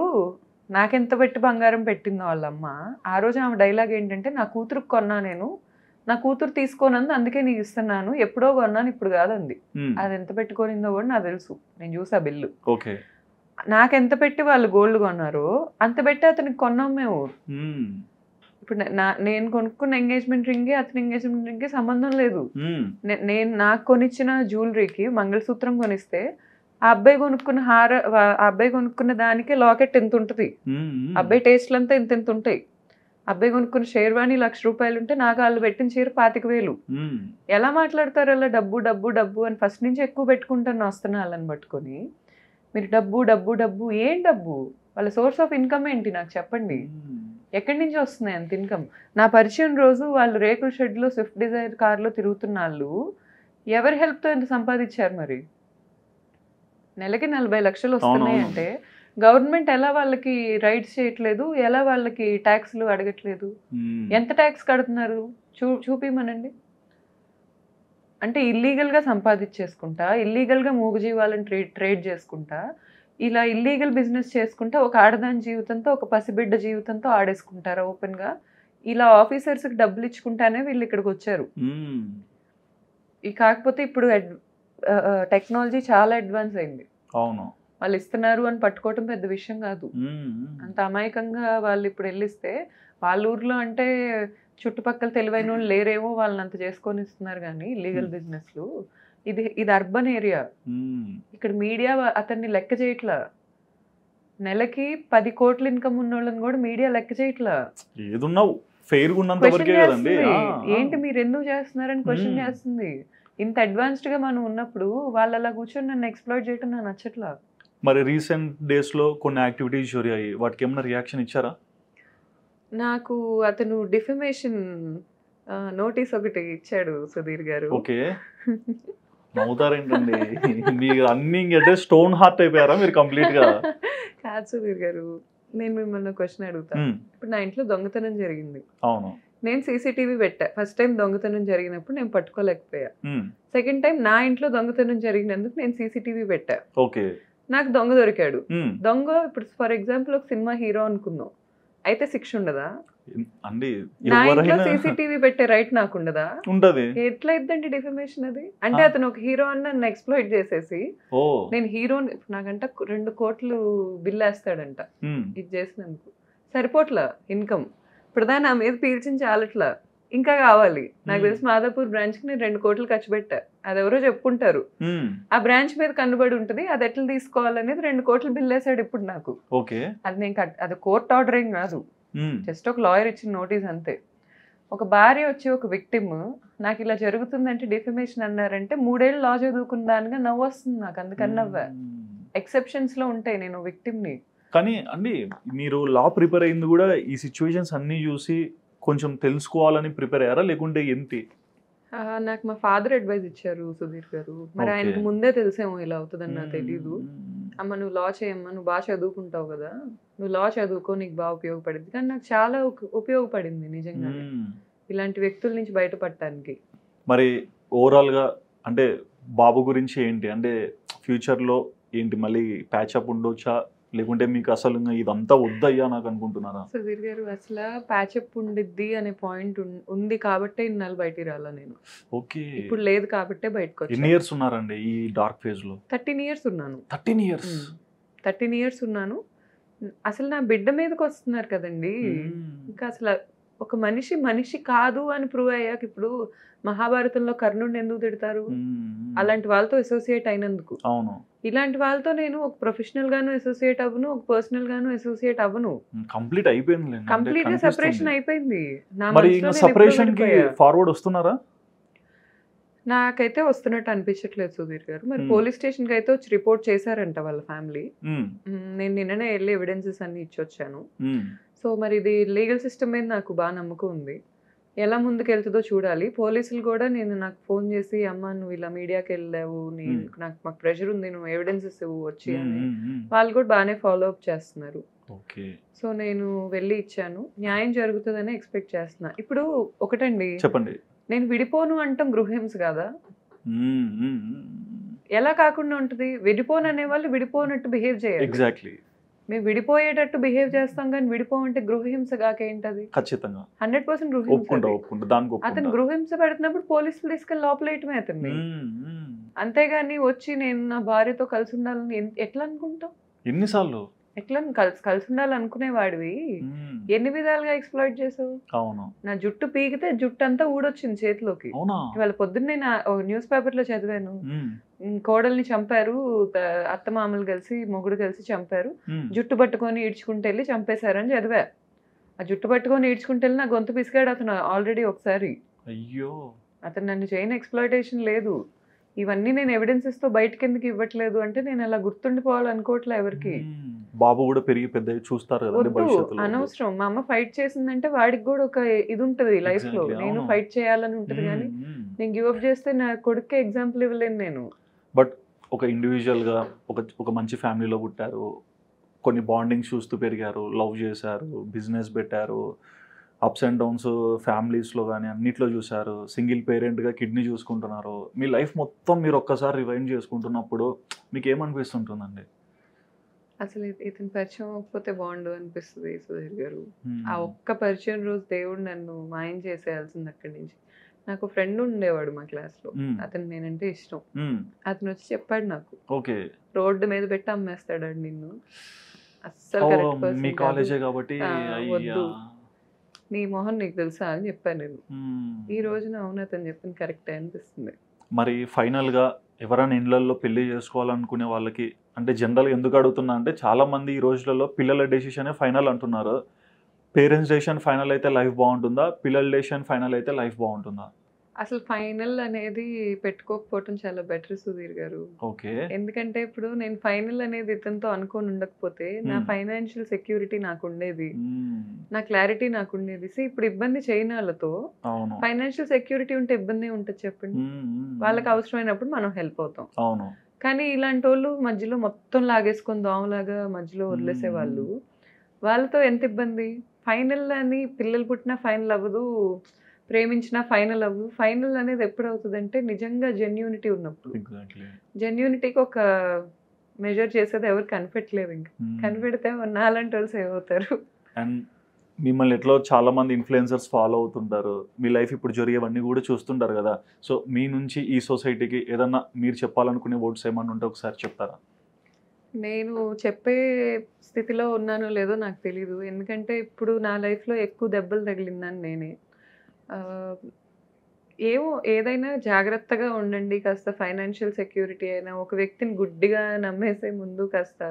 నాకెంత పెట్టి బంగారం పెట్టిందో వాళ్ళమ్మ. ఆ రోజు ఆమె డైలాగ్ ఏంటంటే, నా కూతురుకు కొన్నా నేను, నా కూతురు తీసుకోనంది అందుకే నీకు ఇస్తున్నాను, ఎప్పుడో కొన్నాను ఇప్పుడు కాదంది. అది ఎంత పెట్టుకోనిందో కూడా నాకు తెలుసు, నేను చూసా బిల్లు. నాకెంత పెట్టి వాళ్ళు గోల్డ్ కొన్నారో అంత పెట్టి అతనికి కొన్నాం మేము. ఇప్పుడు నేను కొనుక్కున్న ఎంగేజ్మెంట్ రింగ్కి అతని ఎంగేజ్మెంట్ రింగ్కి సంబంధం లేదు. నేను నాకు కొనిచ్చిన జ్యువెలరీకి మంగళసూత్రం కొనిస్తే ఆ అబ్బాయి కొనుక్కున్న దానికి లాకెట్ ఎంత ఉంటుంది, అబ్బాయి టేస్ట్లు అంతా ఇంత ఉంటాయి. అబ్బాయి కొనుక్కున్న షేర్వాణి ₹1,00,000 ఉంటే నాకు వాళ్ళు పెట్టిన చీర 25,000. ఎలా మాట్లాడతారు అలా డబ్బు డబ్బు డబ్బు అని? ఫస్ట్ నుంచి ఎక్కువ పెట్టుకుంటాను వస్తున్నా వాళ్ళని పట్టుకొని. మీరు డబ్బు డబ్బు డబ్బు ఏం డబ్బు? వాళ్ళ సోర్స్ ఆఫ్ ఇన్కమ్ ఏంటి నాకు చెప్పండి, ఎక్కడి నుంచి వస్తున్నాయి అంత ఇన్కమ్? నా పరిచయం రోజు వాళ్ళు రేకుల షెడ్లో స్విఫ్ట్ డిజైర్ కార్లో తిరుగుతున్న వాళ్ళు ఎవరి హెల్ప్తో ఎంత సంపాదించారు? మరి నెలకి 40 లక్షలు వస్తున్నాయి అంటే గవర్నమెంట్ ఎలా వాళ్ళకి రైట్స్ చేయట్లేదు, ఎలా వాళ్ళకి ట్యాక్స్లు అడగట్లేదు? ఎంత ట్యాక్స్ కడుతున్నారు చూపిమనండి. అంటే ఇల్లీగల్గా సంపాదించేసుకుంటా, ఇల్లీగల్గా మూగజీవాలను ట్రేడ్ చేసుకుంటా, ఇలా ఇల్లీగల్ బిజినెస్ చేసుకుంటా ఒక ఆడదాని జీవితంతో, ఒక పసిబిడ్డ జీవితంతో ఆడేసుకుంటారా ఓపెన్గా? ఇలా ఆఫీసర్స్కి డబ్బులు ఇచ్చుకుంటానే వీళ్ళు ఇక్కడికి వచ్చారు. కాకపోతే ఇప్పుడు టెక్నాలజీ చాలా అడ్వాన్స్ అయింది. అవును, వాళ్ళు ఇస్తున్నారు అని పట్టుకోవటం పెద్ద విషయం కాదు. అంత అమాయకంగా వాళ్ళు ఇప్పుడు వెళ్ళిస్తే వాళ్ళ ఊర్లో అంటే చుట్టుపక్కల తెలివైన వాళ్ళు లేరేమో, వాళ్ళని అంత చేసుకొని ఇస్తున్నారు. కానీ లీగల్ బిజినెస్లు ఇది అర్బన్ ఏరియా. ఇక్కడ మీడియా అతన్ని లెక్క చేయట్లా. నెలకి 10 కోట్ల ఇన్కమ్ ఉన్న వాళ్ళని కూడా మీడియా లెక్క చేయట్లా. ఏంటి మీరు ఎందుకు చేస్తున్నారని క్వశ్చన్ చేస్తుంది. ఇంత అడ్వాన్స్డ్ గా మనం ఉన్నప్పుడు వాళ్ళు అలా కూర్చొని నన్ను ఎక్స్ప్లోర్ చేయడం నాకు నచ్చట్లా. మరి రీసెంట్ డేస్ లో కొన్ని యాక్టివిటీస్ జరిగాయి, వాటికి ఏమైనా రియాక్షన్ ఇచ్చారా? నాకు అతను డిఫమేషన్ నోటీస్ ఒకటి ఇచ్చాడు సుధీర్ గారు. ఓకే, నవ్వుతారేంటండి మీరు అన్ని అంటే స్టోన్ హార్ట్ అయిపోయారా మీరు కంప్లీట్ గా? కాదు సుధీర్ గారు, నేను మిమ్మల్ని క్వశ్చన్ అడుగుతాను. ఇప్పుడు నా ఇంట్లో దొంగతనం జరిగింది. అవును, నేను సీసీటీవీ పెట్టా. ఫస్ట్ టైం దొంగతనం జరిగినప్పుడు నేను పట్టుకోలేకపోయా. సెకండ్ టైం నా ఇంట్లో దొంగతనం జరిగినందుకు నేను సీసీటీవీ పెట్టా. ఓకే, నాకు దొంగ దొరికాడు. దొంగ ఇప్పుడు ఫర్ ఎగ్జాంపుల్ ఒక సినిమా హీరో అనుకుందాం, అయితే శిక్ష ఉండదా అండి? నా ఇంట్లో సీసీటీవీ పెట్టే రైట్ నాకు ఉండదా? ఉంటది. ఎట్లా ఇద్దండి డిఫమేషన్ అది? అంటే అతను ఒక హీరో అని నన్ను ఎక్స్ప్లోయిట్ చేసేసి నేను హీరో నాకంట 2 కోట్లు బిల్ వేస్తాడంట ఇది చేసినందుకు. సరిపోట్లా ఇన్కమ్. ఇప్పుడు దాన్ని నా మీద పీల్చిన చాలట్లా, ఇంకా కావాలి. నాకు తెలిసి మాదాపూర్ బ్రాంచ్ కి నేను 2 కోట్లు ఖర్చు పెట్టా. అది ఎవరో చెప్పుకుంటారు. ఆ బ్రాంచ్ మీద కన్నుబడి ఉంటది, అది ఎట్లా తీసుకోవాలనేది 2 కోట్లు బిల్ వేసాడు ఇప్పుడు నాకు. అది నేను అది కోర్ట్ ఆర్డర్ ఏం కాదు, జస్ట్ ఒక లాయర్ ఇచ్చిన నోటీస్ అంతే. ఒక భార్య వచ్చి ఒక విక్టిమ్ నాకు ఇలా జరుగుతుందంటే డిఫమేషన్ అన్నారంటే 3 ఏళ్ళు లా చదువుకున్న దానిగా నవ్వు వస్తుంది నాకు. అందుకని నవ్వా. ఎక్సెప్షన్స్ లో ఉంటాయి, నేను విక్టిమ్ని. కానీ అండి మీరు లా ప్రిపేర్ అయింది కూడా ఈ సిచ్యువేషన్స్ అన్ని చూసి కొంచెం తెలుసుకోవాలని ప్రిపేర్ అయ్యారా, లేకుంటే ఏంటి? నాకు మా ఫాదర్ అడ్వైజ్ ఇచ్చారు సుధీర్ గారు. మరి ఆయనకు ముందే తెలిసేమో ఇలా అవుతుందని నాకు తెలీదు. అమ్మ నువ్వు లా చేయమ్మా, నువ్వు బాగా చదువుకుంటావు కదా, నువ్వు లా చదువుకో, నీకు బాగా ఉపయోగపడింది. కానీ నాకు చాలా ఉపయోగపడింది నిజంగా ఇలాంటి వ్యక్తుల నుంచి బయటపడటానికి. మరి ఓవరాల్గా అంటే బాబు గురించి ఏంటి, అంటే ఫ్యూచర్లో ఏంటి, మళ్ళీ ప్యాచప్ ఉండొచ్చా, లేకుంటే మీకు అసలు ఇదంతా వద్దయ్యా నాకు అనుకుంటున్నారా? సుధీర్ గారు అసలు ప్యాచప్ ఉండిద్ది అనే పాయింట్ ఉంది కాబట్టే ఇన్నాళ్ళు బయటికి రాలా నేను. ఓకే, ఇప్పుడు లేదు కాబట్టే బయటకు వచ్చాను. ఎన్ని ఇయర్స్ ఉన్నారండి ఈ డార్క్ ఫేజ్ లో? 13 ఇయర్స్ ఉన్నాను. 13 ఇయర్స్ ఉన్నాను. అసలు నా బిడ్డ మీదకి వస్తున్నారు కదండి, ఇంకా అసలు ఒక మనిషి మనిషి కాదు అని ప్రూవ్ అయ్యాక ఇప్పుడు మహాభారతంలో కర్ణుడిని ఎందుకు తిడతారు? అలాంటి వాళ్ళతో అసోసియేట్ అయినందుకు. అవును. ఇలాంటి వాళ్ళతో నేను ఒక ప్రొఫెషనల్ గాను అసోసియేట్ అవ్వను, ఒక పర్సనల్ గాను అసోసియేట్ అవ్వను. కంప్లీట్ అయిపోయింది. కంప్లీట్ గా సెపరేషన్ అయిపోయింది. నా మరి మనసులో నేను సెపరేషన్ ఎప్పుడో కి విడిపోయా. ఫార్వర్డ్ వస్తున్నారా? నాకైతే వస్తున్నట్టు అనిపించట్లేదు సుధీర్ గారు. మరి పోలీస్ స్టేషన్ కి అయితే వచ్చి రిపోర్ట్ చేశారంట వాళ్ళ ఫ్యామిలీ. నేను నిన్ననే వెళ్ళి ఎవిడెన్సెస్ అన్ని ఇచ్చొచ్చాను. సో మరి ఇది లీగల్ సిస్టమ్ మీద నాకు బాగా నమ్మకం ఉంది. ఎలా ముందుకు వెళ్తుందో చూడాలి. పోలీసులు కూడా నాకు ఫోన్ చేసి, అమ్మ నువ్వు ఇలా మీడియాకి వెళ్ళావు, మాకు ప్రెషర్ ఉంది, నువ్వు ఎవిడెన్సెస్ ఇవ్వు వచ్చి అని వాళ్ళు కూడా బాగానే ఫాలో అప్ చేస్తున్నారు. సో నేను వెళ్ళి ఇచ్చాను. న్యాయం జరుగుతుందని ఎక్స్పెక్ట్ చేస్తున్నా. ఇప్పుడు ఒకటండి, చెప్పండి, నేను విడిపోను అంటాం గృహహింస కదా. ఎలా కాకుండా ఉంటుంది? విడిపోను అనే వాళ్ళు విడిపోనట్టు బిహేవ్ చేయాలి. ఎగ్జాక్ట్లీ. మేము విడిపోయేటట్టు బిహేవ్ చేస్తాం కానీ విడిపోమంటే గృహహింస కాకేంటది? ఖచ్చితంగా 100% గృహహింస. అతను గృహహింస పెడుతున్నప్పుడు పోలీసులు తీసుకెళ్ళి లోపలేయటమే అతన్ని. అంతేగాని వచ్చి నేను నా భార్యతో కలిసి ఉండాలని ఎట్లా అనుకుంటావు? ఎన్నిసార్లు ఎట్లా కలిసి ఉండాలనుకునేవాడివి ఎన్ని విధాలుగా ఎక్స్ప్లాయిట్ చేసావు? అవును. నా జుట్టు పీకితే జుట్టు అంతా ఊడొచ్చింది చేతిలోకి. ఇవాళ పొద్దున్నే న్యూస్ పేపర్ లో చదివాను, కోడల్ని చంపారు, అత్తమామలు కలిసి మొగుడు కలిసి చంపారు, జుట్టు పట్టుకొని ఈడ్చుకుంటూ వెళ్ళి చంపేశారని చదివా. ఆ జుట్టు పట్టుకొని ఈడ్చుకుంటూ వెళ్ళి నా గొంతు పిసిగాడు అతను ఆల్రెడీ ఒకసారి. అయ్యో, అతను నన్ను చేయని ఎక్స్ప్లాయిటేషన్ లేదు. ఇవన్నీ నేను ఎవిడెన్సెస్ తో బయటకి ఎందుకు ఇవ్వట్లేదు అంటే నేను అలా గుర్తుండిపోవాలనుకోవట్లే ఎవరికి. బాబు కూడా పెరిగి పెద్ద చూస్తారు కదా, అనవసరం. మా అమ్మ ఫైట్ చేసిందంటే వాడికి కూడా ఒక ఇది ఉంటది లైఫ్ లో, నేను ఫైట్ చేయాలని ఉంటది. కానీ నేను గివ్ అప్ చేస్తే నా కొడుకే ఎగ్జాంపుల్ ఇవ్వలేను నేను. బట్ ఒక ఇండివిజువల్ గా ఒక మంచి ఫ్యామిలీలో పుట్టారు, కొన్ని బాండింగ్స్ చూస్తూ పెరిగారు, లవ్ చేశారు, బిజినెస్ పెట్టారు, అప్స్ అండ్ డౌన్స్ ఫ్యామిలీస్లో కానీ అన్నిట్లో చూశారు, సింగిల్ పేరెంట్గా కిడ్నీ చూసుకుంటున్నారు. మీ లైఫ్ మొత్తం మీరు ఒక్కసారి రివైండ్ చేసుకుంటున్నప్పుడు మీకు ఏమనిపిస్తుంటుందండి? అసలు ఇతను పరిచయం అవ్వకపోతే బాగుండు అనిపిస్తుంది సుధీర్ గారు. ఆ ఒక్క పరిచయం రోజు దేవుడు నన్ను మాయం చేసేయాల్సింది. అక్కడి నుంచి నాకు ఫ్రెండ్ ఉండేవాడు మా క్లాస్ లో, అతను నేనంటే ఇష్టం. అతను వచ్చి చెప్పాడు నాకు, రోడ్డు మీద పెట్టి అమ్మేస్తాడు నిన్ను, అస్సలు కరెక్ట్ పర్సన్ వద్దు, నీ మొహం నీకు తెలుసా అని చెప్పాను నేను. ఈ రోజున అవును అతను చెప్పింది కరెక్టే అనిపిస్తుంది. మరి ఫైనల్గా ఎవరైనా ఇళ్లలో పెళ్లి చేసుకోవాలనుకునే వాళ్ళకి, అంటే జనరల్గా ఎందుకు అడుగుతున్నా అంటే చాలా మంది ఈ రోజులలో పిల్లల డెసిషనే ఫైనల్ అంటున్నారు. పేరెంట్స్ డెసిషన్ ఫైనల్ అయితే లైఫ్ బాగుంటుందా, పిల్లల డెసిషన్ ఫైనల్ అయితే లైఫ్ బాగుంటుందా? అసలు ఫైనల్ అనేది పెట్టుకోకపోవటం చాలా బెటర్ సుధీర్ గారు. ఎందుకంటే ఇప్పుడు నేను ఫైనల్ అనేది ఇతనితో అనుకోని ఉండకపోతే నా ఫైనాన్షియల్ సెక్యూరిటీ నాకు ఉండేది, నా క్లారిటీ నాకు ఉండేది. ఇప్పుడు ఇబ్బంది చేయని వాళ్ళతో ఫైనాన్షియల్ సెక్యూరిటీ ఉంటే ఇబ్బంది ఉంటుంది చెప్పండి. వాళ్ళకి అవసరమైనప్పుడు మనం హెల్ప్ అవుతాం. కానీ ఇలాంటి వాళ్ళు మధ్యలో మొత్తం లాగేసుకొని దోమలాగా మధ్యలో వదిలేసే వాళ్ళు, వాళ్ళతో ఎంత ఇబ్బంది. ఫైనల్ అని పిల్లలు పుట్టినా ఫైనల్ అవ్వదు, ప్రేమించిన ఫైనల్ అవ్వదు. ఫైనల్ అనేది ఎప్పుడు అవుతుంది అంటే నిజంగా జెన్యూనిటీ ఉన్నప్పుడు. జెన్యూనిటీకి ఒక మెజర్ చేసేది ఎవరు కనిపెట్టలేదు. ఇంకా కనిపెడితే నాలాంటి వాళ్ళు సేవ్ అవుతారు. అండ్ మిమ్మల్ని ఎట్లా చాలా మంది ఇన్ఫ్లుయెన్సర్స్ ఫాలో అవుతుంటారు, మీ లైఫ్ ఇప్పుడు జరిగేవన్నీ కూడా చూస్తుంటారు కదా. సో మీ నుంచి ఈ సొసైటీకి ఏదన్నా మీరు చెప్పాలనుకునే వర్డ్స్ ఏమన్నా ఉంటే ఒకసారి చెప్తారా? నేను చెప్పే స్థితిలో ఉన్నానో లేదో నాకు తెలీదు. ఎందుకంటే ఇప్పుడు నా లైఫ్లో ఎక్కువ దెబ్బలు తగిలిందని నేనే. ఏమో ఏదైనా జాగ్రత్తగా ఉండండి. కాస్త ఫైనాన్షియల్ సెక్యూరిటీ అయినా, ఒక వ్యక్తిని గుడ్డిగా నమ్మేసే ముందు కాస్త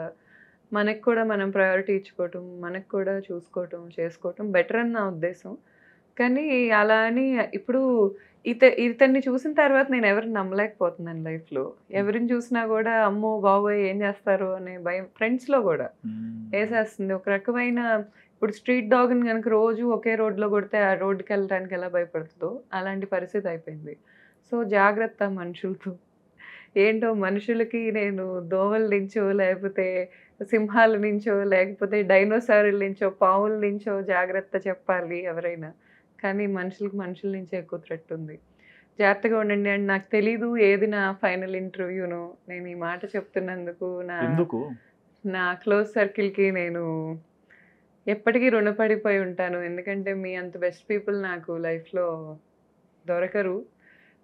మనకు కూడా మనం ప్రయారిటీ ఇచ్చుకోవటం, మనకు కూడా చూసుకోవటం, చేసుకోవటం బెటర్ అని నా ఉద్దేశం. కానీ అలా అని ఇప్పుడు ఇతన్ని చూసిన తర్వాత నేను ఎవరిని నమ్మలేకపోతున్నాను లైఫ్లో. ఎవరిని చూసినా కూడా అమ్మో బాబోయ్ ఏం చేస్తారు అనే భయం ఫ్రెండ్స్లో కూడా వేసేస్తుంది. ఒక రకమైన ఇప్పుడు స్ట్రీట్ డాగ్ని కనుక రోజు ఒకే రోడ్లో కొడితే ఆ రోడ్డుకి వెళ్ళడానికి ఎలా భయపడుతుందో అలాంటి పరిస్థితి అయిపోయింది. సో జాగ్రత్త మనుషులతో. ఏంటో మనుషులకి నేను దోమల నుంచో, లేకపోతే సింహాల నుంచో, లేకపోతే డైనోసార్ల నుంచో, పావుల నుంచో జాగ్రత్త చెప్పాలి ఎవరైనా. కానీ మనుషుల నుంచే ఎక్కువ థ్రెట్ ఉంది. జాగ్రత్తగా ఉండండి. అండ్ నాకు తెలీదు ఏది నా ఫైనల్ ఇంటర్వ్యూనో. నేను ఈ మాట చెప్తున్నందుకు నా క్లోజ్ సర్కిల్కి నేను ఎప్పటికీ రుణపడిపోయి ఉంటాను. ఎందుకంటే మీ అంత బెస్ట్ పీపుల్ నాకు లైఫ్లో దొరకరు.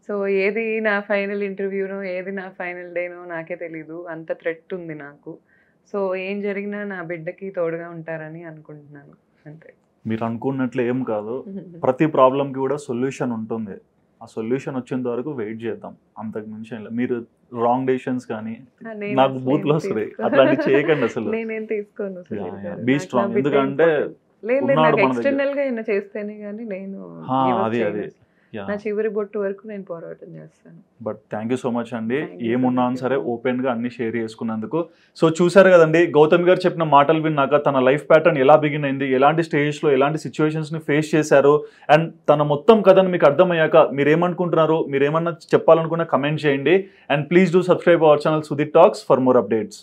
సో ఏది నా ఫైనల్ ఇంటర్వ్యూనో, ఏది నా ఫైనల్ డేనో నాకే తెలీదు. అంత థ్రెట్ ఉంది నాకు. సో ఏం జరిగినా నా బిడ్డకి తోడుగా ఉంటారని అనుకుంటున్నాను. అంతే. మీరు అనుకున్నట్లు ఏం కాదు, ప్రతి ప్రాబ్లంకి కూడా సొల్యూషన్ ఉంటుంది. ఆ సొల్యూషన్ వచ్చేంత వరకు వెయిట్ చేద్దాం, అంతకు మించి ఏం లేదు. మీరు రాంగ్ డెసిషన్స్ కానీ నేను నాకు అసలు బూత్లు ఏం వస్తున్నాయి, తీసుకోను. అట్లాంటివి చేయకండి అసలు. నేనేం తీసుకోను సుధీర్ గారు. బీ నాకు స్ట్రాంగ్, నా బిడ్డ ఎందుకంటే important. లేదు లేదు, ఉన్నాడు నాకు మన దగ్గర. ఎక్స్టర్నల్ గా ఏమైనా చేస్తేనే కానీ నేను give up అది చేయను. అది నా చివరి బొట్టు వరకు నేను పోరాటం చేస్తాను. But thank you so much అండి, Thank you so ఏమున్నా much. సరే ఓపెన్ గా అన్ని షేర్ చేసుకున్నందుకు. సో చూసారు కదండి, గౌతమ్ గారు చెప్పిన మాటలు విన్నాక తన లైఫ్ ప్యాటర్న్ ఎలా బిగిన్ అయింది, ఎలాంటి స్టేజెస్ లో ఎలాంటి సిచ్యువేషన్స్ ని ఫేస్ చేశారు, అండ్ తన మొత్తం కథను మీకు అర్థమయ్యాక మీరు ఏమనుకుంటున్నారు, మీరు ఏమన్నా చెప్పాలనుకున్నా కమెంట్ చేయండి. And please do subscribe our channel Sudheer talks for more updates.